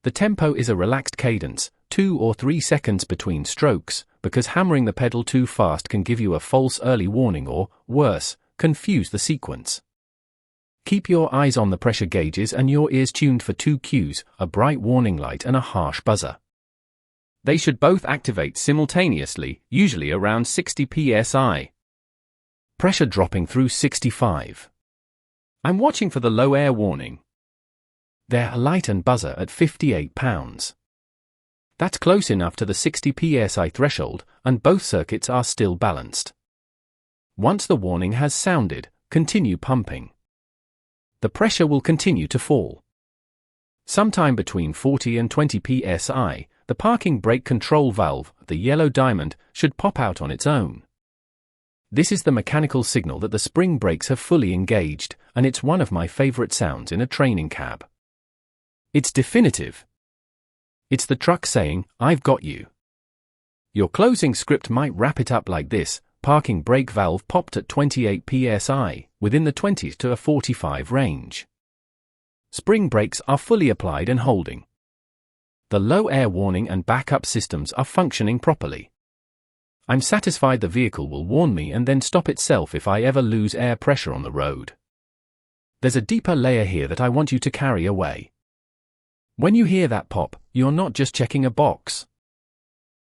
The tempo is a relaxed cadence, 2 or 3 seconds between strokes, because hammering the pedal too fast can give you a false early warning or, worse, confuse the sequence. Keep your eyes on the pressure gauges and your ears tuned for 2 cues, a bright warning light and a harsh buzzer. They should both activate simultaneously, usually around 60 psi. Pressure dropping through 65. I'm watching for the low air warning. They're a light and buzzer at 58 pounds. That's close enough to the 60 psi threshold, and both circuits are still balanced. Once the warning has sounded, continue pumping. The pressure will continue to fall. Sometime between 40 and 20 psi, the parking brake control valve, the yellow diamond, should pop out on its own. This is the mechanical signal that the spring brakes have fully engaged, and it's one of my favorite sounds in a training cab. It's definitive. It's the truck saying, "I've got you." Your closing script might wrap it up like this: parking brake valve popped at 28 psi, within the 20 to a 45 range. Spring brakes are fully applied and holding. The low air warning and backup systems are functioning properly. I'm satisfied the vehicle will warn me and then stop itself if I ever lose air pressure on the road. There's a deeper layer here that I want you to carry away. When you hear that pop, you're not just checking a box.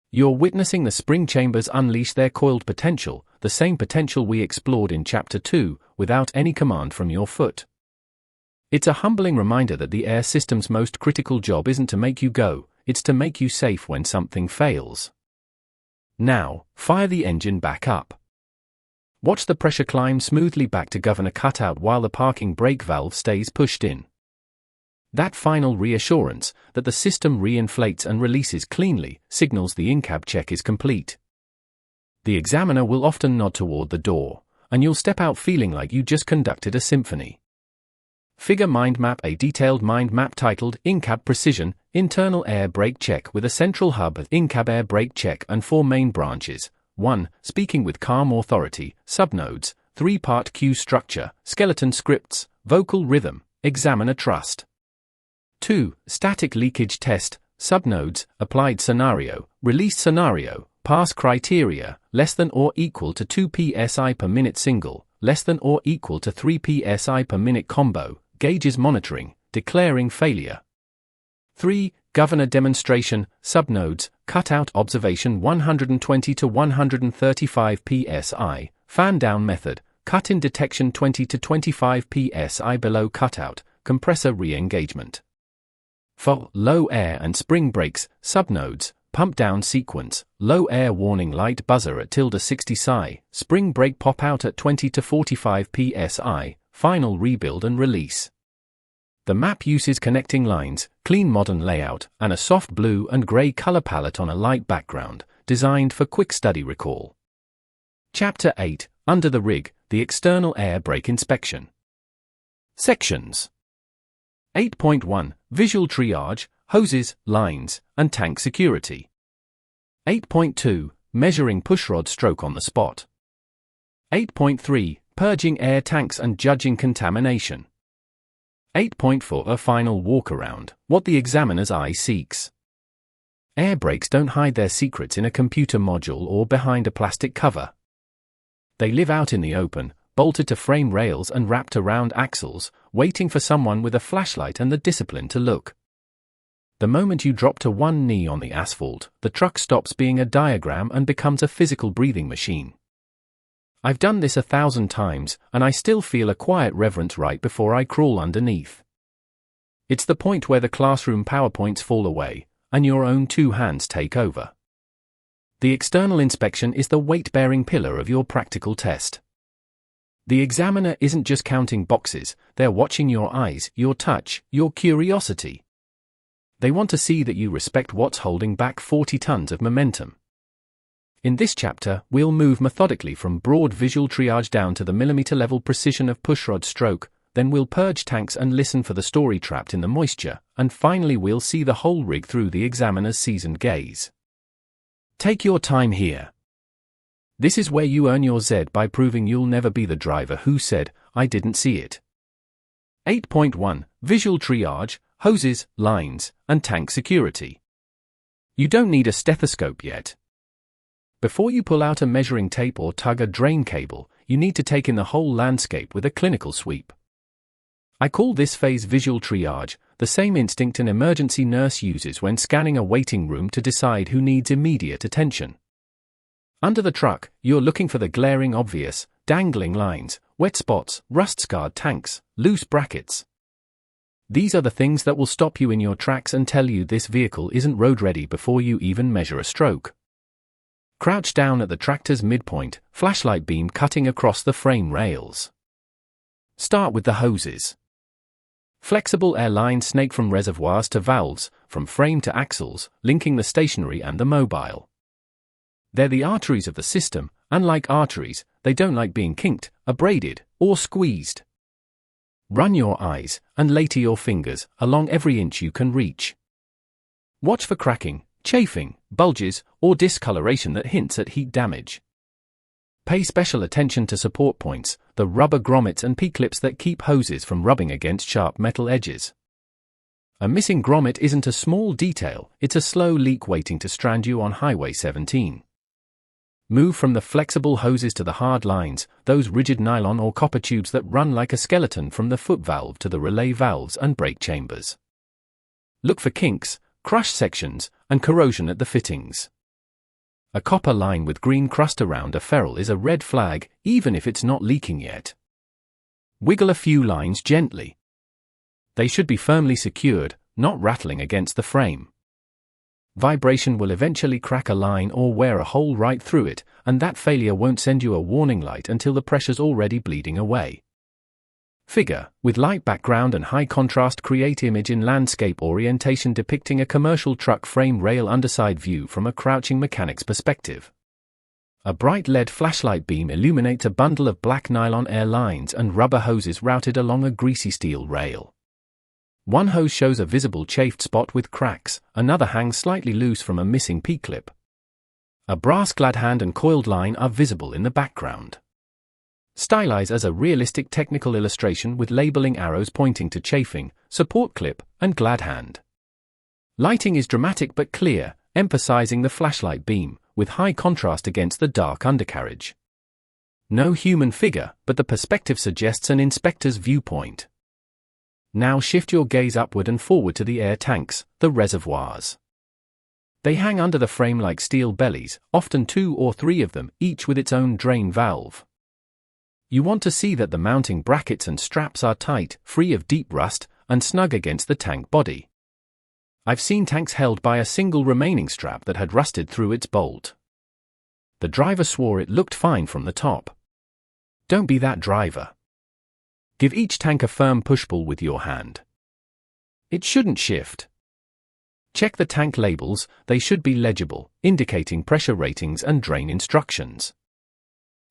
You're witnessing the spring chambers unleash their coiled potential, the same potential we explored in Chapter 2, without any command from your foot. It's a humbling reminder that the air system's most critical job isn't to make you go, it's to make you safe when something fails. Now, fire the engine back up. Watch the pressure climb smoothly back to governor cutout while the parking brake valve stays pushed in. That final reassurance, that the system re-inflates and releases cleanly, signals the in-cab check is complete. The examiner will often nod toward the door, and you'll step out feeling like you just conducted a symphony. Figure mind map: a detailed mind map titled In-Cab Precision, Internal Air Brake Check with a central hub, In-Cab Air Brake Check and 4 main branches. 1. Speaking with calm authority, subnodes, 3-part cue structure, skeleton scripts, vocal rhythm, examiner trust. 2. Static leakage test, subnodes, applied scenario, released scenario, pass criteria, less than or equal to 2 psi per minute single, less than or equal to 3 psi per minute combo, gauges monitoring, declaring failure. 3. Governor demonstration, subnodes, cutout observation 120 to 135 psi, fan down method, cut-in detection 20 to 25 psi below cutout, compressor re-engagement. 4. Low air and spring brakes, subnodes, pump down sequence, low air warning light buzzer at ~60 psi, spring brake pop out at 20 to 45 psi, final rebuild and release. The map uses connecting lines, clean modern layout, and a soft blue and grey color palette on a light background, designed for quick study recall. Chapter 8, Under the Rig, the External Air Brake Inspection. Sections 8.1, Visual Triage, Hoses, Lines, and Tank Security. 8.2, Measuring pushrod stroke on the spot. 8.3, Purging air tanks and judging contamination. 8.4, A final walk-around, what the examiner's eye seeks. Air brakes don't hide their secrets in a computer module or behind a plastic cover. They live out in the open, bolted to frame rails and wrapped around axles, waiting for someone with a flashlight and the discipline to look. The moment you drop to one knee on the asphalt, the truck stops being a diagram and becomes a physical breathing machine. I've done this 1,000 times, and I still feel a quiet reverence right before I crawl underneath. It's the point where the classroom PowerPoints fall away, and your own two hands take over. The external inspection is the weight-bearing pillar of your practical test. The examiner isn't just counting boxes, they're watching your eyes, your touch, your curiosity. They want to see that you respect what's holding back 40 tons of momentum. In this chapter, we'll move methodically from broad visual triage down to the millimeter-level precision of pushrod stroke, then we'll purge tanks and listen for the story trapped in the moisture, and finally we'll see the whole rig through the examiner's seasoned gaze. Take your time here. This is where you earn your Z by proving you'll never be the driver who said, "I didn't see it." 8.1, Visual Triage, Hoses, Lines, and Tank Security. You don't need a stethoscope yet. Before you pull out a measuring tape or tug a drain cable, you need to take in the whole landscape with a clinical sweep. I call this phase visual triage, the same instinct an emergency nurse uses when scanning a waiting room to decide who needs immediate attention. Under the truck, you're looking for the glaring obvious, dangling lines, wet spots, rust-scarred tanks, loose brackets. These are the things that will stop you in your tracks and tell you this vehicle isn't road-ready before you even measure a stroke. Crouch down at the tractor's midpoint, flashlight beam cutting across the frame rails. Start with the hoses. Flexible air lines snake from reservoirs to valves, from frame to axles, linking the stationary and the mobile. They're the arteries of the system, and like arteries, they don't like being kinked, abraded, or squeezed. Run your eyes, and later your fingers, along every inch you can reach. Watch for cracking, chafing, bulges, or discoloration that hints at heat damage. Pay special attention to support points, the rubber grommets and P-clips that keep hoses from rubbing against sharp metal edges. A missing grommet isn't a small detail, it's a slow leak waiting to strand you on Highway 17. Move from the flexible hoses to the hard lines, those rigid nylon or copper tubes that run like a skeleton from the foot valve to the relay valves and brake chambers. Look for kinks, crush sections, and corrosion at the fittings. A copper line with green crust around a ferrule is a red flag, even if it's not leaking yet. Wiggle a few lines gently. They should be firmly secured, not rattling against the frame. Vibration will eventually crack a line or wear a hole right through it, and that failure won't send you a warning light until the pressure's already bleeding away. Figure, with light background and high contrast, create image in landscape orientation depicting a commercial truck frame rail underside view from a crouching mechanic's perspective. A bright LED flashlight beam illuminates a bundle of black nylon air lines and rubber hoses routed along a greasy steel rail. One hose shows a visible chafed spot with cracks, another hangs slightly loose from a missing P-clip. A brass glad hand and coiled line are visible in the background. Stylize as a realistic technical illustration with labeling arrows pointing to chafing, support clip, and glad hand. Lighting is dramatic but clear, emphasizing the flashlight beam, with high contrast against the dark undercarriage. No human figure, but the perspective suggests an inspector's viewpoint. Now shift your gaze upward and forward to the air tanks, the reservoirs. They hang under the frame like steel bellies, often 2 or 3 of them, each with its own drain valve. You want to see that the mounting brackets and straps are tight, free of deep rust, and snug against the tank body. I've seen tanks held by a single remaining strap that had rusted through its bolt. The driver swore it looked fine from the top. Don't be that driver. Give each tank a firm push-pull with your hand. It shouldn't shift. Check the tank labels, they should be legible, indicating pressure ratings and drain instructions.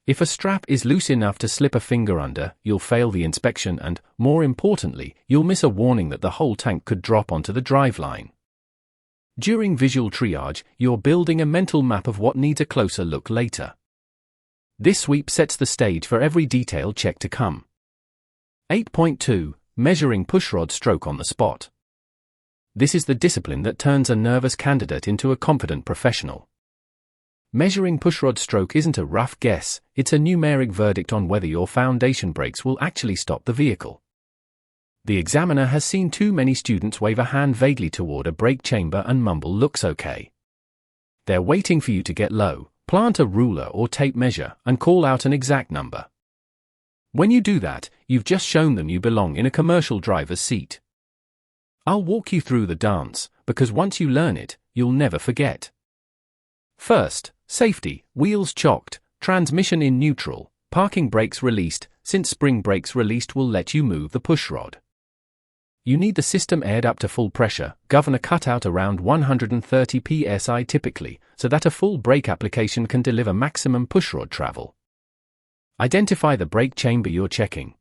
If a strap is loose enough to slip a finger under, you'll fail the inspection and, more importantly, you'll miss a warning that the whole tank could drop onto the driveline. During visual triage, you're building a mental map of what needs a closer look later. This sweep sets the stage for every detail check to come. 8.2. Measuring pushrod stroke on the spot. This is the discipline that turns a nervous candidate into a confident professional. Measuring pushrod stroke isn't a rough guess, it's a numeric verdict on whether your foundation brakes will actually stop the vehicle. The examiner has seen too many students wave a hand vaguely toward a brake chamber and mumble "looks okay." They're waiting for you to get low, plant a ruler or tape measure, and call out an exact number. When you do that, you've just shown them you belong in a commercial driver's seat. I'll walk you through the dance, because once you learn it, you'll never forget. First, safety, wheels chocked, transmission in neutral, parking brakes released, since spring brakes released will let you move the pushrod. You need the system aired up to full pressure, governor cut out around 130 psi typically, so that a full brake application can deliver maximum pushrod travel. Identify the brake chamber you're checking.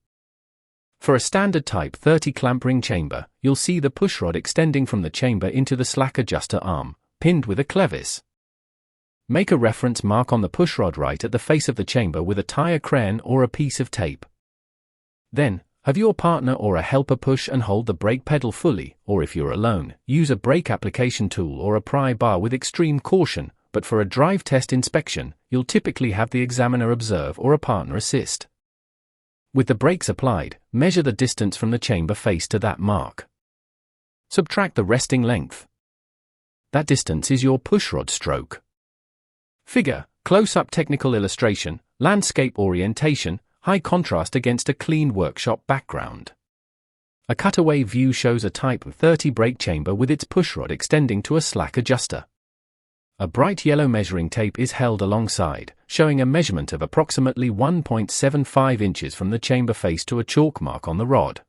For a standard Type 30 clamp ring chamber, you'll see the pushrod extending from the chamber into the slack adjuster arm, pinned with a clevis. Make a reference mark on the pushrod right at the face of the chamber with a tire crayon or a piece of tape. Then, have your partner or a helper push and hold the brake pedal fully, or if you're alone, use a brake application tool or a pry bar with extreme caution, but for a drive test inspection, you'll typically have the examiner observe or a partner assist. With the brakes applied, measure the distance from the chamber face to that mark. Subtract the resting length. That distance is your pushrod stroke. Figure, close-up technical illustration, landscape orientation, high contrast against a clean workshop background. A cutaway view shows a Type 30 brake chamber with its pushrod extending to a slack adjuster. A bright yellow measuring tape is held alongside, showing a measurement of approximately 1.75 inches from the chamber face to a chalk mark on the rod.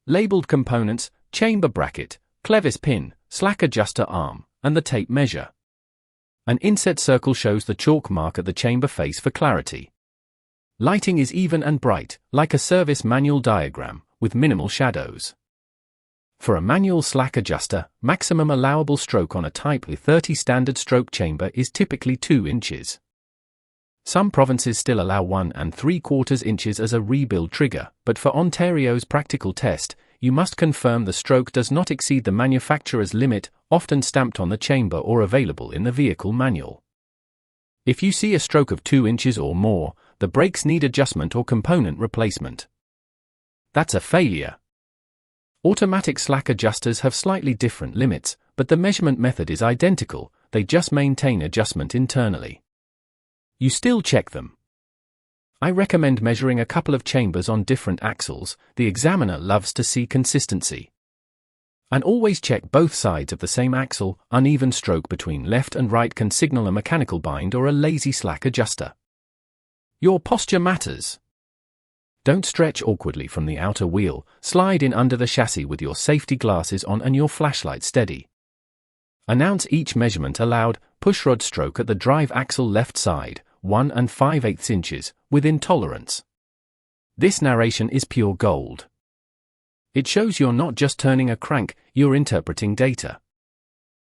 Labeled components, chamber bracket, clevis pin, slack adjuster arm, and the tape measure. An inset circle shows the chalk mark at the chamber face for clarity. Lighting is even and bright, like a service manual diagram, with minimal shadows. For a manual slack adjuster, maximum allowable stroke on a Type 30 standard stroke chamber is typically 2 inches. Some provinces still allow 1 3/4 inches as a rebuild trigger, but for Ontario's practical test, you must confirm the stroke does not exceed the manufacturer's limit, often stamped on the chamber or available in the vehicle manual. If you see a stroke of 2 inches or more, the brakes need adjustment or component replacement. That's a failure. Automatic slack adjusters have slightly different limits, but the measurement method is identical, they just maintain adjustment internally. You still check them. I recommend measuring a couple of chambers on different axles, the examiner loves to see consistency. And always check both sides of the same axle, uneven stroke between left and right can signal a mechanical bind or a lazy slack adjuster. Your posture matters. Don't stretch awkwardly from the outer wheel, slide in under the chassis with your safety glasses on and your flashlight steady. Announce each measurement aloud, pushrod stroke at the drive axle left side, 1 5/8 inches, within tolerance. This narration is pure gold. It shows you're not just turning a crank, you're interpreting data.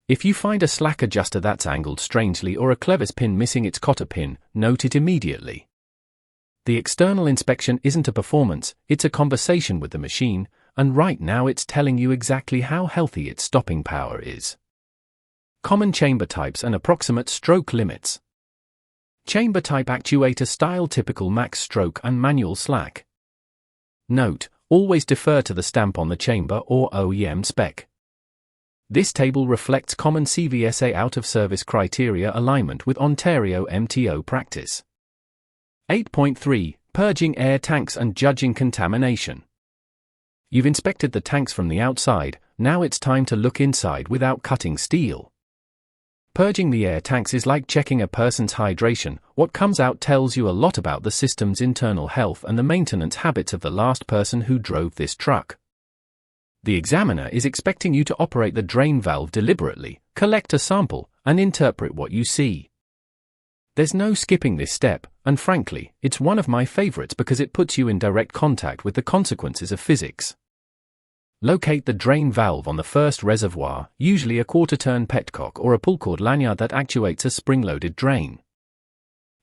If you find a slack adjuster that's angled strangely or a clevis pin missing its cotter pin, note it immediately. The external inspection isn't a performance, it's a conversation with the machine, and right now it's telling you exactly how healthy its stopping power is. Common chamber types and approximate stroke limits. Chamber type actuator style typical max stroke and manual slack. Note, always defer to the stamp on the chamber or OEM spec. This table reflects common CVSA out-of-service criteria alignment with Ontario MTO practice. 8.3. Purging air tanks and judging contamination. You've inspected the tanks from the outside, now it's time to look inside without cutting steel. Purging the air tanks is like checking a person's hydration. What comes out tells you a lot about the system's internal health and the maintenance habits of the last person who drove this truck. The examiner is expecting you to operate the drain valve deliberately, collect a sample, and interpret what you see. There's no skipping this step, and frankly, it's one of my favorites because it puts you in direct contact with the consequences of physics. Locate the drain valve on the first reservoir, usually a quarter-turn petcock or a pull-cord lanyard that actuates a spring-loaded drain.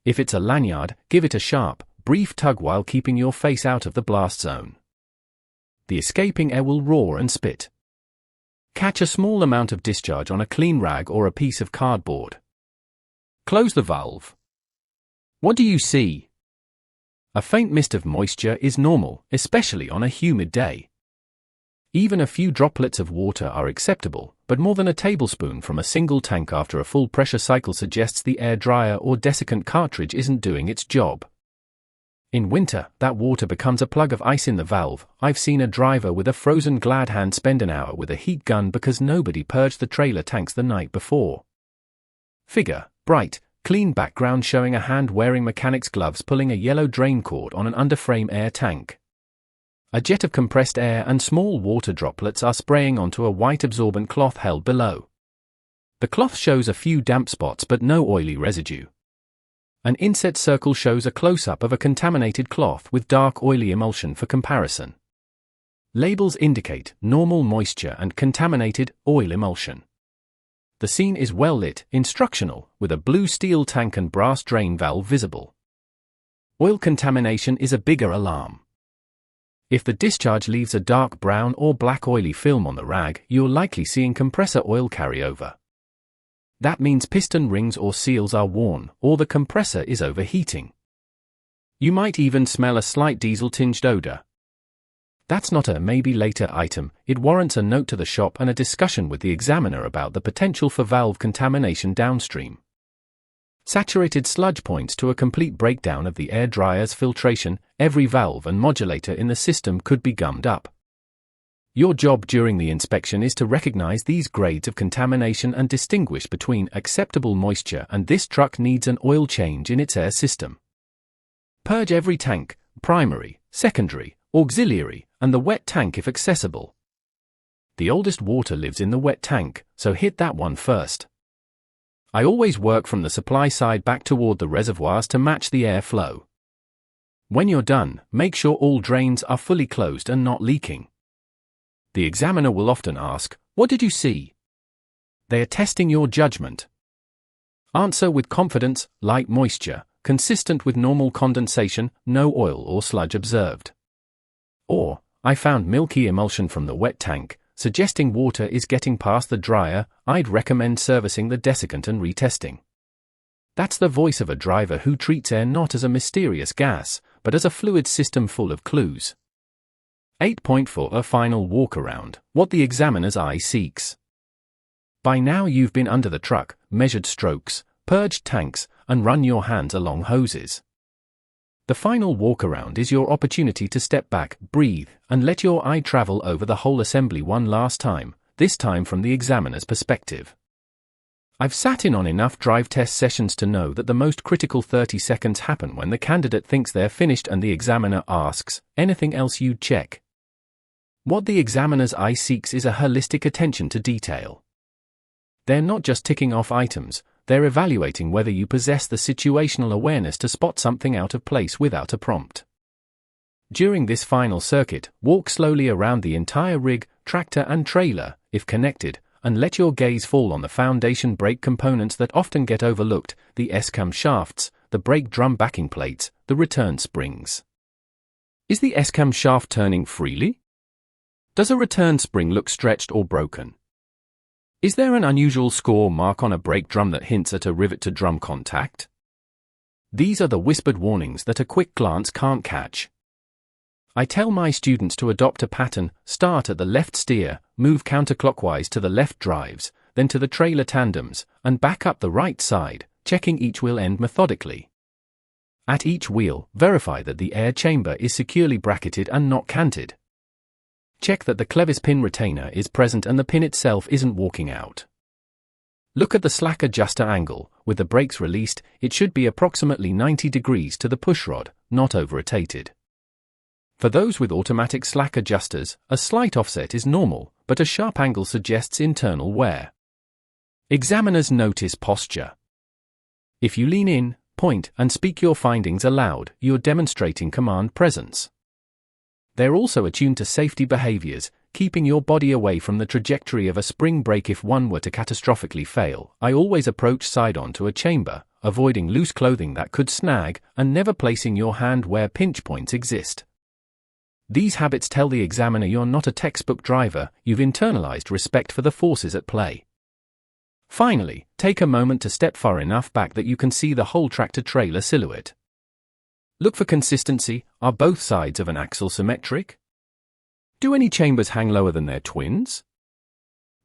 If it's a lanyard, give it a sharp, brief tug while keeping your face out of the blast zone. The escaping air will roar and spit. Catch a small amount of discharge on a clean rag or a piece of cardboard. Close the valve. What do you see? A faint mist of moisture is normal, especially on a humid day. Even a few droplets of water are acceptable, but more than a tablespoon from a single tank after a full pressure cycle suggests the air dryer or desiccant cartridge isn't doing its job. In winter, that water becomes a plug of ice in the valve. I've seen a driver with a frozen glad hand spend an hour with a heat gun because nobody purged the trailer tanks the night before. Figure, bright, clean background showing a hand wearing mechanic's gloves pulling a yellow drain cord on an underframe air tank. A jet of compressed air and small water droplets are spraying onto a white absorbent cloth held below. The cloth shows a few damp spots but no oily residue. An inset circle shows a close-up of a contaminated cloth with dark oily emulsion for comparison. Labels indicate normal moisture and contaminated oil emulsion. The scene is well lit, instructional, with a blue steel tank and brass drain valve visible. Oil contamination is a bigger alarm. If the discharge leaves a dark brown or black oily film on the rag, you're likely seeing compressor oil carryover. That means piston rings or seals are worn, or the compressor is overheating. You might even smell a slight diesel-tinged odor. That's not a maybe later item, it warrants a note to the shop and a discussion with the examiner about the potential for valve contamination downstream. Saturated sludge points to a complete breakdown of the air dryer's filtration. Every valve and modulator in the system could be gummed up. Your job during the inspection is to recognize these grades of contamination and distinguish between acceptable moisture and this truck needs an oil change in its air system. Purge every tank, primary, secondary, auxiliary, and the wet tank if accessible. The oldest water lives in the wet tank, so hit that one first. I always work from the supply side back toward the reservoirs to match the air flow. When you're done, make sure all drains are fully closed and not leaking. The examiner will often ask, "What did you see?" They are testing your judgment. Answer with confidence, light moisture, consistent with normal condensation, no oil or sludge observed. Or, I found milky emulsion from the wet tank, suggesting water is getting past the dryer. I'd recommend servicing the desiccant and retesting. That's the voice of a driver who treats air not as a mysterious gas, but as a fluid system full of clues. 8.4 A final walk-around, what the examiner's eye seeks. By now you've been under the truck, measured strokes, purged tanks, and run your hands along hoses. The final walk-around is your opportunity to step back, breathe, and let your eye travel over the whole assembly one last time, this time from the examiner's perspective. I've sat in on enough drive test sessions to know that the most critical 30 seconds happen when the candidate thinks they're finished and the examiner asks, "Anything else you'd check?" What the examiner's eye seeks is a holistic attention to detail. They're not just ticking off items, they're evaluating whether you possess the situational awareness to spot something out of place without a prompt. During this final circuit, walk slowly around the entire rig, tractor and trailer, if connected, and let your gaze fall on the foundation brake components that often get overlooked, the S-cam shafts, the brake drum backing plates, the return springs. Is the S-cam shaft turning freely? Does a return spring look stretched or broken? Is there an unusual score mark on a brake drum that hints at a rivet-to-drum contact? These are the whispered warnings that a quick glance can't catch. I tell my students to adopt a pattern: start at the left steer, move counterclockwise to the left drives, then to the trailer tandems, and back up the right side, checking each wheel end methodically. At each wheel, verify that the air chamber is securely bracketed and not canted. Check that the clevis pin retainer is present and the pin itself isn't walking out. Look at the slack adjuster angle. With the brakes released, it should be approximately 90 degrees to the pushrod, not over-rotated. For those with automatic slack adjusters, a slight offset is normal, but a sharp angle suggests internal wear. Examiners notice posture. If you lean in, point, and speak your findings aloud, you're demonstrating command presence. They're also attuned to safety behaviors, keeping your body away from the trajectory of a spring brake if one were to catastrophically fail. I always approach side-on to a chamber, avoiding loose clothing that could snag, and never placing your hand where pinch points exist. These habits tell the examiner you're not a textbook driver, you've internalized respect for the forces at play. Finally, take a moment to step far enough back that you can see the whole tractor-trailer silhouette. Look for consistency. Are both sides of an axle symmetric? Do any chambers hang lower than their twins?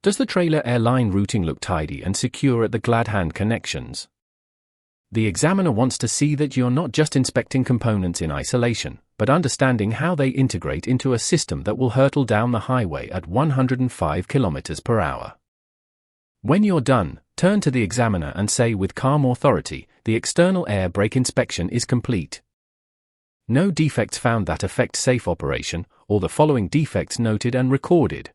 Does the trailer airline routing look tidy and secure at the glad hand connections? The examiner wants to see that you're not just inspecting components in isolation, but understanding how they integrate into a system that will hurtle down the highway at 105 km per hour. When you're done, turn to the examiner and say with calm authority, "The external air brake inspection is complete. No defects found that affect safe operation, or the following defects noted and recorded."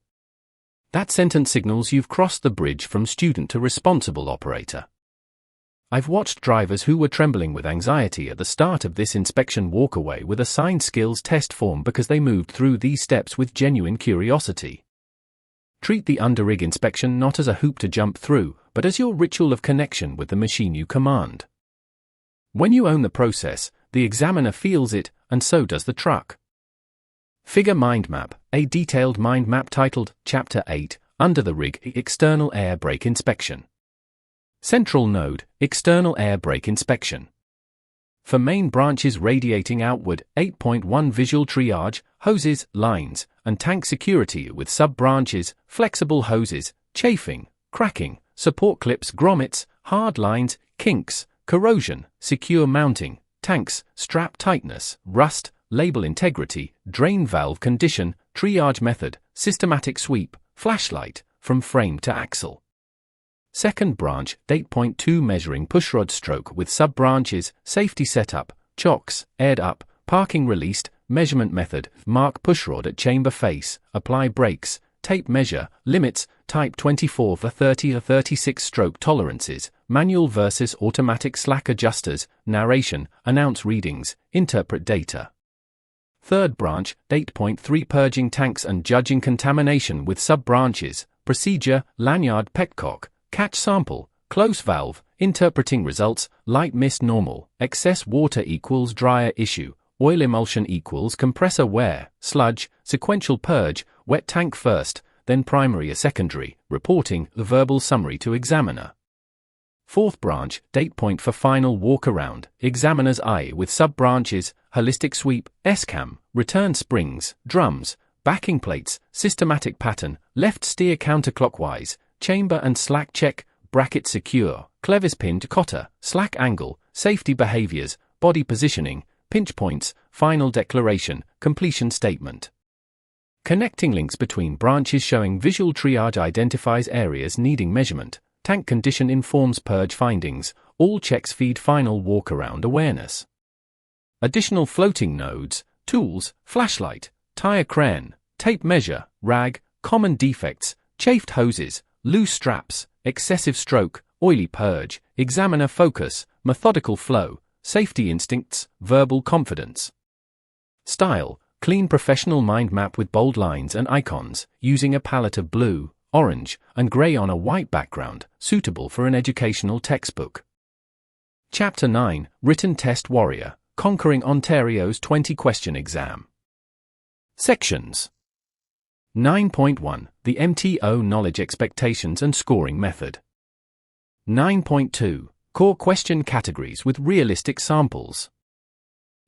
That sentence signals you've crossed the bridge from student to responsible operator. I've watched drivers who were trembling with anxiety at the start of this inspection walk away with a signed skills test form because they moved through these steps with genuine curiosity. Treat the underrig inspection not as a hoop to jump through, but as your ritual of connection with the machine you command. When you own the process, the examiner feels it, and so does the truck. Figure Mind Map, a detailed mind map titled Chapter 8, Under the Rig, External Air Brake Inspection. Central Node, External Air Brake Inspection. For main branches radiating outward, 8.1 visual triage, hoses, lines, and tank security with sub-branches, flexible hoses, chafing, cracking, support clips, grommets, hard lines, kinks, corrosion, secure mounting, tanks, strap tightness, rust, label integrity, drain valve condition, triage method, systematic sweep, flashlight, from frame to axle. Second branch, 8.2 measuring pushrod stroke with sub-branches, safety setup, chocks, aired up, parking released, measurement method, mark pushrod at chamber face, apply brakes, tape measure, limits, type 24 for 30 or 36 stroke tolerances, manual versus automatic slack adjusters, narration, announce readings, interpret data. Third branch, 8.3 purging tanks and judging contamination with sub-branches, procedure, lanyard petcock, catch sample, close valve, interpreting results, light mist normal, excess water equals dryer issue, oil emulsion equals compressor wear, sludge, sequential purge, wet tank first, then primary or secondary, reporting, the verbal summary to examiner. Fourth branch, date point for final walk around, examiner's eye with sub-branches, holistic sweep, S-cam, return springs, drums, backing plates, systematic pattern, left steer counterclockwise, chamber and slack check, bracket secure, clevis pin to cotter, slack angle, safety behaviors, body positioning, pinch points, final declaration, completion statement. Connecting links between branches showing visual triage identifies areas needing measurement, tank condition informs purge findings, all checks feed final walk-around awareness. Additional floating nodes, tools, flashlight, tire crane, tape measure, rag, common defects, chafed hoses, loose straps, excessive stroke, oily purge, examiner focus, methodical flow, safety instincts, verbal confidence. Style, clean professional mind map with bold lines and icons, using a palette of blue, orange, and grey on a white background, suitable for an educational textbook. Chapter 9, Written Test Warrior, Conquering Ontario's 20-question exam. Sections. 9.1, the MTO Knowledge Expectations and Scoring Method. 9.2, Core Question Categories with Realistic Samples.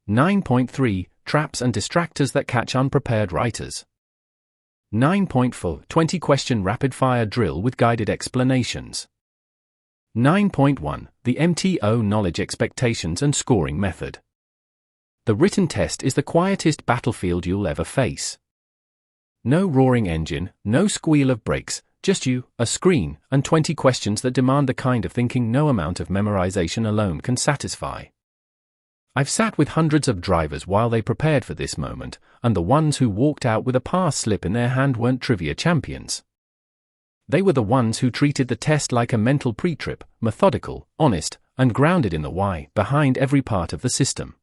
9.3 Traps and distractors that catch unprepared writers. 9.4 20-question rapid-fire drill with guided explanations. 9.1 The MTO knowledge expectations and scoring method. The written test is the quietest battlefield you'll ever face. No roaring engine, no squeal of brakes, just you, a screen, and 20 questions that demand the kind of thinking no amount of memorization alone can satisfy. I've sat with hundreds of drivers while they prepared for this moment, and the ones who walked out with a pass slip in their hand weren't trivia champions. They were the ones who treated the test like a mental pre-trip, methodical, honest, and grounded in the why behind every part of the system.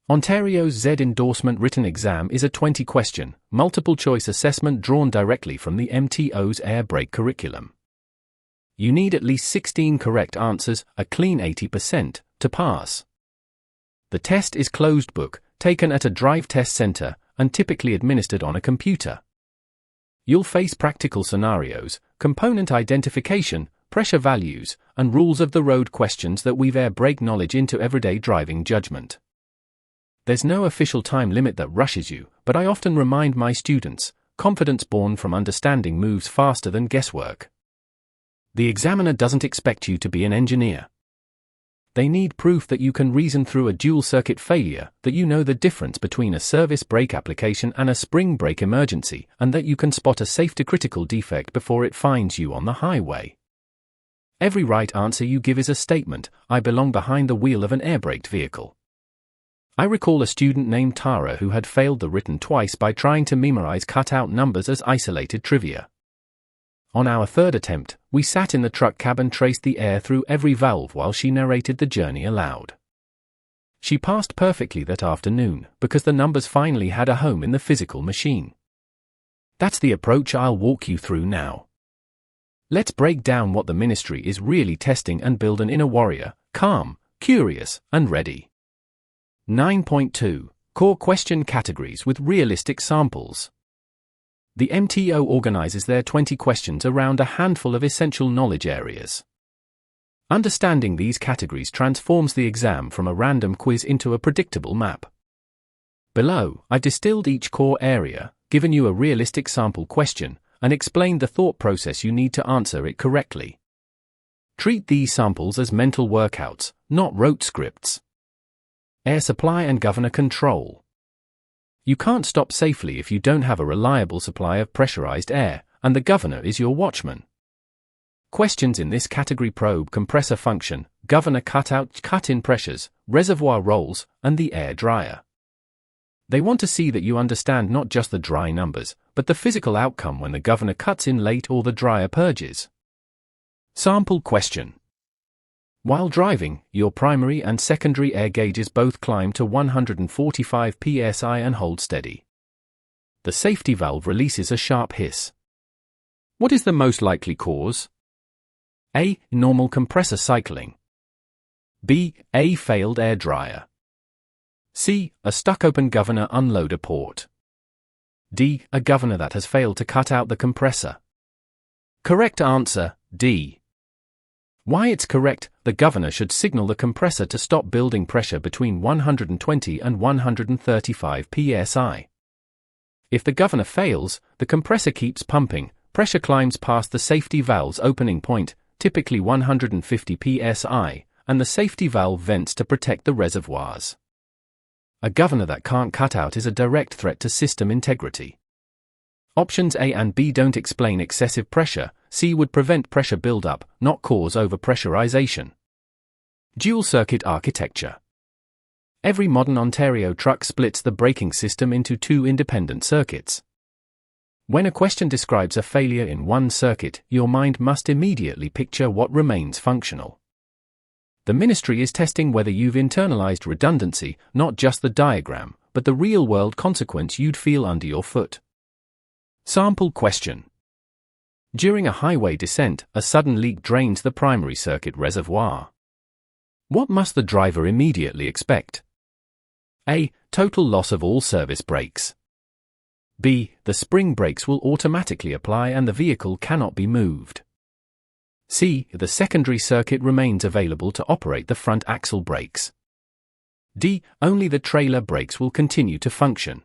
Ontario's Z endorsement written exam is a 20-question, multiple-choice assessment drawn directly from the MTO's air brake curriculum. You need at least 16 correct answers, a clean 80%, to pass. The test is closed book, taken at a DriveTest center, and typically administered on a computer. You'll face practical scenarios, component identification, pressure values, and rules of the road questions that weave air brake knowledge into everyday driving judgment. There's no official time limit that rushes you, but I often remind my students, confidence born from understanding moves faster than guesswork. The examiner doesn't expect you to be an engineer. They need proof that you can reason through a dual-circuit failure, that you know the difference between a service brake application and a spring brake emergency, and that you can spot a safety-critical defect before it finds you on the highway. Every right answer you give is a statement, I belong behind the wheel of an air-braked vehicle. I recall a student named Tara who had failed the written twice by trying to memorize cut-out numbers as isolated trivia. On our third attempt, we sat in the truck cab and traced the air through every valve while she narrated the journey aloud. She passed perfectly that afternoon, because the numbers finally had a home in the physical machine. That's the approach I'll walk you through now. Let's break down what the ministry is really testing and build an inner warrior, calm, curious, and ready. 9.2 Core question categories with realistic samples. The MTO organizes their 20 questions around a handful of essential knowledge areas. Understanding these categories transforms the exam from a random quiz into a predictable map. Below, I've distilled each core area, given you a realistic sample question, and explained the thought process you need to answer it correctly. Treat these samples as mental workouts, not rote scripts. Air supply and governor control. You can't stop safely if you don't have a reliable supply of pressurized air, and the governor is your watchman. Questions in this category probe compressor function, governor cut-in pressures, reservoir rolls, and the air dryer. They want to see that you understand not just the dry numbers, but the physical outcome when the governor cuts in late or the dryer purges. Sample question. While driving, your primary and secondary air gauges both climb to 145 psi and hold steady. The safety valve releases a sharp hiss. What is the most likely cause? A. Normal compressor cycling. B. A failed air dryer. C. A stuck-open governor unloader port. D. A governor that has failed to cut out the compressor. Correct answer, D. Why it's correct, the governor should signal the compressor to stop building pressure between 120 and 135 psi. If the governor fails, the compressor keeps pumping, pressure climbs past the safety valve's opening point, typically 150 psi, and the safety valve vents to protect the reservoirs. A governor that can't cut out is a direct threat to system integrity. Options A and B don't explain excessive pressure, C would prevent pressure buildup, not cause overpressurization. Dual-circuit architecture. Every modern Ontario truck splits the braking system into two independent circuits. When a question describes a failure in one circuit, your mind must immediately picture what remains functional. The ministry is testing whether you've internalized redundancy, not just the diagram, but the real-world consequence you'd feel under your foot. Sample question. During a highway descent, a sudden leak drains the primary circuit reservoir. What must the driver immediately expect? A. Total loss of all service brakes. B. The spring brakes will automatically apply and the vehicle cannot be moved. C. The secondary circuit remains available to operate the front axle brakes. D. Only the trailer brakes will continue to function.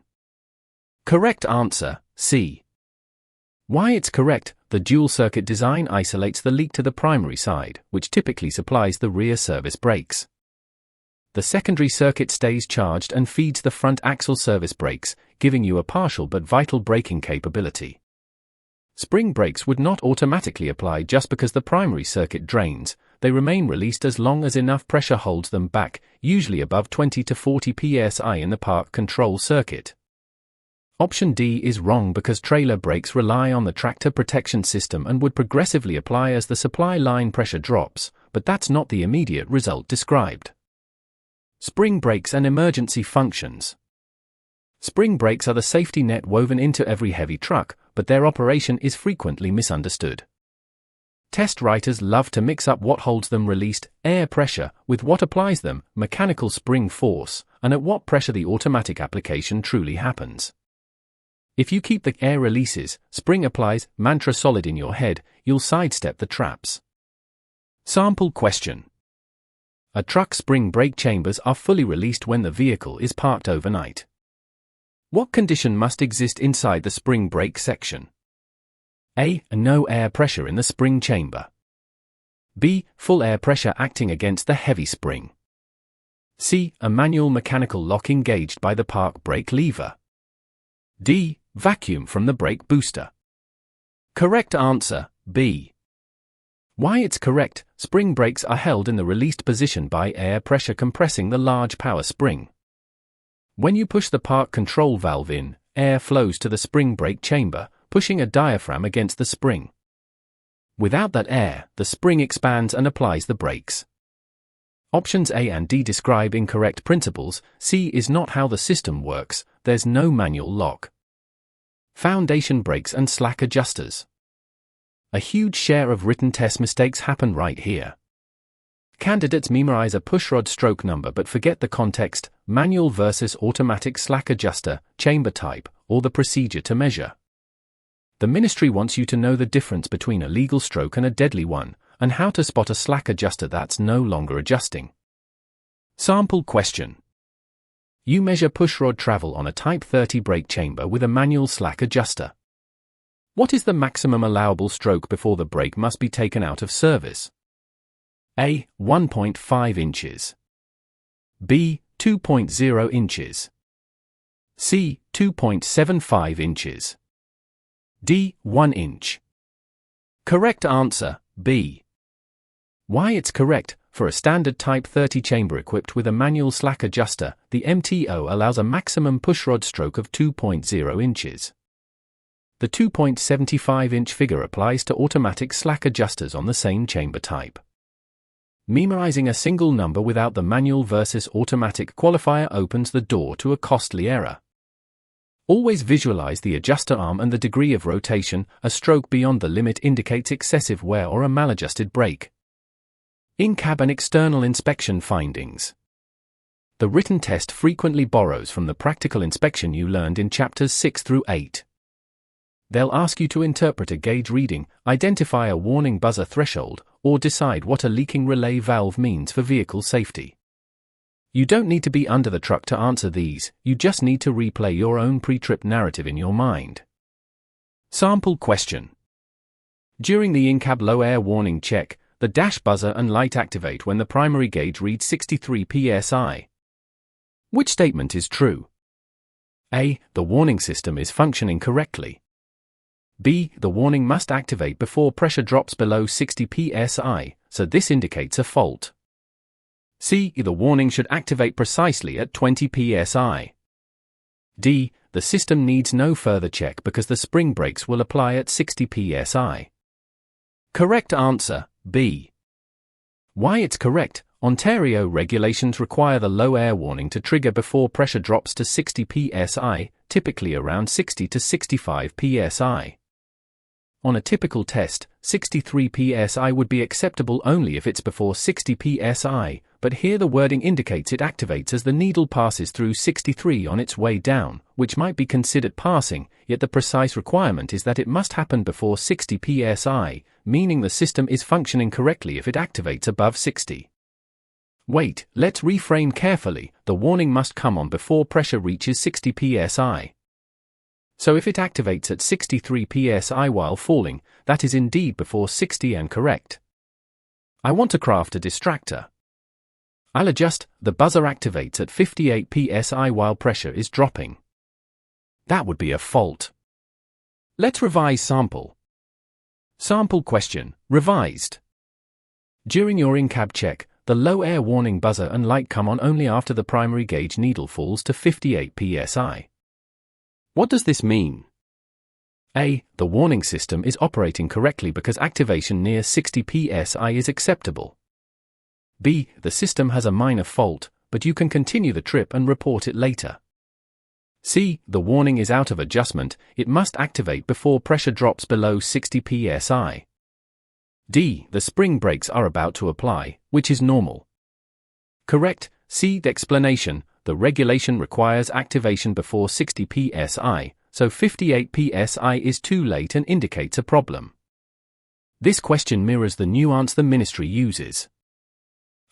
Correct answer, C. Why it's correct, the dual-circuit design isolates the leak to the primary side, which typically supplies the rear service brakes. The secondary circuit stays charged and feeds the front axle service brakes, giving you a partial but vital braking capability. Spring brakes would not automatically apply just because the primary circuit drains. They remain released as long as enough pressure holds them back, usually above 20 to 40 psi in the park control circuit. Option D is wrong because trailer brakes rely on the tractor protection system and would progressively apply as the supply line pressure drops, but that's not the immediate result described. Spring brakes and emergency functions. Spring brakes are the safety net woven into every heavy truck, but their operation is frequently misunderstood. Test writers love to mix up what holds them released, air pressure, with what applies them, mechanical spring force, and at what pressure the automatic application truly happens. If you keep the air releases, spring applies, mantra solid in your head, you'll sidestep the traps. Sample question. A truck spring brake chambers are fully released when the vehicle is parked overnight. What condition must exist inside the spring brake section? A. No air pressure in the spring chamber. B. Full air pressure acting against the heavy spring. C. A manual mechanical lock engaged by the park brake lever. D. Vacuum from the brake booster. Correct answer, B. Why it's correct, spring brakes are held in the released position by air pressure compressing the large power spring. When you push the park control valve in, air flows to the spring brake chamber, pushing a diaphragm against the spring. Without that air, the spring expands and applies the brakes. Options A and D describe incorrect principles. C is not how the system works, there's no manual lock. Foundation brakes and slack adjusters. A huge share of written test mistakes happen right here. Candidates memorize a pushrod stroke number but forget the context, manual versus automatic slack adjuster, chamber type, or the procedure to measure. The ministry wants you to know the difference between a legal stroke and a deadly one, and how to spot a slack adjuster that's no longer adjusting. Sample question. You measure pushrod travel on a Type 30 brake chamber with a manual slack adjuster. What is the maximum allowable stroke before the brake must be taken out of service? A. 1.5 inches. B. 2.0 inches. C. 2.75 inches. D. 1 inch. Correct answer, B. Why it's correct, for a standard Type 30 chamber equipped with a manual slack adjuster, the MTO allows a maximum pushrod stroke of 2.0 inches. The 2.75-inch figure applies to automatic slack adjusters on the same chamber type. Memorizing a single number without the manual versus automatic qualifier opens the door to a costly error. Always visualize the adjuster arm and the degree of rotation. A stroke beyond the limit indicates excessive wear or a maladjusted brake. In-cab and external inspection findings. The written test frequently borrows from the practical inspection you learned in chapters 6 through 8. They'll ask you to interpret a gauge reading, identify a warning buzzer threshold, or decide what a leaking relay valve means for vehicle safety. You don't need to be under the truck to answer these, you just need to replay your own pre-trip narrative in your mind. Sample question. During the in-cab low air warning check, the dash buzzer and light activate when the primary gauge reads 63 psi. Which statement is true? A. The warning system is functioning correctly. B. The warning must activate before pressure drops below 60 psi, so this indicates a fault. C. The warning should activate precisely at 20 psi. D. The system needs no further check because the spring brakes will apply at 60 psi. Correct answer, B. Why it's correct, Ontario regulations require the low air warning to trigger before pressure drops to 60 psi, typically around 60 to 65 psi. On a typical test, 63 psi would be acceptable only if it's before 60 psi, but here the wording indicates it activates as the needle passes through 63 on its way down, which might be considered passing, yet the precise requirement is that it must happen before 60 psi, meaning the system is functioning correctly if it activates above 60. Wait, let's reframe carefully. The warning must come on before pressure reaches 60 psi. So if it activates at 63 psi while falling, that is indeed before 60 and correct. I want to craft a distractor. I'll adjust, the buzzer activates at 58 psi while pressure is dropping. That would be a fault. Let's revise sample. Sample question, revised. During your in-cab check, the low air warning buzzer and light come on only after the primary gauge needle falls to 58 psi. What does this mean? A. The warning system is operating correctly because activation near 60 psi is acceptable. B. The system has a minor fault, but you can continue the trip and report it later. C. The warning is out of adjustment, it must activate before pressure drops below 60 psi. D. The spring brakes are about to apply, which is normal. Correct. C. The explanation, the regulation requires activation before 60 psi, so 58 psi is too late and indicates a problem. This question mirrors the nuance the ministry uses.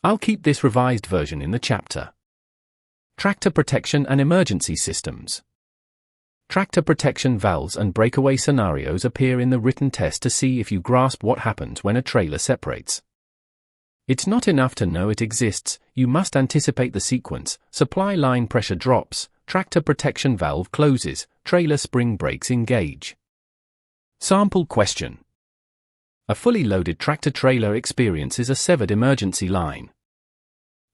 I'll keep this revised version in the chapter. Tractor protection and emergency systems. Tractor protection valves and breakaway scenarios appear in the written test to see if you grasp what happens when a trailer separates. It's not enough to know it exists, you must anticipate the sequence: supply line pressure drops, tractor protection valve closes, trailer spring brakes engage. Sample question. A fully loaded tractor trailer experiences a severed emergency line.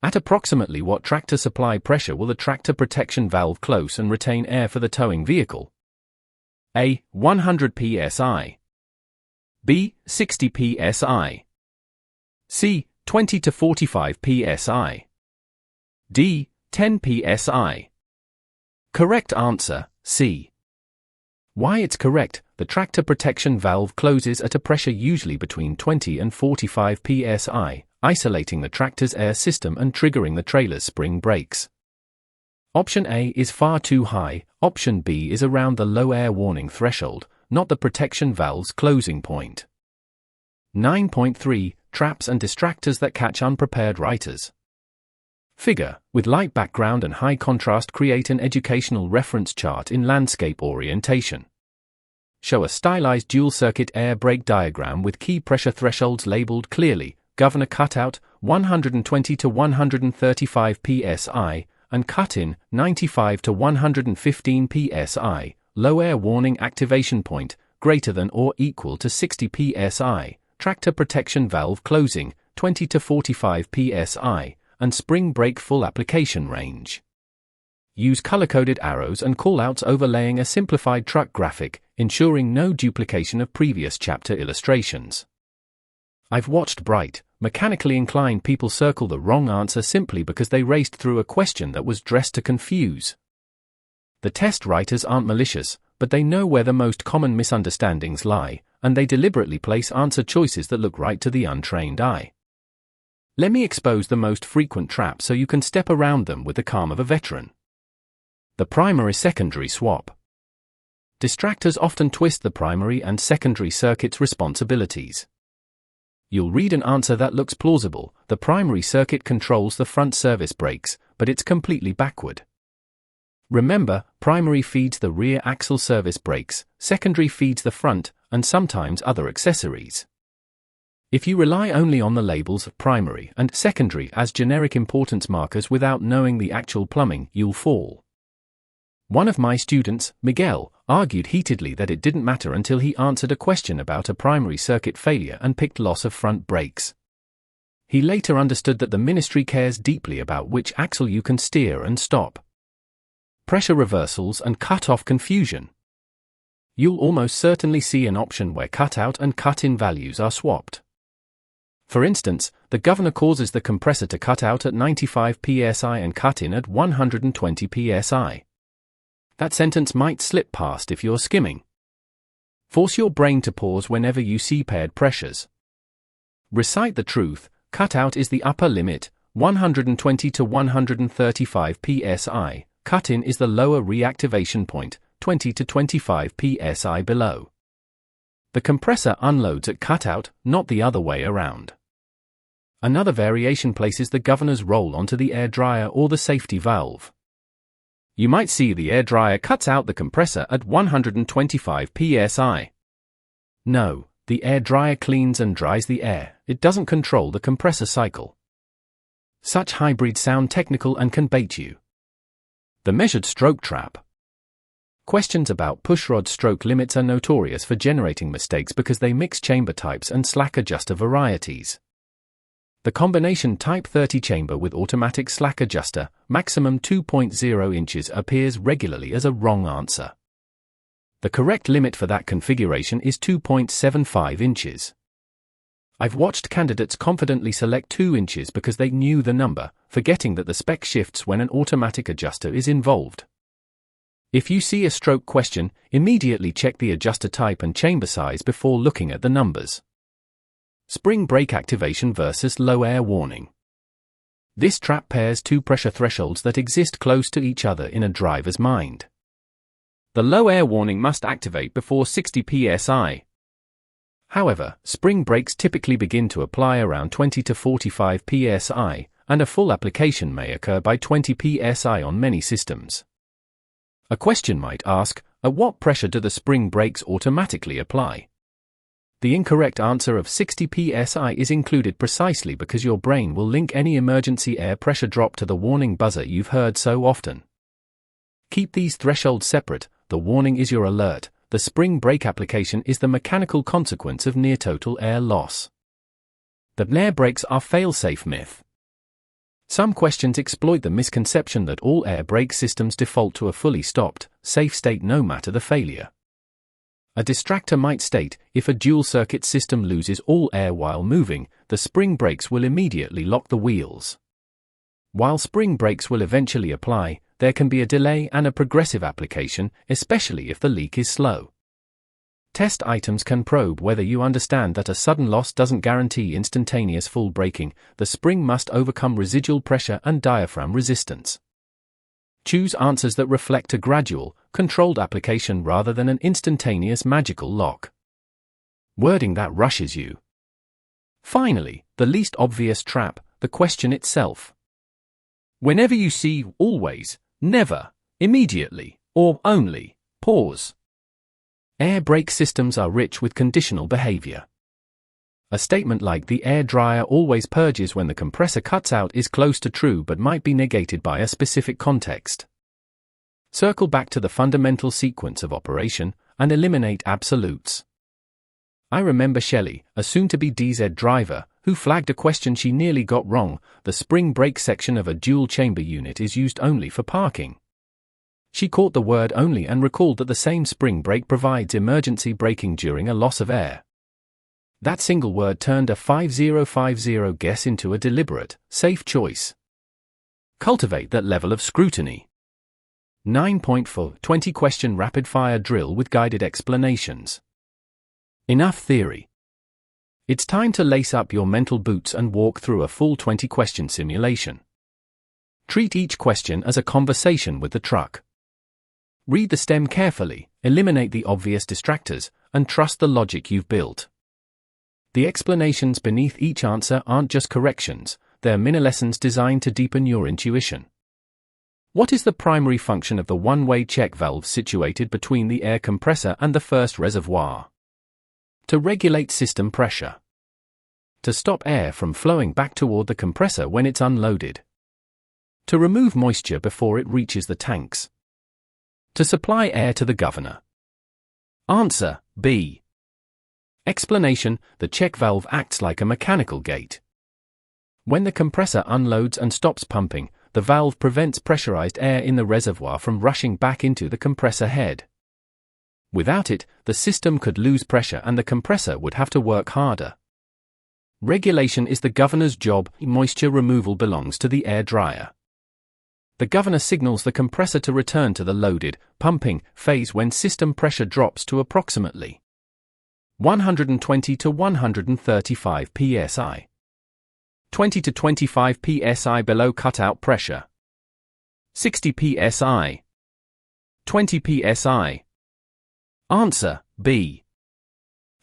At approximately what tractor supply pressure will the tractor protection valve close and retain air for the towing vehicle? A. 100 psi. B. 60 psi. C. 20 to 45 psi. D. 10 psi. Correct answer, C. Why it's correct, the tractor protection valve closes at a pressure usually between 20 and 45 psi, isolating the tractor's air system and triggering the trailer's spring brakes. Option A is far too high, option B is around the low air warning threshold, not the protection valve's closing point. 9.3 Traps and distractors that catch unprepared riders. Figure, with light background and high contrast, create an educational reference chart in landscape orientation. Show a stylized dual-circuit air brake diagram with key pressure thresholds labeled clearly: governor cutout, 120 to 135 psi, and cut-in, 95 to 115 psi, low air warning activation point, greater than or equal to 60 psi, tractor protection valve closing, 20 to 45 psi, and spring brake full application range. Use color-coded arrows and callouts overlaying a simplified truck graphic, ensuring no duplication of previous chapter illustrations. I've watched bright, mechanically inclined people circle the wrong answer simply because they raced through a question that was dressed to confuse. The test writers aren't malicious, but they know where the most common misunderstandings lie, and they deliberately place answer choices that look right to the untrained eye. Let me expose the most frequent traps so you can step around them with the calm of a veteran. The primary-secondary swap. Distractors often twist the primary and secondary circuit's responsibilities. You'll read an answer that looks plausible: the primary circuit controls the front service brakes, but it's completely backward. Remember, primary feeds the rear axle service brakes, secondary feeds the front, and sometimes other accessories. If you rely only on the labels of primary and secondary as generic importance markers without knowing the actual plumbing, you'll fall. One of my students, Miguel, argued heatedly that it didn't matter until he answered a question about a primary circuit failure and picked loss of front brakes. He later understood that the ministry cares deeply about which axle you can steer and stop. Pressure reversals and cut-off confusion. You'll almost certainly see an option where cut-out and cut-in values are swapped. For instance, the governor causes the compressor to cut out at 95 psi and cut in at 120 psi. That sentence might slip past if you're skimming. Force your brain to pause whenever you see paired pressures. Recite the truth: cut out is the upper limit, 120 to 135 psi, cut in is the lower reactivation point, 20 to 25 psi below. The compressor unloads at cut out, not the other way around. Another variation places the governor's roll onto the air dryer or the safety valve. You might see the air dryer cuts out the compressor at 125 psi. No, the air dryer cleans and dries the air, it doesn't control the compressor cycle. Such hybrids sound technical and can bait you. The measured stroke trap. Questions about pushrod stroke limits are notorious for generating mistakes because they mix chamber types and slack adjuster varieties. The combination Type 30 chamber with automatic slack adjuster, maximum 2.0 inches, appears regularly as a wrong answer. The correct limit for that configuration is 2.75 inches. I've watched candidates confidently select 2 inches because they knew the number, forgetting that the spec shifts when an automatic adjuster is involved. If you see a stroke question, immediately check the adjuster type and chamber size before looking at the numbers. Spring brake activation versus low air warning. This trap pairs two pressure thresholds that exist close to each other in a driver's mind. The low air warning must activate before 60 psi. However, spring brakes typically begin to apply around 20 to 45 psi, and a full application may occur by 20 psi on many systems. A question might ask, at what pressure do the spring brakes automatically apply? The incorrect answer of 60 psi is included precisely because your brain will link any emergency air pressure drop to the warning buzzer you've heard so often. Keep these thresholds separate. The warning is your alert, the spring brake application is the mechanical consequence of near-total air loss. The air brakes are fail-safe myth. Some questions exploit the misconception that all air brake systems default to a fully stopped, safe state no matter the failure. A distractor might state, if a dual-circuit system loses all air while moving, the spring brakes will immediately lock the wheels. While spring brakes will eventually apply, there can be a delay and a progressive application, especially if the leak is slow. Test items can probe whether you understand that a sudden loss doesn't guarantee instantaneous full braking. The spring must overcome residual pressure and diaphragm resistance. Choose answers that reflect a gradual, controlled application rather than an instantaneous magical lock. Wording that rushes you. Finally, the least obvious trap, the question itself. Whenever you see always, never, immediately, or only, pause. Air brake systems are rich with conditional behavior. A statement like the air dryer always purges when the compressor cuts out is close to true but might be negated by a specific context. Circle back to the fundamental sequence of operation and eliminate absolutes. I remember Shelley, a soon-to-be DZ driver, who flagged a question she nearly got wrong. The spring brake section of a dual-chamber unit is used only for parking. She caught the word only and recalled that the same spring brake provides emergency braking during a loss of air. That single word turned a 5050 guess into a deliberate, safe choice. Cultivate that level of scrutiny. 9.4 20-question rapid-fire drill with guided explanations. Enough theory. It's time to lace up your mental boots and walk through a full 20-question simulation. Treat each question as a conversation with the truck. Read the stem carefully, eliminate the obvious distractors, and trust the logic you've built. The explanations beneath each answer aren't just corrections, they're mini-lessons designed to deepen your intuition. What is the primary function of the one-way check valve situated between the air compressor and the first reservoir? To regulate system pressure. To stop air from flowing back toward the compressor when it's unloaded. To remove moisture before it reaches the tanks. To supply air to the governor. Answer, B. Explanation, the check valve acts like a mechanical gate. When the compressor unloads and stops pumping, the valve prevents pressurized air in the reservoir from rushing back into the compressor head. Without it, the system could lose pressure and the compressor would have to work harder. Regulation is the governor's job, moisture removal belongs to the air dryer. The governor signals the compressor to return to the loaded, pumping phase when system pressure drops to approximately 120 to 135 psi. 20 to 25 psi below cutout pressure. 60 psi. 20 psi. Answer, B.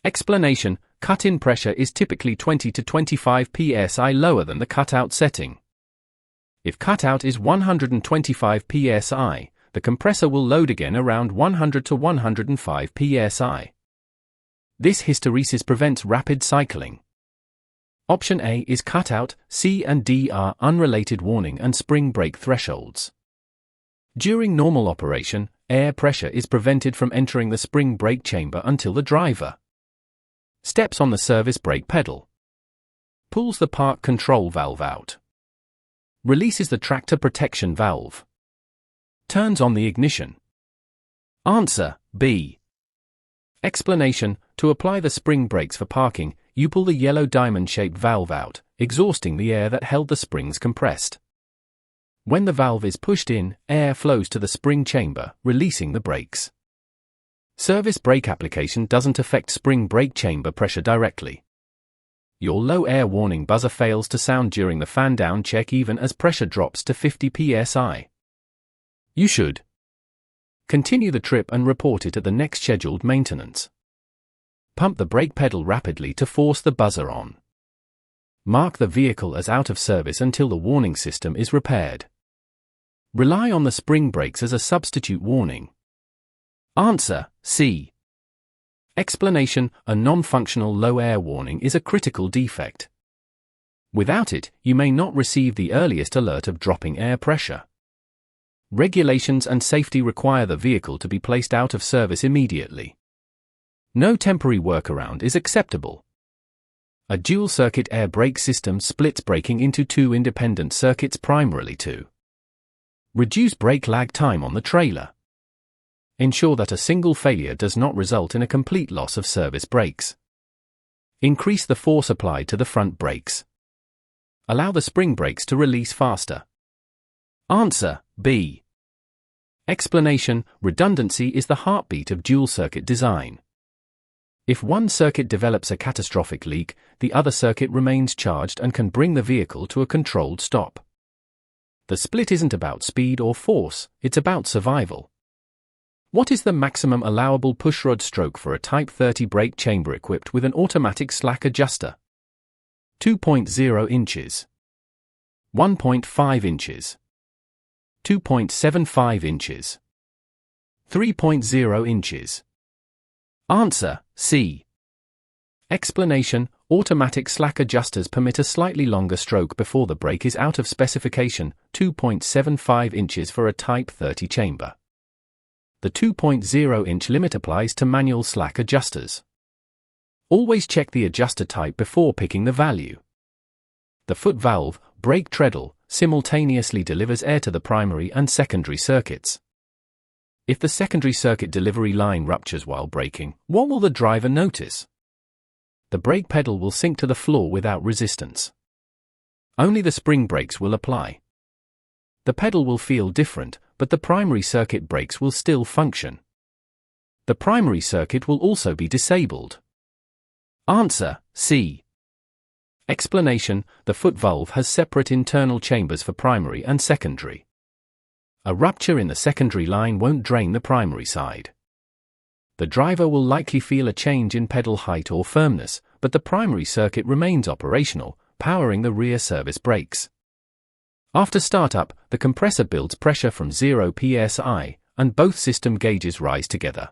Explanation, cut-in pressure is typically 20 to 25 psi lower than the cut-out setting. If cut-out is 125 psi, the compressor will load again around 100 to 105 psi. This hysteresis prevents rapid cycling. Option A is cut-out, C and D are unrelated warning and spring brake thresholds. During normal operation, air pressure is prevented from entering the spring brake chamber until the driver steps on the service brake pedal, pulls the park control valve out, releases the tractor protection valve, turns on the ignition. Answer B. Explanation: to apply the spring brakes for parking, you pull the yellow diamond-shaped valve out, exhausting the air that held the springs compressed. When the valve is pushed in, air flows to the spring chamber, releasing the brakes. Service brake application doesn't affect spring brake chamber pressure directly. Your low air warning buzzer fails to sound during the fan down check even as pressure drops to 50 psi. You should continue the trip and report it at the next scheduled maintenance. Pump the brake pedal rapidly to force the buzzer on. Mark the vehicle as out of service until the warning system is repaired. Rely on the spring brakes as a substitute warning. Answer C. Explanation: a non-functional low air warning is a critical defect. Without it, you may not receive the earliest alert of dropping air pressure. Regulations and safety require the vehicle to be placed out of service immediately. No temporary workaround is acceptable. A dual-circuit air brake system splits braking into two independent circuits primarily to reduce brake lag time on the trailer. Ensure that a single failure does not result in a complete loss of service brakes. Increase the force applied to the front brakes. Allow the spring brakes to release faster. Answer B. Explanation: redundancy is the heartbeat of dual-circuit design. If one circuit develops a catastrophic leak, the other circuit remains charged and can bring the vehicle to a controlled stop. The split isn't about speed or force, it's about survival. What is the maximum allowable pushrod stroke for a Type 30 brake chamber equipped with an automatic slack adjuster? 2.0 inches, 1.5 inches, 2.75 inches, 3.0 inches. Answer C. Explanation: automatic slack adjusters permit a slightly longer stroke before the brake is out of specification, 2.75 inches for a Type 30 chamber. The 2.0-inch limit applies to manual slack adjusters. Always check the adjuster type before picking the value. The foot valve, brake treadle, simultaneously delivers air to the primary and secondary circuits. If the secondary circuit delivery line ruptures while braking, what will the driver notice? The brake pedal will sink to the floor without resistance. Only the spring brakes will apply. The pedal will feel different, but the primary circuit brakes will still function. The primary circuit will also be disabled. Answer C. Explanation: the foot valve has separate internal chambers for primary and secondary. A rupture in the secondary line won't drain the primary side. The driver will likely feel a change in pedal height or firmness, but the primary circuit remains operational, powering the rear service brakes. After startup, the compressor builds pressure from 0 psi, and both system gauges rise together.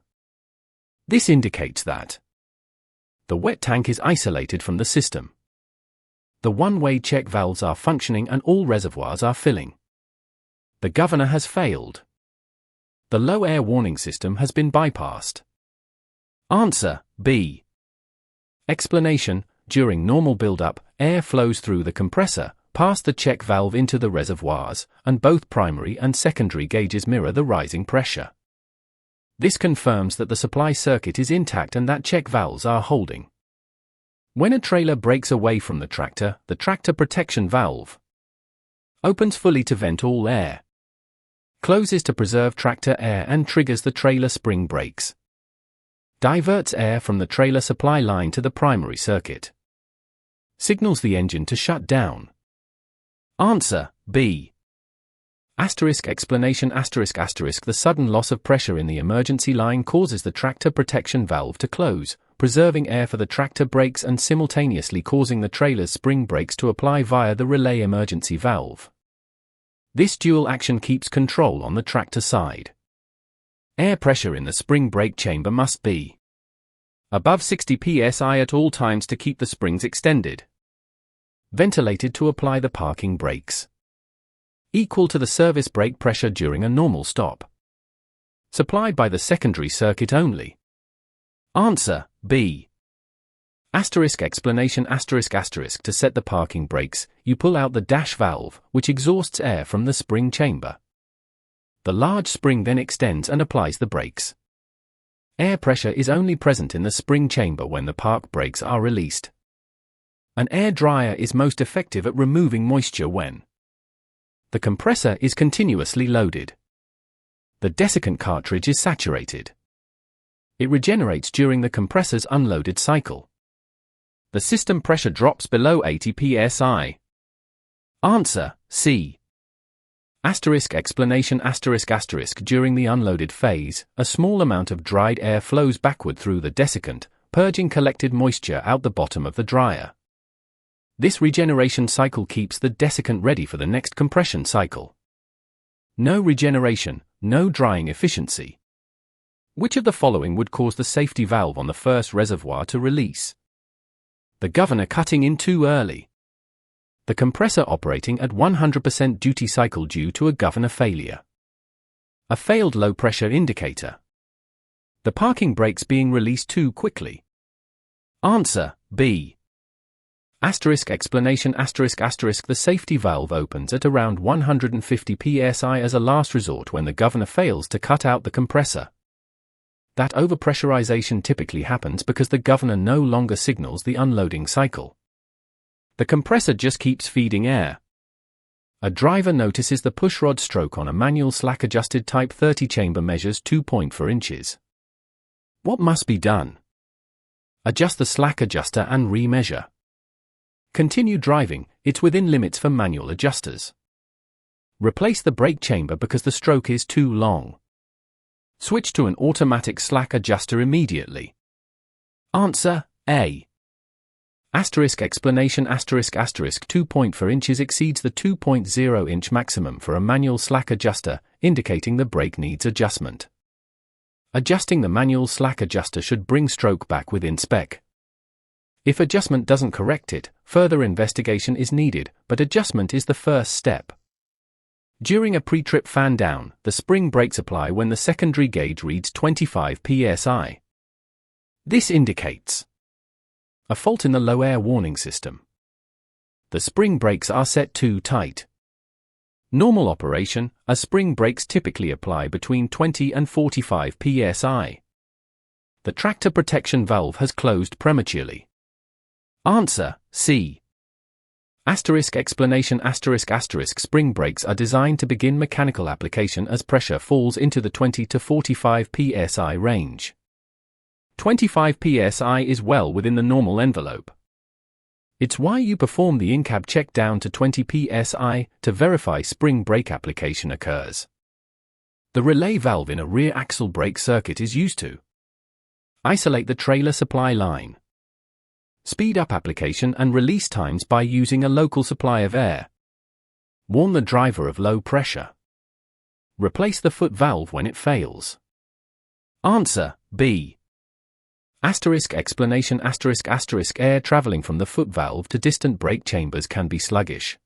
This indicates that the wet tank is isolated from the system. The one-way check valves are functioning and all reservoirs are filling. The governor has failed. The low air warning system has been bypassed. Answer B. Explanation: during normal build-up, air flows through the compressor, past the check valve into the reservoirs, and both primary and secondary gauges mirror the rising pressure. This confirms that the supply circuit is intact and that check valves are holding. When a trailer breaks away from the tractor protection valve opens fully to vent all air, closes to preserve tractor air and triggers the trailer spring brakes, diverts air from the trailer supply line to the primary circuit, signals the engine to shut down. Answer B. Explanation: the sudden loss of pressure in the emergency line causes the tractor protection valve to close, preserving air for the tractor brakes and simultaneously causing the trailer's spring brakes to apply via the relay emergency valve. This dual action keeps control on the tractor side. Air pressure in the spring brake chamber must be above 60 psi at all times to keep the springs extended. Ventilated to apply the parking brakes. Equal to the service brake pressure during a normal stop. Supplied by the secondary circuit only. Answer, B. Explanation ***. To set the parking brakes, you pull out the dash valve, which exhausts air from the spring chamber. The large spring then extends and applies the brakes. Air pressure is only present in the spring chamber when the park brakes are released. An air dryer is most effective at removing moisture when the compressor is continuously loaded. The desiccant cartridge is saturated. It regenerates during the compressor's unloaded cycle. The system pressure drops below 80 psi. Answer, C. Explanation ***. During the unloaded phase, a small amount of dried air flows backward through the desiccant, purging collected moisture out the bottom of the dryer. This regeneration cycle keeps the desiccant ready for the next compression cycle. No regeneration, no drying efficiency. Which of the following would cause the safety valve on the first reservoir to release? The governor cutting in too early. The compressor operating at 100% duty cycle due to a governor failure. A failed low-pressure indicator. The parking brakes being released too quickly. Answer, B. Explanation ***. The safety valve opens at around 150 psi as a last resort when the governor fails to cut out the compressor. That overpressurization typically happens because the governor no longer signals the unloading cycle. The compressor just keeps feeding air. A driver notices the pushrod stroke on a manual slack-adjusted Type 30 chamber measures 2.4 inches. What must be done? Adjust the slack adjuster and re-measure. Continue driving, it's within limits for manual adjusters. Replace the brake chamber because the stroke is too long. Switch to an automatic slack adjuster immediately. Answer, A. Explanation ***. 2.4 inches exceeds the 2.0 inch maximum for a manual slack adjuster, indicating the brake needs adjustment. Adjusting the manual slack adjuster should bring stroke back within spec. If adjustment doesn't correct it, further investigation is needed, but adjustment is the first step. During a pre-trip fan down, the spring brakes apply when the secondary gauge reads 25 psi. This indicates a fault in the low air warning system. The spring brakes are set too tight. Normal operation, a spring brakes typically apply between 20 and 45 psi. The tractor protection valve has closed prematurely. Answer, C. Explanation ***. Spring brakes are designed to begin mechanical application as pressure falls into the 20 to 45 psi range. 25 psi is well within the normal envelope. It's why you perform the in-cab check down to 20 psi to verify spring brake application occurs. The relay valve in a rear axle brake circuit is used to isolate the trailer supply line. Speed up application and release times by using a local supply of air. Warn the driver of low pressure. Replace the foot valve when it fails. Answer, B. Explanation ***. Air traveling from the foot valve to distant brake chambers can be sluggish.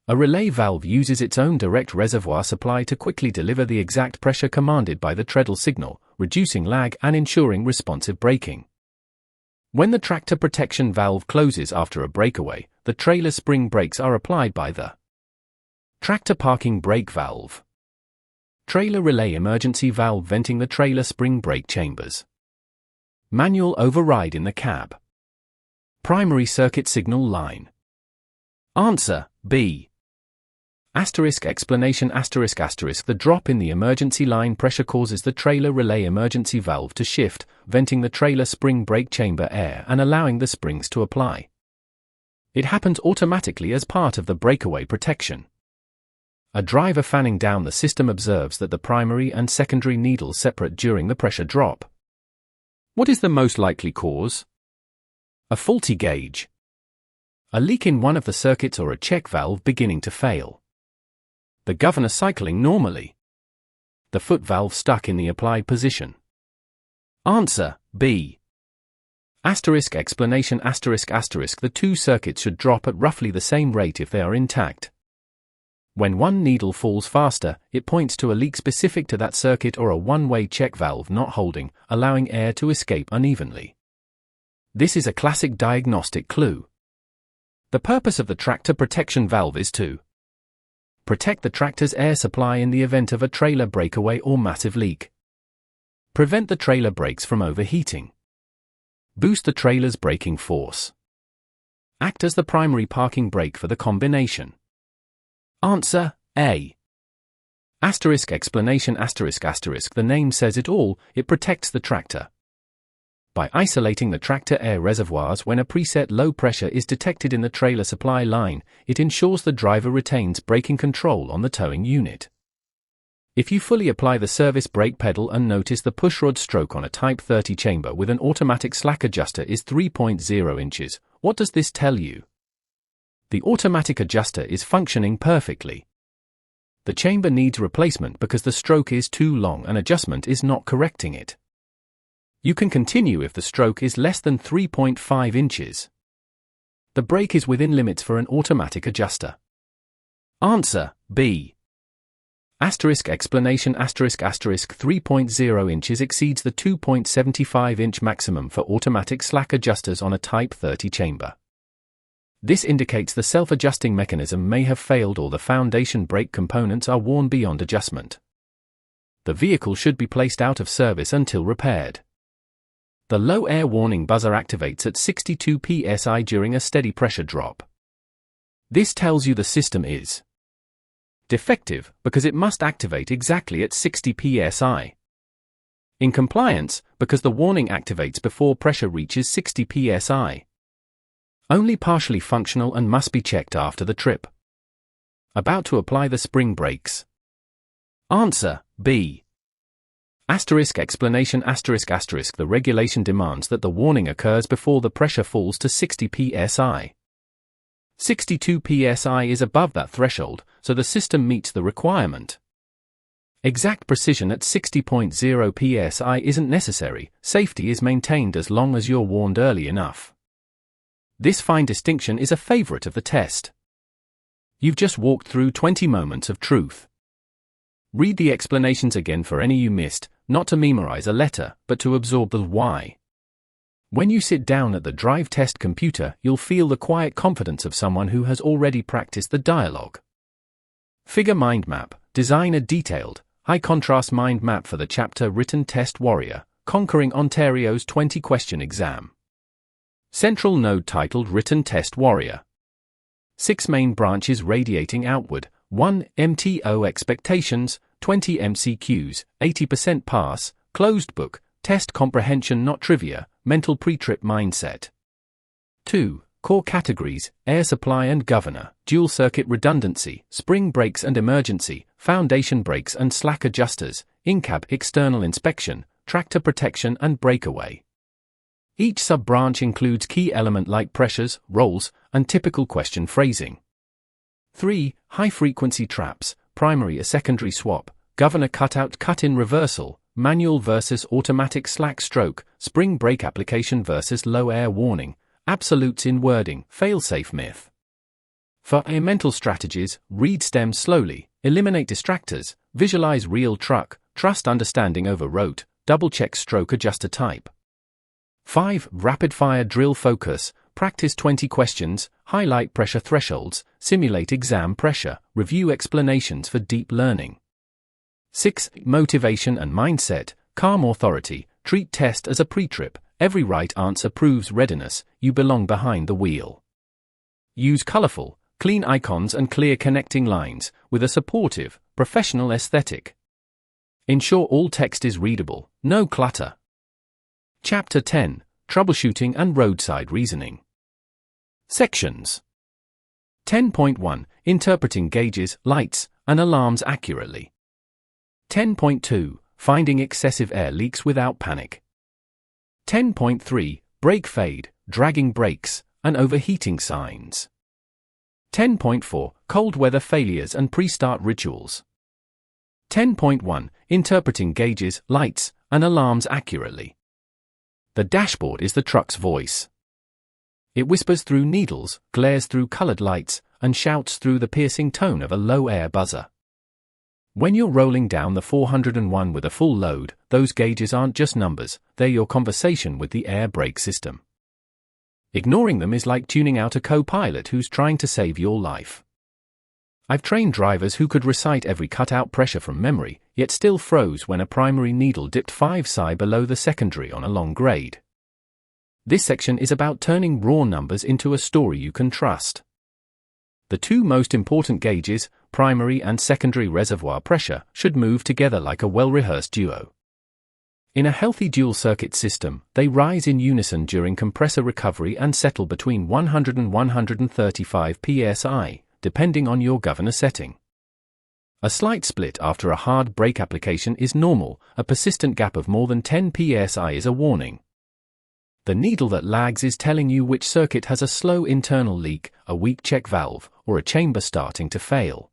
A relay valve uses its own direct reservoir supply to quickly deliver the exact pressure commanded by the treadle signal, reducing lag and ensuring responsive braking. When the tractor protection valve closes after a breakaway, the trailer spring brakes are applied by the tractor parking brake valve. Trailer relay emergency valve venting the trailer spring brake chambers. Manual override in the cab. Primary circuit signal line. Answer, B. Explanation ***. The drop in the emergency line pressure causes the trailer relay emergency valve to shift, venting the trailer spring brake chamber air and allowing the springs to apply. It happens automatically as part of the breakaway protection. A driver fanning down the system observes that the primary and secondary needles separate during the pressure drop. What is the most likely cause? A faulty gauge. A leak in one of the circuits or a check valve beginning to fail. The governor cycling normally. The foot valve stuck in the applied position. Answer, B. Asterisk explanation asterisk asterisk. The two circuits should drop at roughly the same rate if they are intact. When one needle falls faster, it points to a leak specific to that circuit or a one-way check valve not holding, allowing air to escape unevenly. This is a classic diagnostic clue. The purpose of the tractor protection valve is to protect the tractor's air supply in the event of a trailer breakaway or massive leak. Prevent the trailer brakes from overheating. Boost the trailer's braking force. Act as the primary parking brake for the combination. Answer, A. Asterisk explanation asterisk asterisk. The name says it all, it protects the tractor. By isolating the tractor air reservoirs when a preset low pressure is detected in the trailer supply line, it ensures the driver retains braking control on the towing unit. If you fully apply the service brake pedal and notice the pushrod stroke on a Type 30 chamber with an automatic slack adjuster is 3.0 inches, what does this tell you? The automatic adjuster is functioning perfectly. The chamber needs replacement because the stroke is too long and adjustment is not correcting it. You can continue if the stroke is less than 3.5 inches. The brake is within limits for an automatic adjuster. Answer, B. Asterisk explanation asterisk asterisk. 3.0 inches exceeds the 2.75 inch maximum for automatic slack adjusters on a Type 30 chamber. This indicates the self-adjusting mechanism may have failed or the foundation brake components are worn beyond adjustment. The vehicle should be placed out of service until repaired. The low air warning buzzer activates at 62 psi during a steady pressure drop. This tells you the system is defective because it must activate exactly at 60 psi. In compliance, because the warning activates before pressure reaches 60 psi. Only partially functional and must be checked after the trip. About to apply the spring brakes. Answer, B. Asterisk explanation asterisk asterisk. The regulation demands that the warning occurs before the pressure falls to 60 psi. 62 psi is above that threshold, so the system meets the requirement. Exact precision at 60.0 psi isn't necessary, safety is maintained as long as you're warned early enough. This fine distinction is a favorite of the test. You've just walked through 20 moments of truth. Read the explanations again for any you missed, not to memorize a letter, but to absorb the why. When you sit down at the DriveTest computer, you'll feel the quiet confidence of someone who has already practiced the dialogue. Figure mind map. Design a detailed, high-contrast mind map for the chapter Written Test Warrior, Conquering Ontario's 20-question exam. Central node titled Written Test Warrior. 6 main branches radiating outward, 1 MTO expectations, 20 MCQs, 80% pass, closed book, test comprehension not trivia, mental pre-trip mindset. 2. Core categories, air supply and governor, dual circuit redundancy, spring brakes and emergency, foundation brakes and slack adjusters, in-cab external inspection, tractor protection and breakaway. Each sub-branch includes key element like pressures, rolls, and typical question phrasing. 3. High-frequency traps, primary or secondary swap, governor cutout cut-in reversal, manual versus automatic slack stroke, spring brake application versus low air warning, absolutes in wording, fail-safe myth. For air mental strategies, read stems slowly, eliminate distractors, visualize real truck, trust understanding over rote, double-check stroke adjuster type. 5. Rapid-fire drill focus, practice 20 questions, highlight pressure thresholds, simulate exam pressure, review explanations for deep learning. 6. Motivation and mindset, calm authority, treat test as a pre-trip, every right answer proves readiness, you belong behind the wheel. Use colorful, clean icons and clear connecting lines, with a supportive, professional aesthetic. Ensure all text is readable, no clutter. Chapter 10, Troubleshooting and Roadside Reasoning. Sections. 10.1, Interpreting gauges, lights, and alarms accurately. 10.2, Finding excessive air leaks without panic. 10.3 Brake fade, dragging brakes, and overheating signs. 10.4 Cold weather failures and pre-start rituals. 10.1 Interpreting gauges, lights, and alarms accurately. The dashboard is the truck's voice. It whispers through needles, glares through colored lights, and shouts through the piercing tone of a low-air buzzer. When you're rolling down the 401 with a full load, those gauges aren't just numbers, they're your conversation with the air brake system. Ignoring them is like tuning out a co-pilot who's trying to save your life. I've trained drivers who could recite every cutout pressure from memory, yet still froze when a primary needle dipped 5 psi below the secondary on a long grade. This section is about turning raw numbers into a story you can trust. The two most important gauges, primary and secondary reservoir pressure, should move together like a well-rehearsed duo. In a healthy dual-circuit system, they rise in unison during compressor recovery and settle between 100 and 135 psi, depending on your governor setting. A slight split after a hard brake application is normal, a persistent gap of more than 10 psi is a warning. The needle that lags is telling you which circuit has a slow internal leak, a weak check valve, or a chamber starting to fail.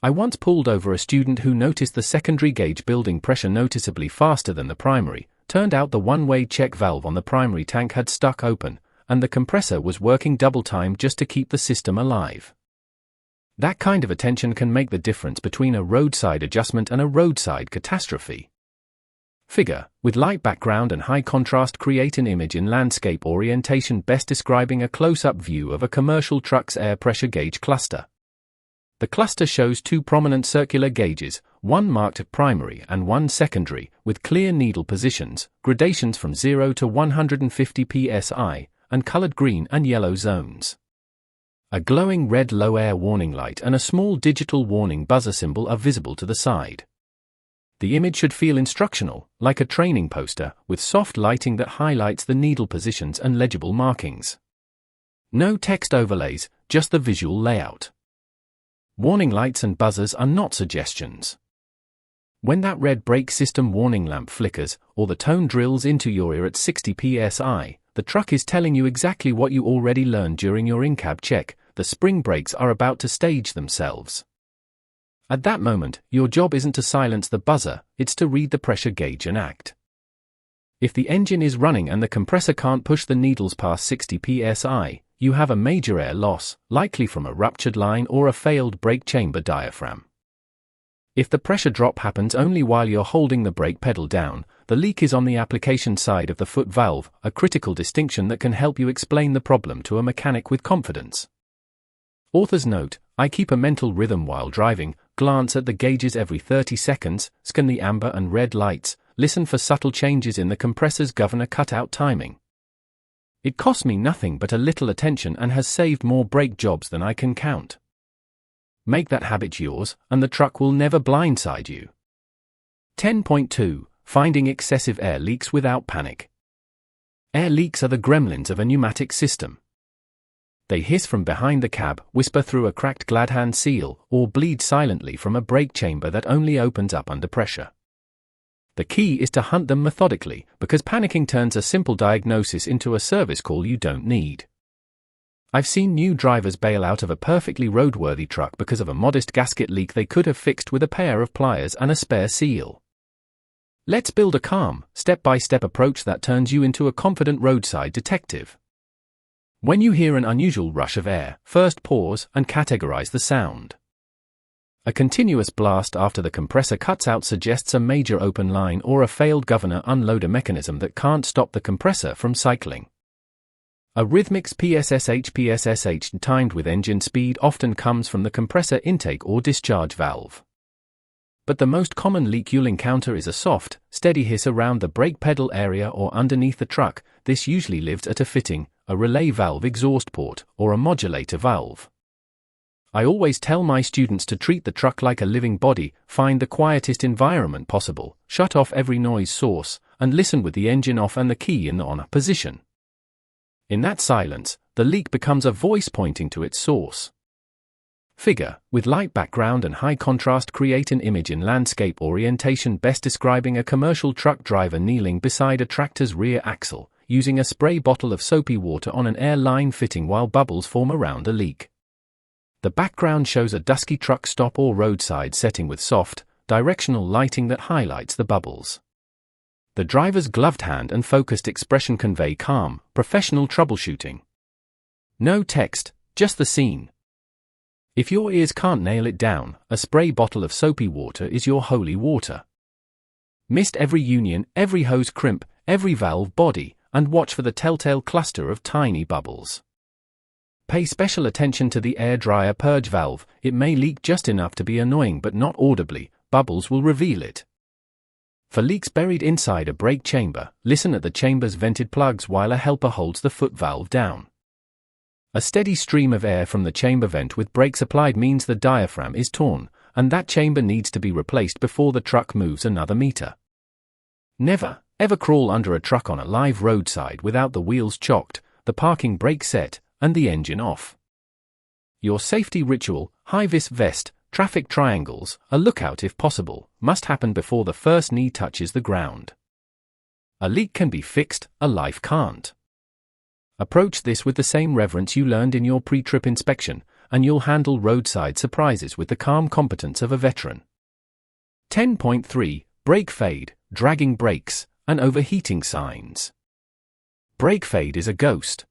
I once pulled over a student who noticed the secondary gauge building pressure noticeably faster than the primary. Turned out the one-way check valve on the primary tank had stuck open, and the compressor was working double time just to keep the system alive. That kind of attention can make the difference between a roadside adjustment and a roadside catastrophe. Figure, with light background and high contrast, create an image in landscape orientation best describing a close-up view of a commercial truck's air pressure gauge cluster. The cluster shows two prominent circular gauges, one marked primary and one secondary, with clear needle positions, gradations from 0 to 150 psi, and colored green and yellow zones. A glowing red low-air warning light and a small digital warning buzzer symbol are visible to the side. The image should feel instructional, like a training poster, with soft lighting that highlights the needle positions and legible markings. No text overlays, just the visual layout. Warning lights and buzzers are not suggestions. When that red brake system warning lamp flickers, or the tone drills into your ear at 60 psi, the truck is telling you exactly what you already learned during your in-cab check: the spring brakes are about to stage themselves. At that moment, your job isn't to silence the buzzer, it's to read the pressure gauge and act. If the engine is running and the compressor can't push the needles past 60 psi, you have a major air loss, likely from a ruptured line or a failed brake chamber diaphragm. If the pressure drop happens only while you're holding the brake pedal down, the leak is on the application side of the foot valve, a critical distinction that can help you explain the problem to a mechanic with confidence. Author's note: I keep a mental rhythm while driving, glance at the gauges every 30 seconds, scan the amber and red lights, listen for subtle changes in the compressor's governor cutout timing. It costs me nothing but a little attention and has saved more brake jobs than I can count. Make that habit yours, and the truck will never blindside you. 10.2 Finding excessive air leaks without panic. Air leaks are the gremlins of a pneumatic system. They hiss from behind the cab, whisper through a cracked gladhand seal, or bleed silently from a brake chamber that only opens up under pressure. The key is to hunt them methodically, because panicking turns a simple diagnosis into a service call you don't need. I've seen new drivers bail out of a perfectly roadworthy truck because of a modest gasket leak they could have fixed with a pair of pliers and a spare seal. Let's build a calm, step-by-step approach that turns you into a confident roadside detective. When you hear an unusual rush of air, first pause and categorize the sound. A continuous blast after the compressor cuts out suggests a major open line or a failed governor unloader mechanism that can't stop the compressor from cycling. A rhythmic PSSH timed with engine speed often comes from the compressor intake or discharge valve. But the most common leak you'll encounter is a soft, steady hiss around the brake pedal area or underneath the truck. This usually lives at a fitting, a relay valve exhaust port, or a modulator valve. I always tell my students to treat the truck like a living body, find the quietest environment possible, shut off every noise source, and listen with the engine off and the key in the on position. In that silence, the leak becomes a voice pointing to its source. Figure, with light background and high contrast, create an image in landscape orientation best describing a commercial truck driver kneeling beside a tractor's rear axle, using a spray bottle of soapy water on an air line fitting while bubbles form around a leak. The background shows a dusky truck stop or roadside setting with soft, directional lighting that highlights the bubbles. The driver's gloved hand and focused expression convey calm, professional troubleshooting. No text, just the scene. If your ears can't nail it down, a spray bottle of soapy water is your holy water. Mist every union, every hose crimp, every valve body, and watch for the telltale cluster of tiny bubbles. Pay special attention to the air dryer purge valve. It may leak just enough to be annoying but not audibly. Bubbles will reveal it. For leaks buried inside a brake chamber, listen at the chamber's vented plugs while a helper holds the foot valve down. A steady stream of air from the chamber vent with brakes applied means the diaphragm is torn, and that chamber needs to be replaced before the truck moves another meter. Never, ever crawl under a truck on a live roadside without the wheels chocked, the parking brake set, and the engine off. Your safety ritual, high-vis vest, traffic triangles, a lookout if possible, must happen before the first knee touches the ground. A leak can be fixed, a life can't. Approach this with the same reverence you learned in your pre-trip inspection, and you'll handle roadside surprises with the calm competence of a veteran. 10.3 Brake fade, dragging brakes, and overheating signs. Brake fade is a ghost.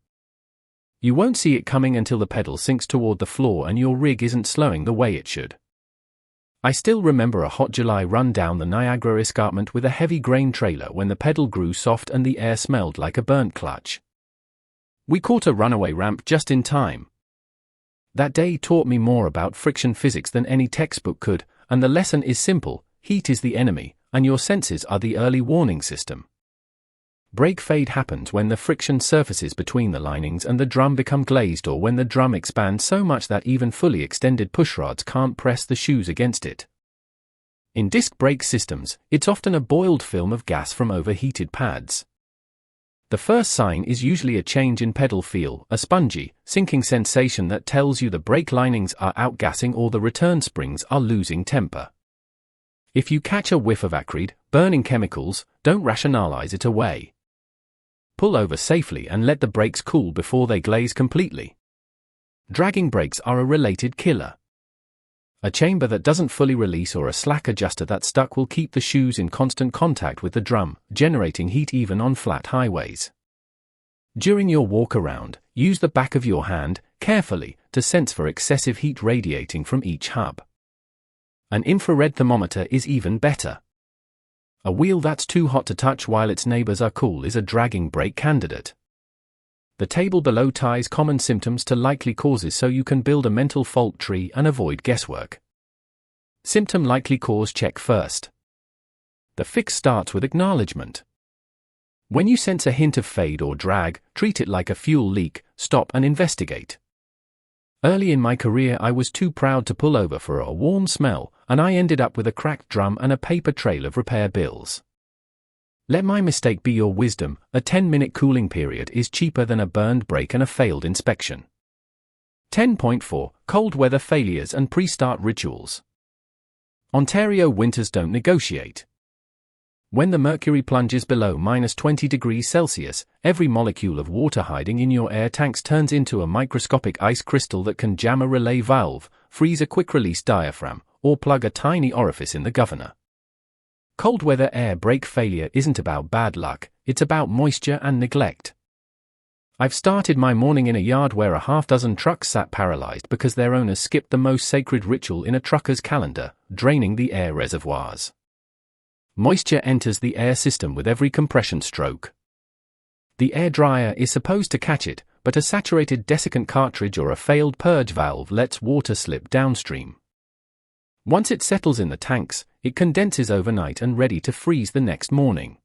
You won't see it coming until the pedal sinks toward the floor and your rig isn't slowing the way it should. I still remember a hot July run down the Niagara Escarpment with a heavy grain trailer when the pedal grew soft and the air smelled like a burnt clutch. We caught a runaway ramp just in time. That day taught me more about friction physics than any textbook could, and the lesson is simple: heat is the enemy, and your senses are the early warning system. Brake fade happens when the friction surfaces between the linings and the drum become glazed, or when the drum expands so much that even fully extended pushrods can't press the shoes against it. In disc brake systems, it's often a boiled film of gas from overheated pads. The first sign is usually a change in pedal feel, a spongy, sinking sensation that tells you the brake linings are outgassing or the return springs are losing temper. If you catch a whiff of acrid, burning chemicals, don't rationalize it away. Pull over safely and let the brakes cool before they glaze completely. Dragging brakes are a related killer. A chamber that doesn't fully release or a slack adjuster that's stuck will keep the shoes in constant contact with the drum, generating heat even on flat highways. During your walk around, use the back of your hand, carefully, to sense for excessive heat radiating from each hub. An infrared thermometer is even better. A wheel that's too hot to touch while its neighbors are cool is a dragging brake candidate. The table below ties common symptoms to likely causes so you can build a mental fault tree and avoid guesswork. Symptom likely cause check first. The fix starts with acknowledgement. When you sense a hint of fade or drag, treat it like a fuel leak, stop and investigate. Early in my career I was too proud to pull over for a warm smell, and I ended up with a cracked drum and a paper trail of repair bills. Let my mistake be your wisdom: a 10-minute cooling period is cheaper than a burned brake and a failed inspection. 10.4 Cold weather failures and pre-start rituals. Ontario winters don't negotiate. When the mercury plunges below -20°C, every molecule of water hiding in your air tanks turns into a microscopic ice crystal that can jam a relay valve, freeze a quick-release diaphragm, or plug a tiny orifice in the governor. Cold weather air brake failure isn't about bad luck, it's about moisture and neglect. I've started my morning in a yard where a half-dozen trucks sat paralyzed because their owners skipped the most sacred ritual in a trucker's calendar: draining the air reservoirs. Moisture enters the air system with every compression stroke. The air dryer is supposed to catch it, but a saturated desiccant cartridge or a failed purge valve lets water slip downstream. Once it settles in the tanks, it condenses overnight and ready to freeze the next morning.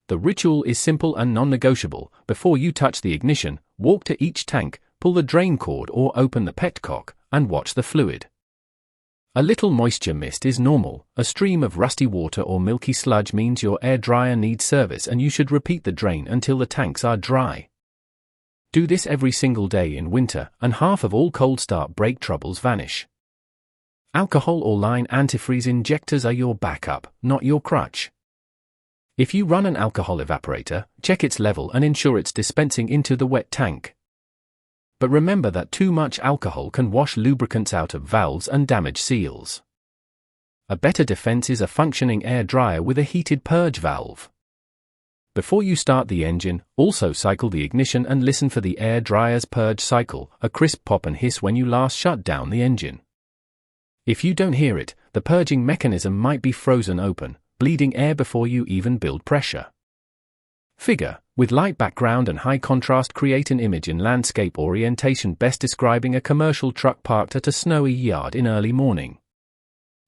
The ritual is simple and non-negotiable. Before you touch the ignition, walk to each tank, pull the drain cord or open the petcock, and watch the fluid. A little moisture mist is normal. A stream of rusty water or milky sludge means your air dryer needs service and you should repeat the drain until the tanks are dry. Do this every single day in winter, and half of all cold start brake troubles vanish. Alcohol or line antifreeze injectors are your backup, not your crutch. If you run an alcohol evaporator, check its level and ensure it's dispensing into the wet tank. But remember that too much alcohol can wash lubricants out of valves and damage seals. A better defense is a functioning air dryer with a heated purge valve. Before you start the engine, also cycle the ignition and listen for the air dryer's purge cycle, a crisp pop and hiss when you last shut down the engine. If you don't hear it, the purging mechanism might be frozen open, bleeding air before you even build pressure. Figure, with light background and high contrast, create an image in landscape orientation best describing a commercial truck parked at a snowy yard in early morning.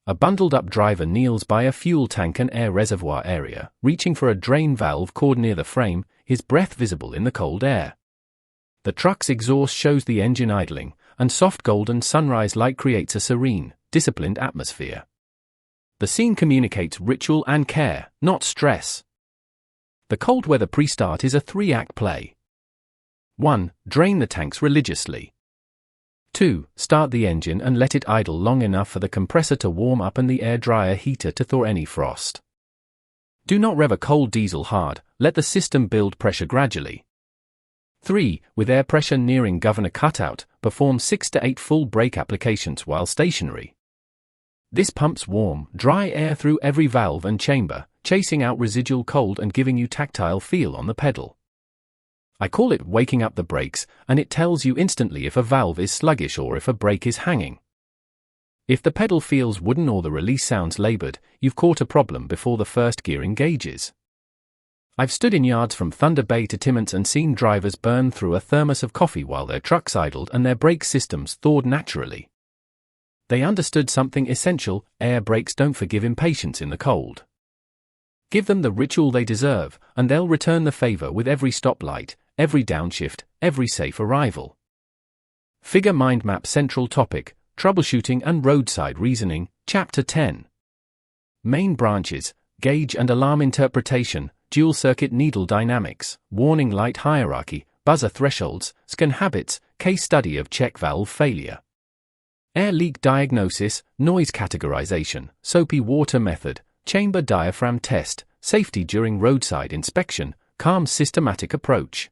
A bundled-up driver kneels by a fuel tank and air reservoir area, reaching for a drain valve cord near the frame, his breath visible in the cold air. The truck's exhaust shows the engine idling, and soft golden sunrise light creates a serene, disciplined atmosphere. The scene communicates ritual and care, not stress. The cold weather pre-start is a 3-act play. 1. Drain the tanks religiously. 2. Start the engine and let it idle long enough for the compressor to warm up and the air dryer heater to thaw any frost. Do not rev a cold diesel hard, let the system build pressure gradually. 3. With air pressure nearing governor cutout, perform 6 to 8 full brake applications while stationary. This pumps warm, dry air through every valve and chamber, chasing out residual cold and giving you tactile feel on the pedal. I call it waking up the brakes, and it tells you instantly if a valve is sluggish or if a brake is hanging. If the pedal feels wooden or the release sounds labored, you've caught a problem before the first gear engages. I've stood in yards from Thunder Bay to Timmins and seen drivers burn through a thermos of coffee while their trucks idled and their brake systems thawed naturally. They understood something essential: air brakes don't forgive impatience in the cold. Give them the ritual they deserve, and they'll return the favor with every stoplight, every downshift, every safe arrival. Figure Mind Map Central Topic, Troubleshooting and Roadside Reasoning, Chapter 10. Main branches, Gauge and Alarm Interpretation, Dual Circuit Needle Dynamics, Warning Light Hierarchy, Buzzer Thresholds, Scan Habits, Case Study of Check Valve Failure. Air Leak Diagnosis, Noise Categorization, Soapy Water Method, Chamber Diaphragm Test, Safety during Roadside Inspection, Calm Systematic Approach.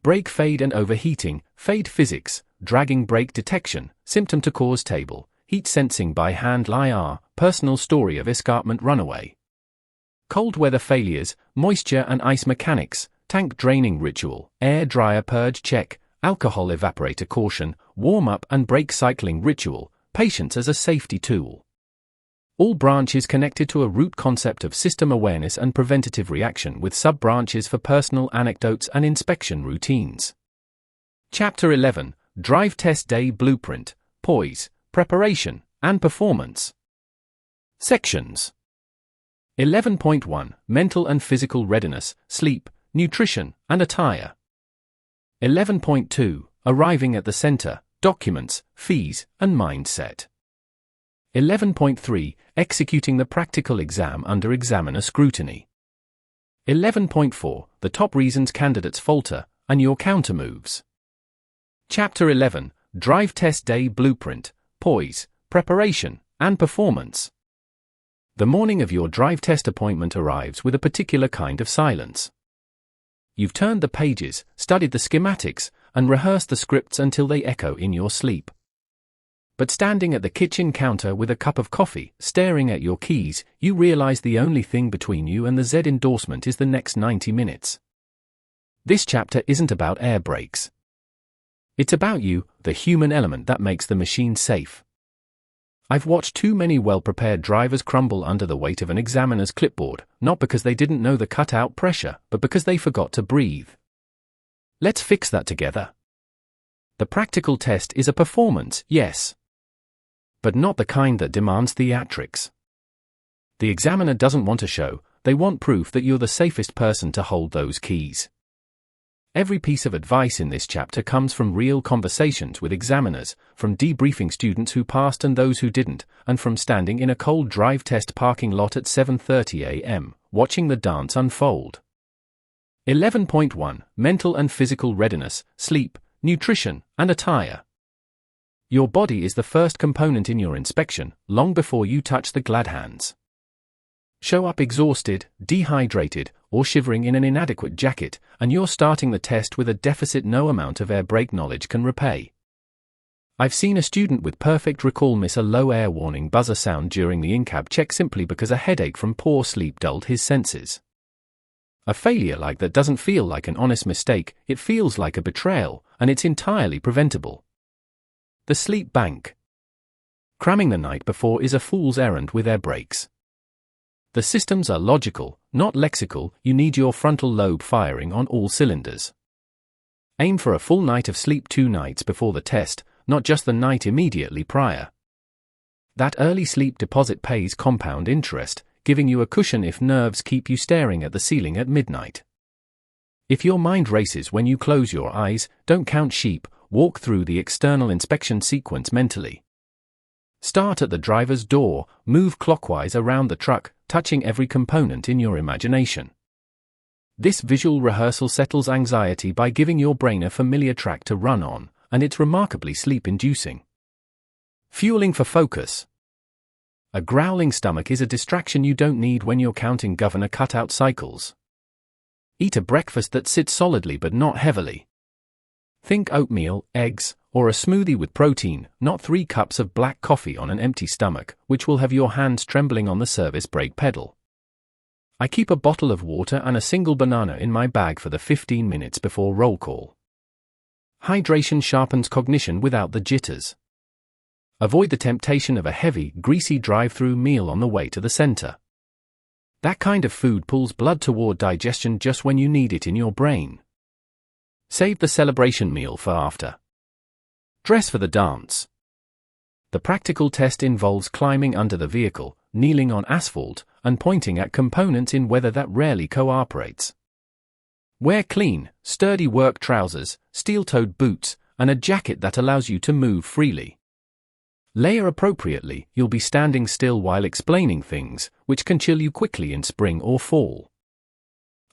Brake Fade and Overheating, Fade Physics, Dragging Brake Detection, Symptom to Cause Table, Heat Sensing by Hand IR, Personal Story of Escarpment Runaway. Cold Weather Failures, Moisture and Ice Mechanics, Tank Draining Ritual, Air Dryer Purge Check, Alcohol Evaporator Caution, Warm-Up and Brake Cycling Ritual, Patience as a Safety Tool. All branches connected to a root concept of system awareness and preventative reaction with sub-branches for personal anecdotes and inspection routines. Chapter 11, DriveTest Day Blueprint, Poise, Preparation, and Performance. Sections. 11.1, Mental and Physical Readiness, Sleep, Nutrition, and Attire. 11.2, Arriving at the Center, Documents, Fees, and Mindset. 11.3, Executing the Practical Exam under Examiner Scrutiny. 11.4, The Top Reasons Candidates Falter, and Your Countermoves. Chapter 11, DriveTest Day Blueprint, Poise, Preparation, and Performance. The morning of your drive test appointment arrives with a particular kind of silence. You've turned the pages, studied the schematics, and rehearsed the scripts until they echo in your sleep. But standing at the kitchen counter with a cup of coffee, staring at your keys, you realize the only thing between you and the Z endorsement is the next 90 minutes. This chapter isn't about air brakes. It's about you, the human element that makes the machine safe. I've watched too many well-prepared drivers crumble under the weight of an examiner's clipboard, not because they didn't know the cutout pressure, but because they forgot to breathe. Let's fix that together. The practical test is a performance, yes, but not the kind that demands theatrics. The examiner doesn't want a show, they want proof that you're the safest person to hold those keys. Every piece of advice in this chapter comes from real conversations with examiners, from debriefing students who passed and those who didn't, and from standing in a cold drive test parking lot at 7:30 a.m., watching the dance unfold. 11.1 Mental and Physical Readiness, Sleep, Nutrition, and Attire. Your body is the first component in your inspection, long before you touch the glad hands. Show up exhausted, dehydrated, or shivering in an inadequate jacket, and you're starting the test with a deficit no amount of air brake knowledge can repay. I've seen a student with perfect recall miss a low air warning buzzer sound during the in-cab check simply because a headache from poor sleep dulled his senses. A failure like that doesn't feel like an honest mistake, it feels like a betrayal, and it's entirely preventable. The sleep bank. Cramming the night before is a fool's errand with air brakes. The systems are logical, not lexical. You need your frontal lobe firing on all cylinders. Aim for a full night of sleep 2 nights before the test, not just the night immediately prior. That early sleep deposit pays compound interest, giving you a cushion if nerves keep you staring at the ceiling at midnight. If your mind races when you close your eyes, don't count sheep, walk through the external inspection sequence mentally. Start at the driver's door, move clockwise around the truck, touching every component in your imagination. This visual rehearsal settles anxiety by giving your brain a familiar track to run on, and it's remarkably sleep-inducing. Fueling for focus. A growling stomach is a distraction you don't need when you're counting governor cutout cycles. Eat a breakfast that sits solidly but not heavily. Think oatmeal, eggs, or a smoothie with protein, not 3 cups of black coffee on an empty stomach, which will have your hands trembling on the service brake pedal. I keep a bottle of water and a single banana in my bag for the 15 minutes before roll call. Hydration sharpens cognition without the jitters. Avoid the temptation of a heavy, greasy drive-through meal on the way to the center. That kind of food pulls blood toward digestion just when you need it in your brain. Save the celebration meal for after. Dress for the dance. The practical test involves climbing under the vehicle, kneeling on asphalt, and pointing at components in weather that rarely cooperates. Wear clean, sturdy work trousers, steel-toed boots, and a jacket that allows you to move freely. Layer appropriately. You'll be standing still while explaining things, which can chill you quickly in spring or fall.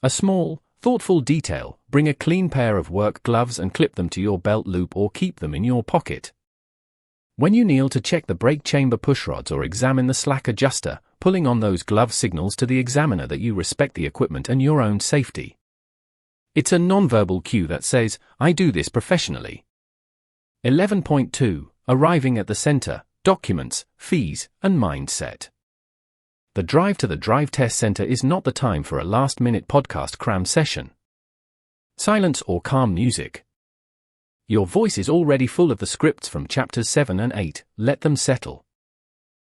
A small, thoughtful detail: bring a clean pair of work gloves and clip them to your belt loop or keep them in your pocket. When you kneel to check the brake chamber pushrods or examine the slack adjuster, pulling on those gloves signals to the examiner that you respect the equipment and your own safety. It's a nonverbal cue that says, "I do this professionally." 11.2 Arriving at the center, documents, fees, and mindset. The drive to the DriveTest center is not the time for a last-minute podcast cram session. Silence or calm music. Your voice is already full of the scripts from chapters 7 and 8, let them settle.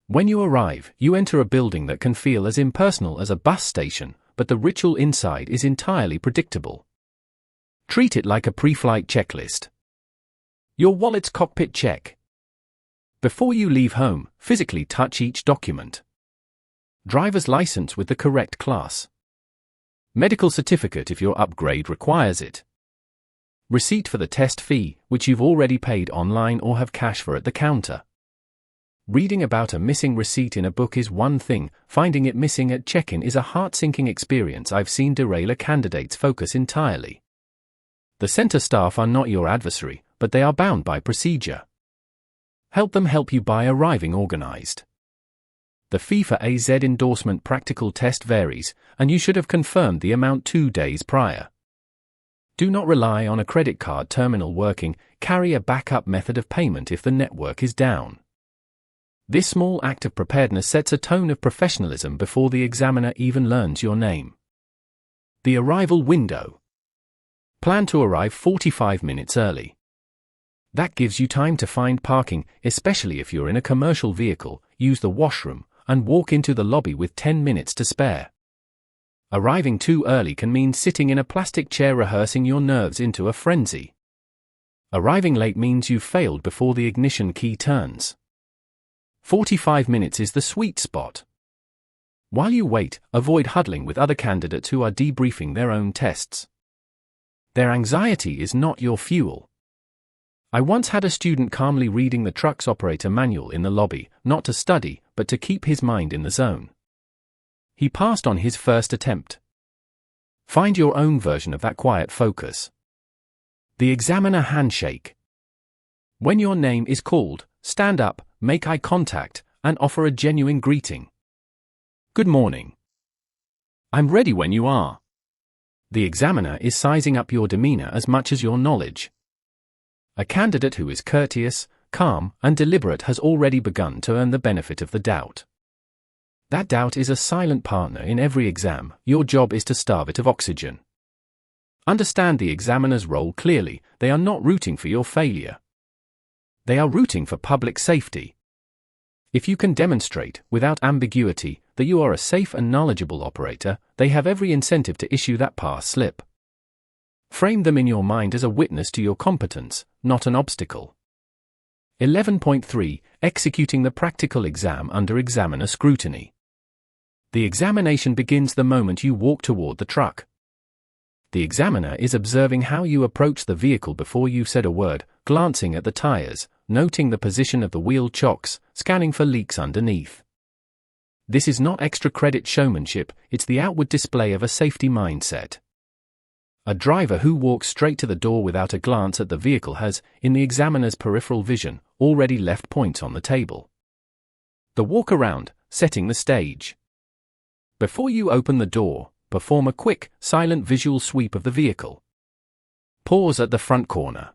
When you arrive, you enter a building that can feel as impersonal as a bus station, but the ritual inside is entirely predictable. Treat it like a pre-flight checklist. Your wallet's cockpit check. Before you leave home, physically touch each document. Driver's license with the correct class. Medical certificate if your upgrade requires it. Receipt for the test fee, which you've already paid online or have cash for at the counter. Reading about a missing receipt in a book is one thing, finding it missing at check-in is a heart-sinking experience I've seen derail a candidate's focus entirely. The center staff are not your adversary, but they are bound by procedure. Help them help you by arriving organized. The fee for AZ endorsement practical test varies, and you should have confirmed the amount 2 days prior. Do not rely on a credit card terminal working, carry a backup method of payment if the network is down. This small act of preparedness sets a tone of professionalism before the examiner even learns your name. The arrival window. Plan to arrive 45 minutes early. That gives you time to find parking, especially if you're in a commercial vehicle, use the washroom, and walk into the lobby with 10 minutes to spare. Arriving too early can mean sitting in a plastic chair rehearsing your nerves into a frenzy. Arriving late means you've failed before the ignition key turns. 45 minutes is the sweet spot. While you wait, avoid huddling with other candidates who are debriefing their own tests. Their anxiety is not your fuel. I once had a student calmly reading the truck's operator manual in the lobby, not to study, but to keep his mind in the zone. He passed on his first attempt. Find your own version of that quiet focus. The examiner handshake. When your name is called, stand up, make eye contact, and offer a genuine greeting. Good morning. I'm ready when you are. The examiner is sizing up your demeanor as much as your knowledge. A candidate who is courteous, calm, and deliberate has already begun to earn the benefit of the doubt. That doubt is a silent partner in every exam. Your job is to starve it of oxygen. Understand the examiner's role clearly. They are not rooting for your failure. They are rooting for public safety. If you can demonstrate, without ambiguity, that you are a safe and knowledgeable operator, they have every incentive to issue that pass slip. Frame them in your mind as a witness to your competence, not an obstacle. 11.3 Executing the practical exam under examiner scrutiny. The examination begins the moment you walk toward the truck. The examiner is observing how you approach the vehicle before you've said a word, glancing at the tires, noting the position of the wheel chocks, scanning for leaks underneath. This is not extra credit showmanship, it's the outward display of a safety mindset. A driver who walks straight to the door without a glance at the vehicle has, in the examiner's peripheral vision, already left points on the table. The walk around, setting the stage. Before you open the door, perform a quick, silent visual sweep of the vehicle. Pause at the front corner.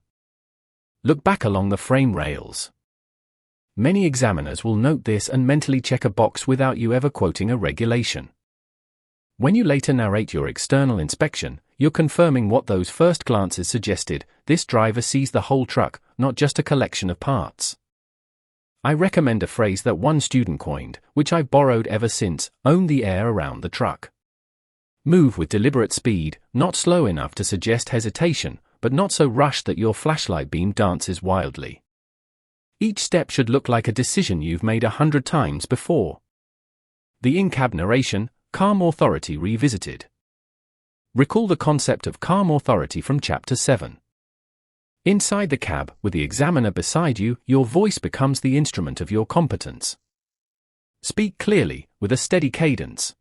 Look back along the frame rails. Many examiners will note this and mentally check a box without you ever quoting a regulation. When you later narrate your external inspection, you're confirming what those first glances suggested. This driver sees the whole truck, not just a collection of parts. I recommend a phrase that one student coined, which I've borrowed ever since: own the air around the truck. Move with deliberate speed, not slow enough to suggest hesitation, but not so rushed that your flashlight beam dances wildly. Each step should look like a decision you've made 100 times before. The in-cab narration, calm authority revisited. Recall the concept of calm authority from Chapter 7. Inside the cab, with the examiner beside you, your voice becomes the instrument of your competence. Speak clearly, with a steady cadence.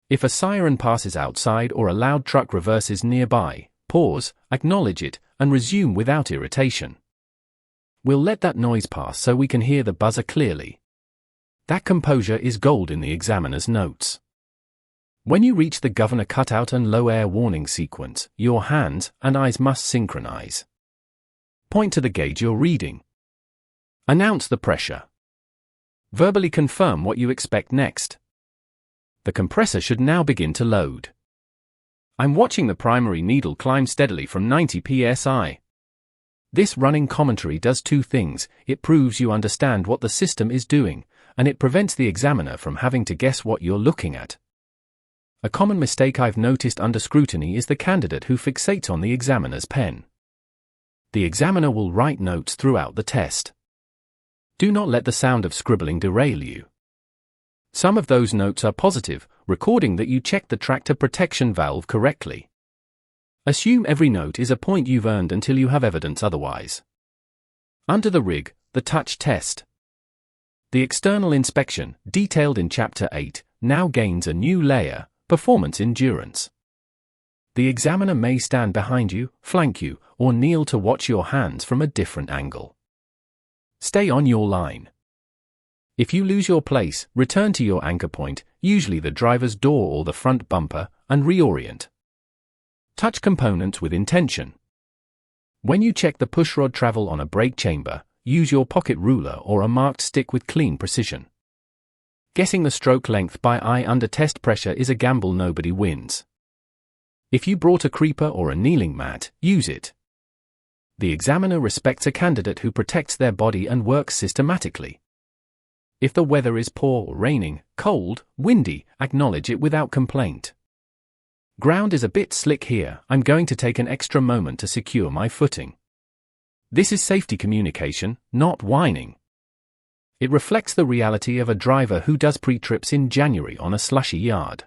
If a siren passes outside or a loud truck reverses nearby, pause, acknowledge it, and resume without irritation. We'll let that noise pass so we can hear the buzzer clearly. That composure is gold in the examiner's notes. When you reach the governor cutout and low air warning sequence, your hands and eyes must synchronize. Point to the gauge you're reading. Announce the pressure. Verbally confirm what you expect next. The compressor should now begin to load. I'm watching the primary needle climb steadily from 90 psi. This running commentary does two things: it proves you understand what the system is doing, and it prevents the examiner from having to guess what you're looking at. A common mistake I've noticed under scrutiny is the candidate who fixates on the examiner's pen. The examiner will write notes throughout the test. Do not let the sound of scribbling derail you. Some of those notes are positive, recording that you checked the tractor protection valve correctly. Assume every note is a point you've earned until you have evidence otherwise. Under the rig, the touch test. The external inspection, detailed in Chapter 8, now gains a new layer: performance endurance. The examiner may stand behind you, flank you, or kneel to watch your hands from a different angle. Stay on your line. If you lose your place, return to your anchor point, usually the driver's door or the front bumper, and reorient. Touch components with intention. When you check the pushrod travel on a brake chamber, use your pocket ruler or a marked stick with clean precision. Guessing the stroke length by eye under test pressure is a gamble nobody wins. If you brought a creeper or a kneeling mat, use it. The examiner respects a candidate who protects their body and works systematically. If the weather is poor or raining, cold, windy, acknowledge it without complaint. Ground is a bit slick here, I'm going to take an extra moment to secure my footing. This is safety communication, not whining. It reflects the reality of a driver who does pre-trips in January on a slushy yard.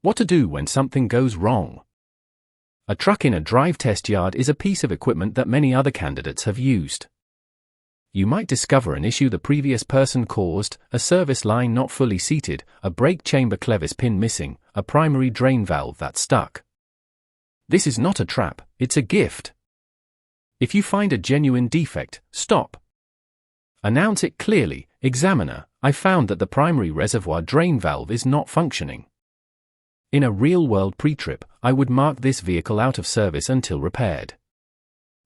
What to do when something goes wrong? A truck in a drive test yard is a piece of equipment that many other candidates have used. You might discover an issue the previous person caused, a service line not fully seated, a brake chamber clevis pin missing, a primary drain valve that's stuck. This is not a trap, it's a gift. If you find a genuine defect, stop. Announce it clearly. Examiner, I found that the primary reservoir drain valve is not functioning. In a real-world pre-trip, I would mark this vehicle out of service until repaired.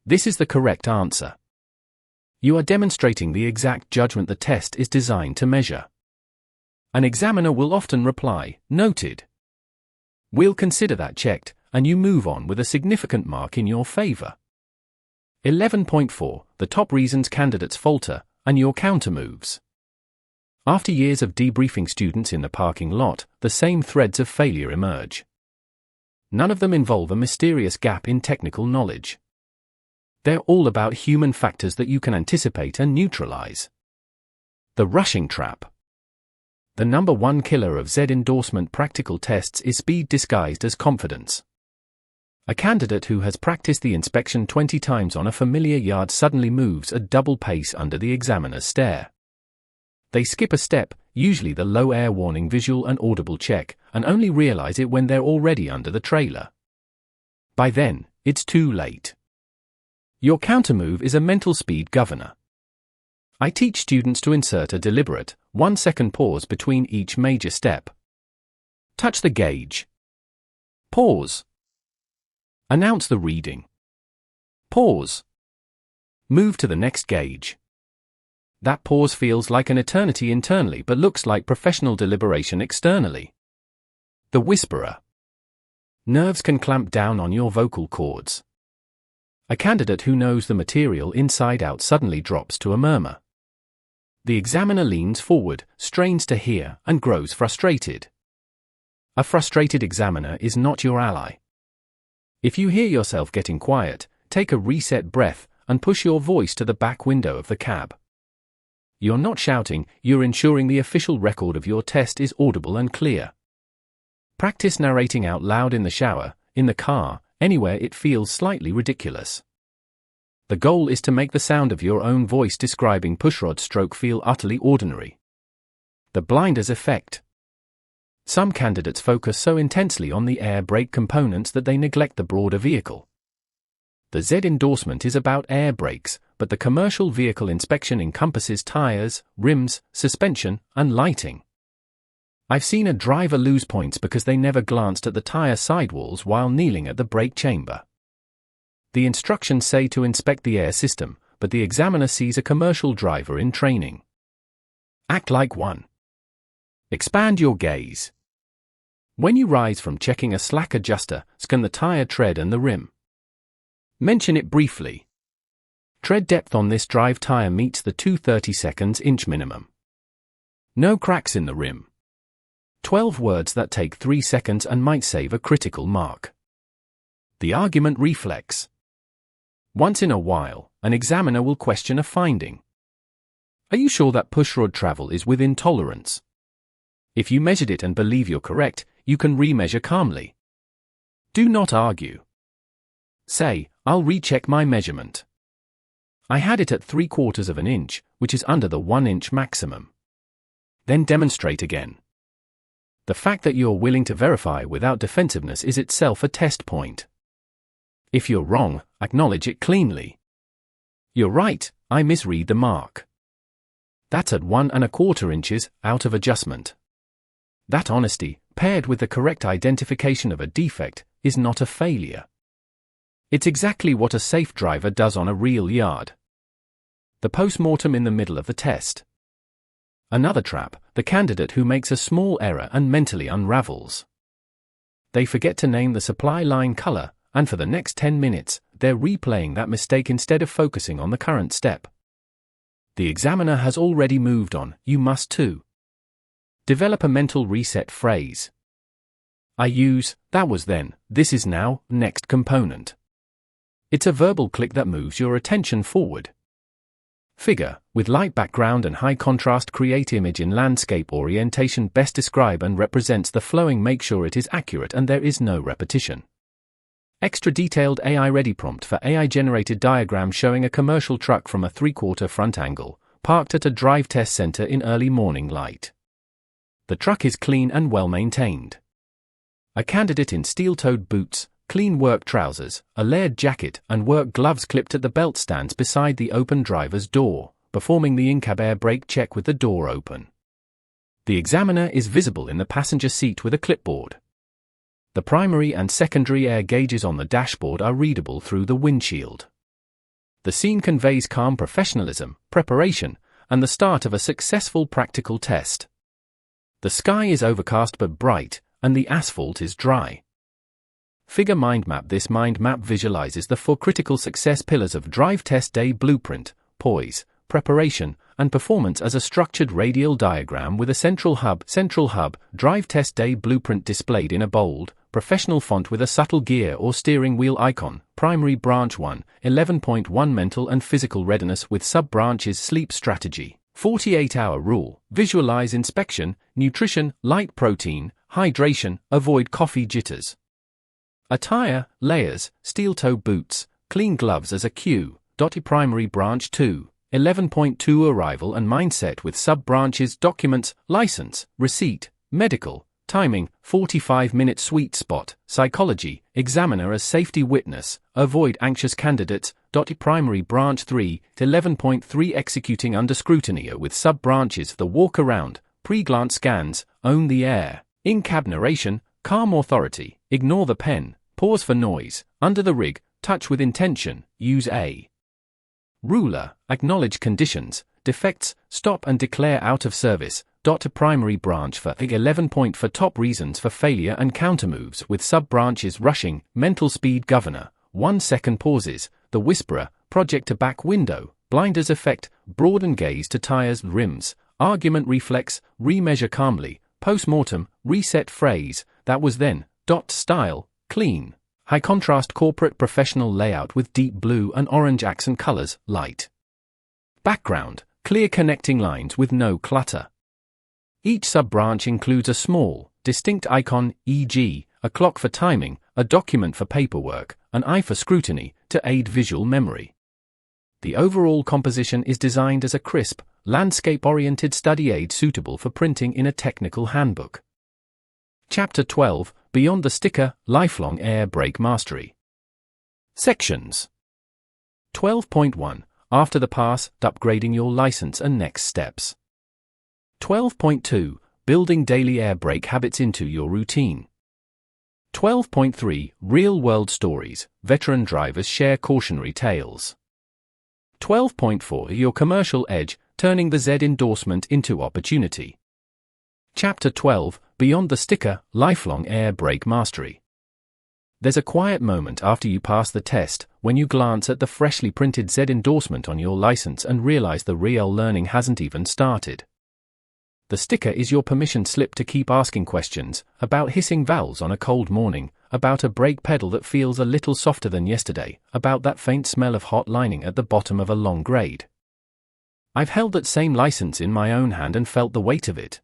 This is the correct answer. You are demonstrating the exact judgment the test is designed to measure. An examiner will often reply, noted. We'll consider that checked, and you move on with a significant mark in your favor. 11.4. The top reasons candidates falter, and your countermoves. After years of debriefing students in the parking lot, the same threads of failure emerge. None of them involve a mysterious gap in technical knowledge. They're all about human factors that you can anticipate and neutralize. The rushing trap. The number one killer of Z endorsement practical tests is speed disguised as confidence. A candidate who has practiced the inspection 20 times on a familiar yard suddenly moves at double pace under the examiner's stare. They skip a step, usually the low air warning visual and audible check, and only realize it when they're already under the trailer. By then, it's too late. Your countermove is a mental speed governor. I teach students to insert a deliberate, 1-second pause between each major step. Touch the gauge. Pause. Announce the reading. Pause. Move to the next gauge. That pause feels like an eternity internally but looks like professional deliberation externally. The whisperer. Nerves can clamp down on your vocal cords. A candidate who knows the material inside out suddenly drops to a murmur. The examiner leans forward, strains to hear, and grows frustrated. A frustrated examiner is not your ally. If you hear yourself getting quiet, take a reset breath and push your voice to the back window of the cab. You're not shouting, you're ensuring the official record of your test is audible and clear. Practice narrating out loud in the shower, in the car, anywhere it feels slightly ridiculous. The goal is to make the sound of your own voice describing pushrod stroke feel utterly ordinary. The blinders effect. Some candidates focus so intensely on the air brake components that they neglect the broader vehicle. The Z endorsement is about air brakes, but the commercial vehicle inspection encompasses tires, rims, suspension, and lighting. I've seen a driver lose points because they never glanced at the tire sidewalls while kneeling at the brake chamber. The instructions say to inspect the air system, but the examiner sees a commercial driver in training. Act like one. Expand your gaze. When you rise from checking a slack adjuster, scan the tire tread and the rim. Mention it briefly. Tread depth on this drive tire meets the 2/32 inch minimum. No cracks in the rim. 12 words that take 3 seconds and might save a critical mark. The argument reflex. Once in a while, an examiner will question a finding. Are you sure that pushrod travel is within tolerance? If you measured it and believe you're correct, you can remeasure calmly. Do not argue. Say, I'll recheck my measurement. I had it at 3/4 of an inch, which is under the 1 inch maximum. Then demonstrate again. The fact that you're willing to verify without defensiveness is itself a test point. If you're wrong, acknowledge it cleanly. You're right, I misread the mark. That's at 1¼ inches, out of adjustment. That honesty, paired with the correct identification of a defect, is not a failure. It's exactly what a safe driver does on a real yard. The post-mortem in the middle of the test. Another trap, the candidate who makes a small error and mentally unravels. They forget to name the supply line color, and for the next 10 minutes, they're replaying that mistake instead of focusing on the current step. The examiner has already moved on, you must too. Develop a mental reset phrase. I use, that was then, this is now, next component. It's a verbal click that moves your attention forward. Figure, with light background and high contrast, create image in landscape orientation best describe and represents the flowing. Make sure it is accurate and there is no repetition. Extra detailed AI-ready prompt for AI-generated diagram showing a commercial truck from a 3/4 front angle, parked at a DriveTest center in early morning light. The truck is clean and well-maintained. A candidate in steel-toed boots, clean work trousers, a layered jacket, and work gloves clipped at the belt stands beside the open driver's door, performing the in-cab air brake check with the door open. The examiner is visible in the passenger seat with a clipboard. The primary and secondary air gauges on the dashboard are readable through the windshield. The scene conveys calm professionalism, preparation, and the start of a successful practical test. The sky is overcast but bright, and the asphalt is dry. Figure mind map. This mind map visualizes the 4 critical success pillars of DriveTest Day Blueprint, Poise, Preparation, and Performance as a structured radial diagram with a central hub. DriveTest Day Blueprint displayed in a bold, professional font with a subtle gear or steering wheel icon. Primary branch 1, 11.1 mental and physical readiness with sub-branches. Sleep strategy, 48-hour rule, visualize inspection, nutrition, light protein, hydration, avoid coffee jitters. Attire, layers, steel-toe boots, clean gloves as a cue. Primary branch 2, 11.2 arrival and mindset with sub-branches. Documents, license, receipt, medical, timing, 45-minute sweet spot, psychology, examiner as safety witness, avoid anxious candidates. Primary branch 3, 11.3 executing under scrutiny with sub-branches. The walk around, pre-glance scans, own the air, in-cab narration, calm authority, ignore the pen, pause for noise, under the rig, touch with intention, use a ruler, acknowledge conditions, defects, stop and declare out of service. Primary branch for 11 point for top reasons for failure and countermoves with sub-branches. Rushing, mental speed governor, 1 second pauses, the whisperer, project to back window, blinders effect, broaden gaze to tires, rims, argument reflex, remeasure calmly, post-mortem, reset phrase, that was then. Style, clean, high contrast corporate professional layout with deep blue and orange accent colors. Light background, clear connecting lines with no clutter. Each sub-branch includes a small, distinct icon, e.g., a clock for timing, a document for paperwork, an eye for scrutiny, to aid visual memory. The overall composition is designed as a crisp, landscape-oriented study aid suitable for printing in a technical handbook. Chapter 12, Beyond the Sticker, Lifelong Air Brake Mastery. Sections 12.1, After the pass, upgrading your license and next steps. 12.2, Building daily air brake habits into your routine. 12.3, Real-world stories, veteran drivers share cautionary tales. 12.4, Your commercial edge, turning the Z endorsement into opportunity. Chapter 12, Beyond the Sticker, Lifelong Air Brake Mastery. There's a quiet moment after you pass the test, when you glance at the freshly printed Z endorsement on your license and realize the real learning hasn't even started. The sticker is your permission slip to keep asking questions, about hissing valves on a cold morning, about a brake pedal that feels a little softer than yesterday, about that faint smell of hot lining at the bottom of a long grade. I've held that same license in my own hand and felt the weight of it.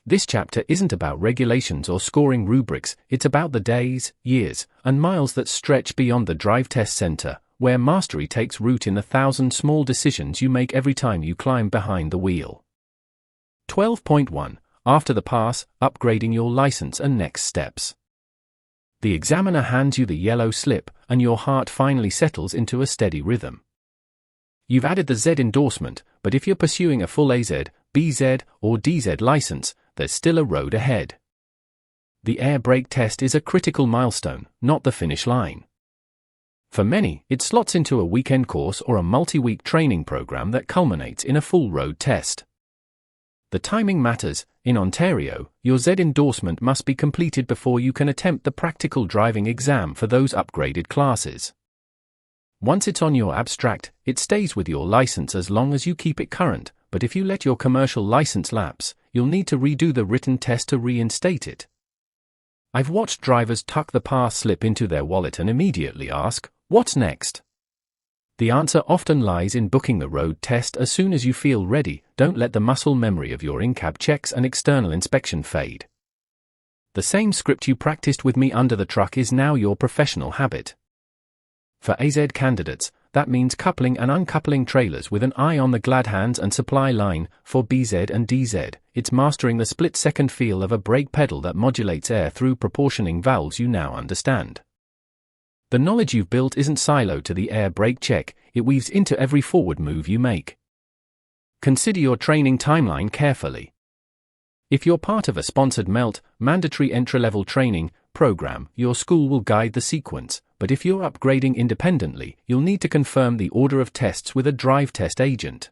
This chapter isn't about regulations or scoring rubrics, it's about the days, years, and miles that stretch beyond the DriveTest center, where mastery takes root in the 1,000 small decisions you make every time you climb behind the wheel. 12.1, After the pass, upgrading your license and next steps. The examiner hands you the yellow slip, and your heart finally settles into a steady rhythm. You've added the Z endorsement, but if you're pursuing a full AZ, BZ, or DZ license, there's still a road ahead. The air brake test is a critical milestone, not the finish line. For many, it slots into a weekend course or a multi-week training program that culminates in a full road test. The timing matters. In Ontario, your Z endorsement must be completed before you can attempt the practical driving exam for those upgraded classes. Once it's on your abstract, it stays with your license as long as you keep it current, but if you let your commercial license lapse, you'll need to redo the written test to reinstate it. I've watched drivers tuck the pass slip into their wallet and immediately ask, "What's next?" The answer often lies in booking the road test as soon as you feel ready. Don't let the muscle memory of your in-cab checks and external inspection fade. The same script you practiced with me under the truck is now your professional habit. For AZ candidates, that means coupling and uncoupling trailers with an eye on the glad hands and supply line. For BZ and DZ, it's mastering the split-second feel of a brake pedal that modulates air through proportioning valves you now understand. The knowledge you've built isn't siloed to the air brake check, it weaves into every forward move you make. Consider your training timeline carefully. If you're part of a sponsored MELT, mandatory entry-level training, program, your school will guide the sequence, but if you're upgrading independently, you'll need to confirm the order of tests with a DriveTest agent.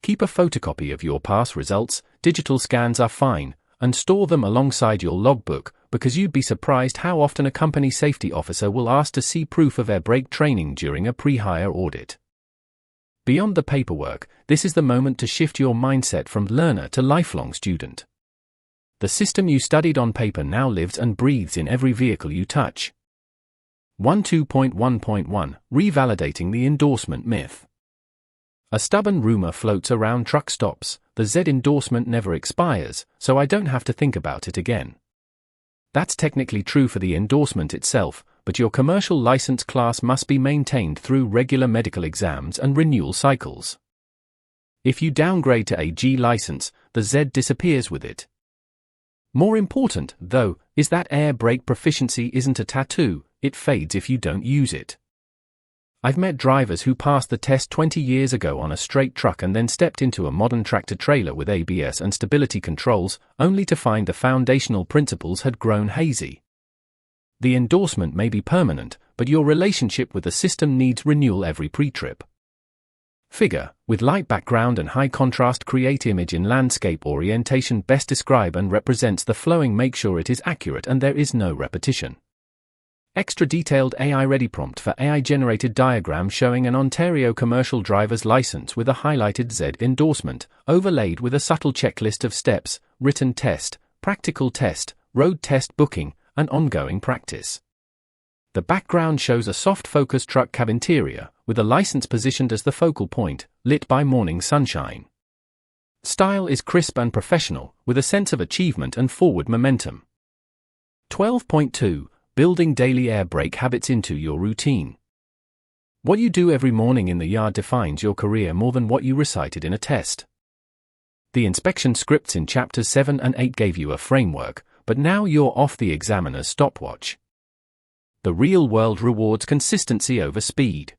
Keep a photocopy of your pass results, digital scans are fine, and store them alongside your logbook, because you'd be surprised how often a company safety officer will ask to see proof of air brake training during a pre-hire audit. Beyond the paperwork, this is the moment to shift your mindset from learner to lifelong student. The system you studied on paper now lives and breathes in every vehicle you touch. 12.1.1 Revalidating the endorsement myth. A stubborn rumor floats around truck stops: the Z endorsement never expires, so I don't have to think about it again. That's technically true for the endorsement itself, but your commercial license class must be maintained through regular medical exams and renewal cycles. If you downgrade to a G license, the Z disappears with it. More important, though, is that air brake proficiency isn't a tattoo, it fades if you don't use it. I've met drivers who passed the test 20 years ago on a straight truck and then stepped into a modern tractor-trailer with ABS and stability controls, only to find the foundational principles had grown hazy. The endorsement may be permanent, but your relationship with the system needs renewal every pre-trip. Figure, with light background and high contrast, create image in landscape orientation best describe and represents the flowing, make sure it is accurate and there is no repetition. Extra detailed AI-ready prompt for AI-generated diagram showing an Ontario commercial driver's license with a highlighted Z endorsement, overlaid with a subtle checklist of steps: written test, practical test, road test booking, and ongoing practice. The background shows a soft focus truck cab interior, with the license positioned as the focal point, lit by morning sunshine. Style is crisp and professional, with a sense of achievement and forward momentum. 12.2 Building daily air brake habits into your routine. What you do every morning in the yard defines your career more than what you recited in a test. The inspection scripts in chapters 7 and 8 gave you a framework, but now you're off the examiner's stopwatch. The real world rewards consistency over speed.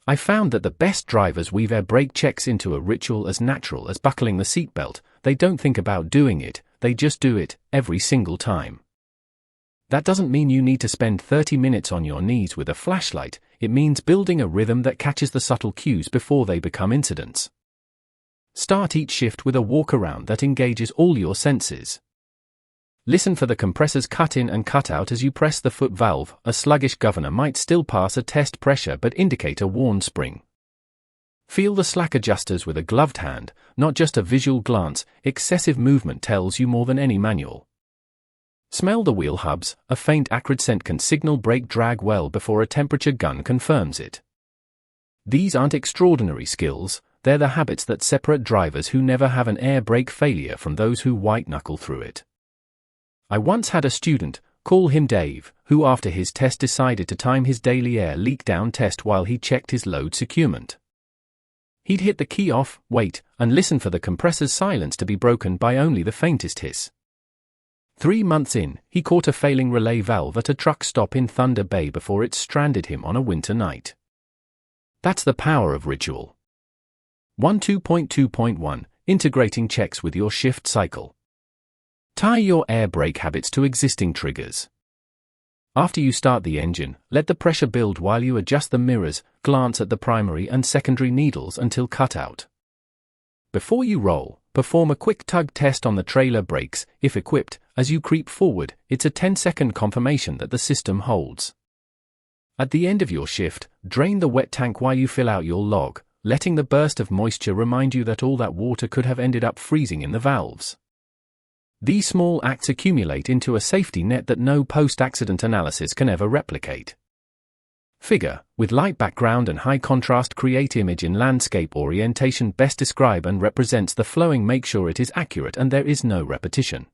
I found that the best drivers weave air brake checks into a ritual as natural as buckling the seatbelt. They don't think about doing it, they just do it, every single time. That doesn't mean you need to spend 30 minutes on your knees with a flashlight, it means building a rhythm that catches the subtle cues before they become incidents. Start each shift with a walk-around that engages all your senses. Listen for the compressor's cut-in and cut-out as you press the foot valve. A sluggish governor might still pass a test pressure but indicate a worn spring. Feel the slack adjusters with a gloved hand, not just a visual glance. Excessive movement tells you more than any manual. Smell the wheel hubs. A faint acrid scent can signal brake drag well before a temperature gun confirms it. These aren't extraordinary skills, they're the habits that separate drivers who never have an air brake failure from those who white-knuckle through it. I once had a student, call him Dave, who after his test decided to time his daily air leak down test while he checked his load securement. He'd hit the key off, wait, and listen for the compressor's silence to be broken by only the faintest hiss. 3 months in, he caught a failing relay valve at a truck stop in Thunder Bay before it stranded him on a winter night. That's the power of ritual. 12.2.1 Integrating checks with your shift cycle. Tie your air brake habits to existing triggers. After you start the engine, let the pressure build while you adjust the mirrors, glance at the primary and secondary needles until cut out. Before you roll, perform a quick tug test on the trailer brakes, if equipped. As you creep forward, it's a 10-second confirmation that the system holds. At the end of your shift, drain the wet tank while you fill out your log, letting the burst of moisture remind you that all that water could have ended up freezing in the valves. These small acts accumulate into a safety net that no post-accident analysis can ever replicate. Figure, with light background and high contrast, create image in landscape orientation best describe and represents the flowing, make sure it is accurate and there is no repetition.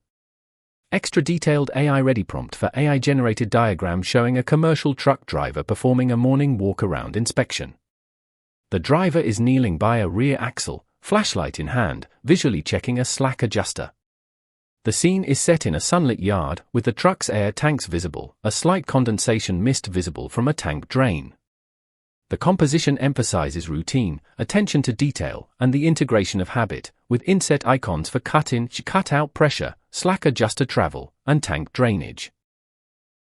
Extra detailed AI-ready prompt for AI-generated diagram showing a commercial truck driver performing a morning walk-around inspection. The driver is kneeling by a rear axle, flashlight in hand, visually checking a slack adjuster. The scene is set in a sunlit yard, with the truck's air tanks visible, a slight condensation mist visible from a tank drain. The composition emphasizes routine, attention to detail, and the integration of habit, with inset icons for cut-in, cut-out pressure, slack adjuster travel, and tank drainage.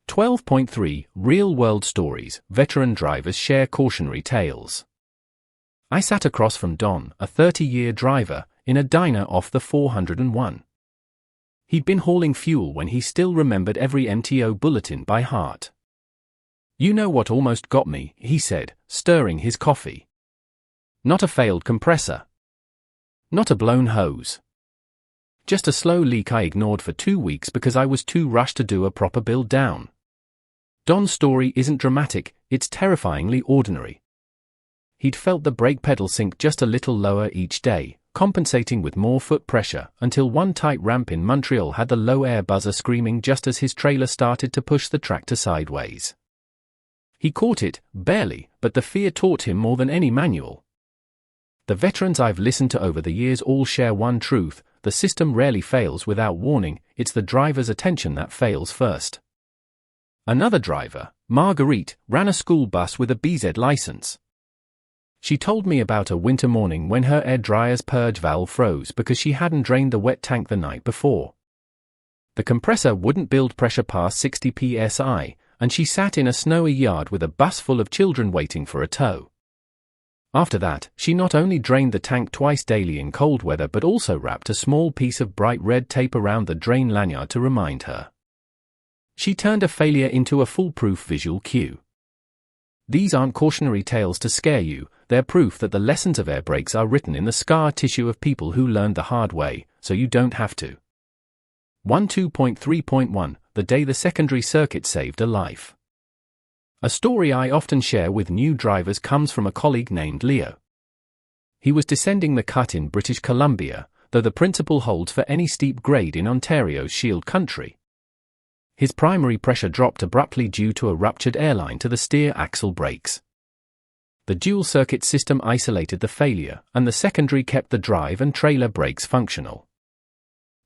12.3 Real-world stories. Veteran drivers share cautionary tales. I sat across from Don, a 30-year driver, in a diner off the 401. He'd been hauling fuel when he still remembered every MTO bulletin by heart. "You know what almost got me," he said, stirring his coffee. "Not a failed compressor. Not a blown hose. Just a slow leak I ignored for 2 weeks because I was too rushed to do a proper build down." Don's story isn't dramatic, it's terrifyingly ordinary. He'd felt the brake pedal sink just a little lower each day, compensating with more foot pressure, until one tight ramp in Montreal had the low air buzzer screaming just as his trailer started to push the tractor sideways. He caught it, barely, but the fear taught him more than any manual. The veterans I've listened to over the years all share one truth: the system rarely fails without warning, it's the driver's attention that fails first. Another driver, Marguerite, ran a school bus with a BZ license. She told me about a winter morning when her air dryer's purge valve froze because she hadn't drained the wet tank the night before. The compressor wouldn't build pressure past 60 psi, and she sat in a snowy yard with a bus full of children waiting for a tow. After that, she not only drained the tank twice daily in cold weather but also wrapped a small piece of bright red tape around the drain lanyard to remind her. She turned a failure into a foolproof visual cue. These aren't cautionary tales to scare you, they're proof that the lessons of air brakes are written in the scar tissue of people who learned the hard way, so you don't have to. 12.3.1 The day the secondary circuit saved a life. A story I often share with new drivers comes from a colleague named Leo. He was descending the cut in British Columbia, though the principle holds for any steep grade in Ontario's Shield country. His primary pressure dropped abruptly due to a ruptured airline to the steer axle brakes. The dual-circuit system isolated the failure, and the secondary kept the drive and trailer brakes functional.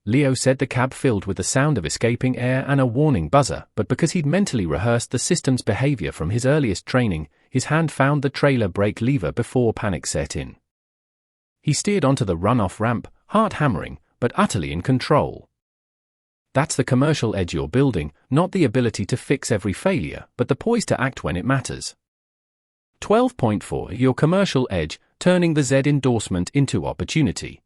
Leo said the cab filled with the sound of escaping air and a warning buzzer, but because he'd mentally rehearsed the system's behavior from his earliest training, his hand found the trailer brake lever before panic set in. He steered onto the runoff ramp, heart hammering, but utterly in control. That's the commercial edge you're building, not the ability to fix every failure, but the poise to act when it matters. 12.4 Your commercial edge, turning the Z endorsement into opportunity.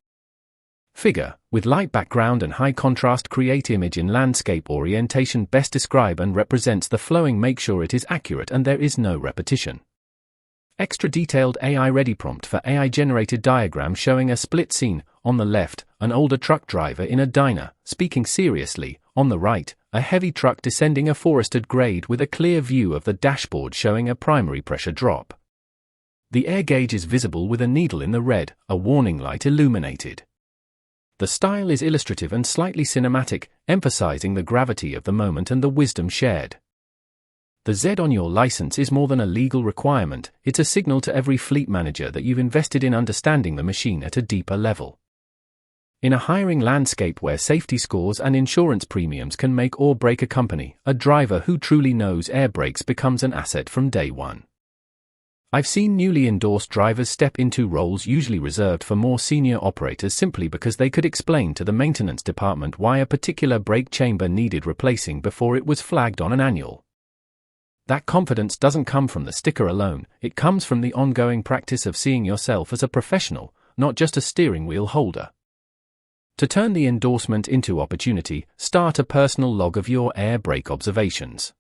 Figure, with light background and high contrast, create image in landscape orientation best describe and represents the flowing. Make sure it is accurate and there is no repetition. Extra detailed AI-ready prompt for AI-generated diagram showing a split scene. On the left, an older truck driver in a diner, speaking seriously. On the right, a heavy truck descending a forested grade with a clear view of the dashboard showing a primary pressure drop. The air gauge is visible with a needle in the red, a warning light illuminated. The style is illustrative and slightly cinematic, emphasizing the gravity of the moment and the wisdom shared. The Z on your license is more than a legal requirement, it's a signal to every fleet manager that you've invested in understanding the machine at a deeper level. In a hiring landscape where safety scores and insurance premiums can make or break a company, a driver who truly knows air brakes becomes an asset from day one. I've seen newly endorsed drivers step into roles usually reserved for more senior operators simply because they could explain to the maintenance department why a particular brake chamber needed replacing before it was flagged on an annual. That confidence doesn't come from the sticker alone, it comes from the ongoing practice of seeing yourself as a professional, not just a steering wheel holder. To turn the endorsement into opportunity, start a personal log of your air brake observations.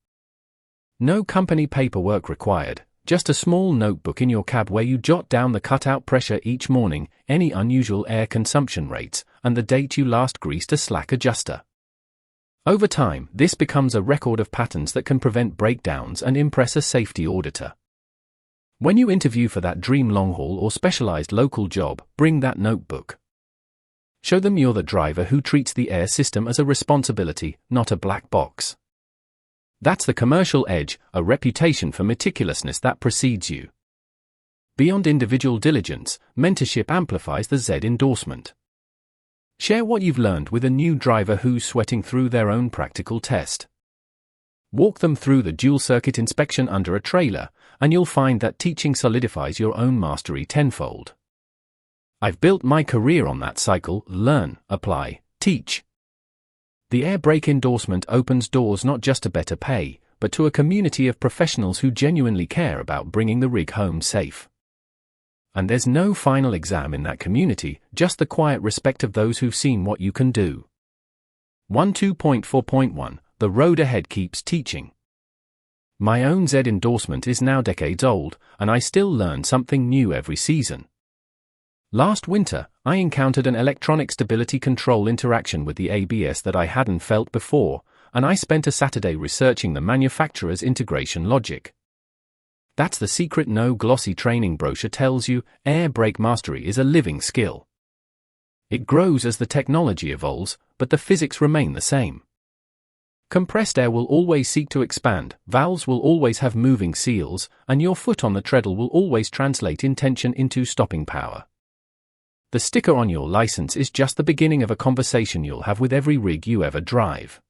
No company paperwork required, just a small notebook in your cab where you jot down the cutout pressure each morning, any unusual air consumption rates, and the date you last greased a slack adjuster. Over time, this becomes a record of patterns that can prevent breakdowns and impress a safety auditor. When you interview for that dream long-haul or specialized local job, bring that notebook. Show them you're the driver who treats the air system as a responsibility, not a black box. That's the commercial edge, a reputation for meticulousness that precedes you. Beyond individual diligence, mentorship amplifies the Z endorsement. Share what you've learned with a new driver who's sweating through their own practical test. Walk them through the dual-circuit inspection under a trailer, and you'll find that teaching solidifies your own mastery tenfold. I've built my career on that cycle: learn, apply, teach. The Air Brake Endorsement opens doors not just to better pay, but to a community of professionals who genuinely care about bringing the rig home safe. And there's no final exam in that community, just the quiet respect of those who've seen what you can do. 12.4.1 The road ahead keeps teaching. My own Z endorsement is now decades old, and I still learn something new every season. Last winter, I encountered an electronic stability control interaction with the ABS that I hadn't felt before, and I spent a Saturday researching the manufacturer's integration logic. That's the secret no glossy training brochure tells you. Air brake mastery is a living skill. It grows as the technology evolves, but the physics remain the same. Compressed air will always seek to expand, valves will always have moving seals, and your foot on the treadle will always translate intention into stopping power. The sticker on your license is just the beginning of a conversation you'll have with every rig you ever drive.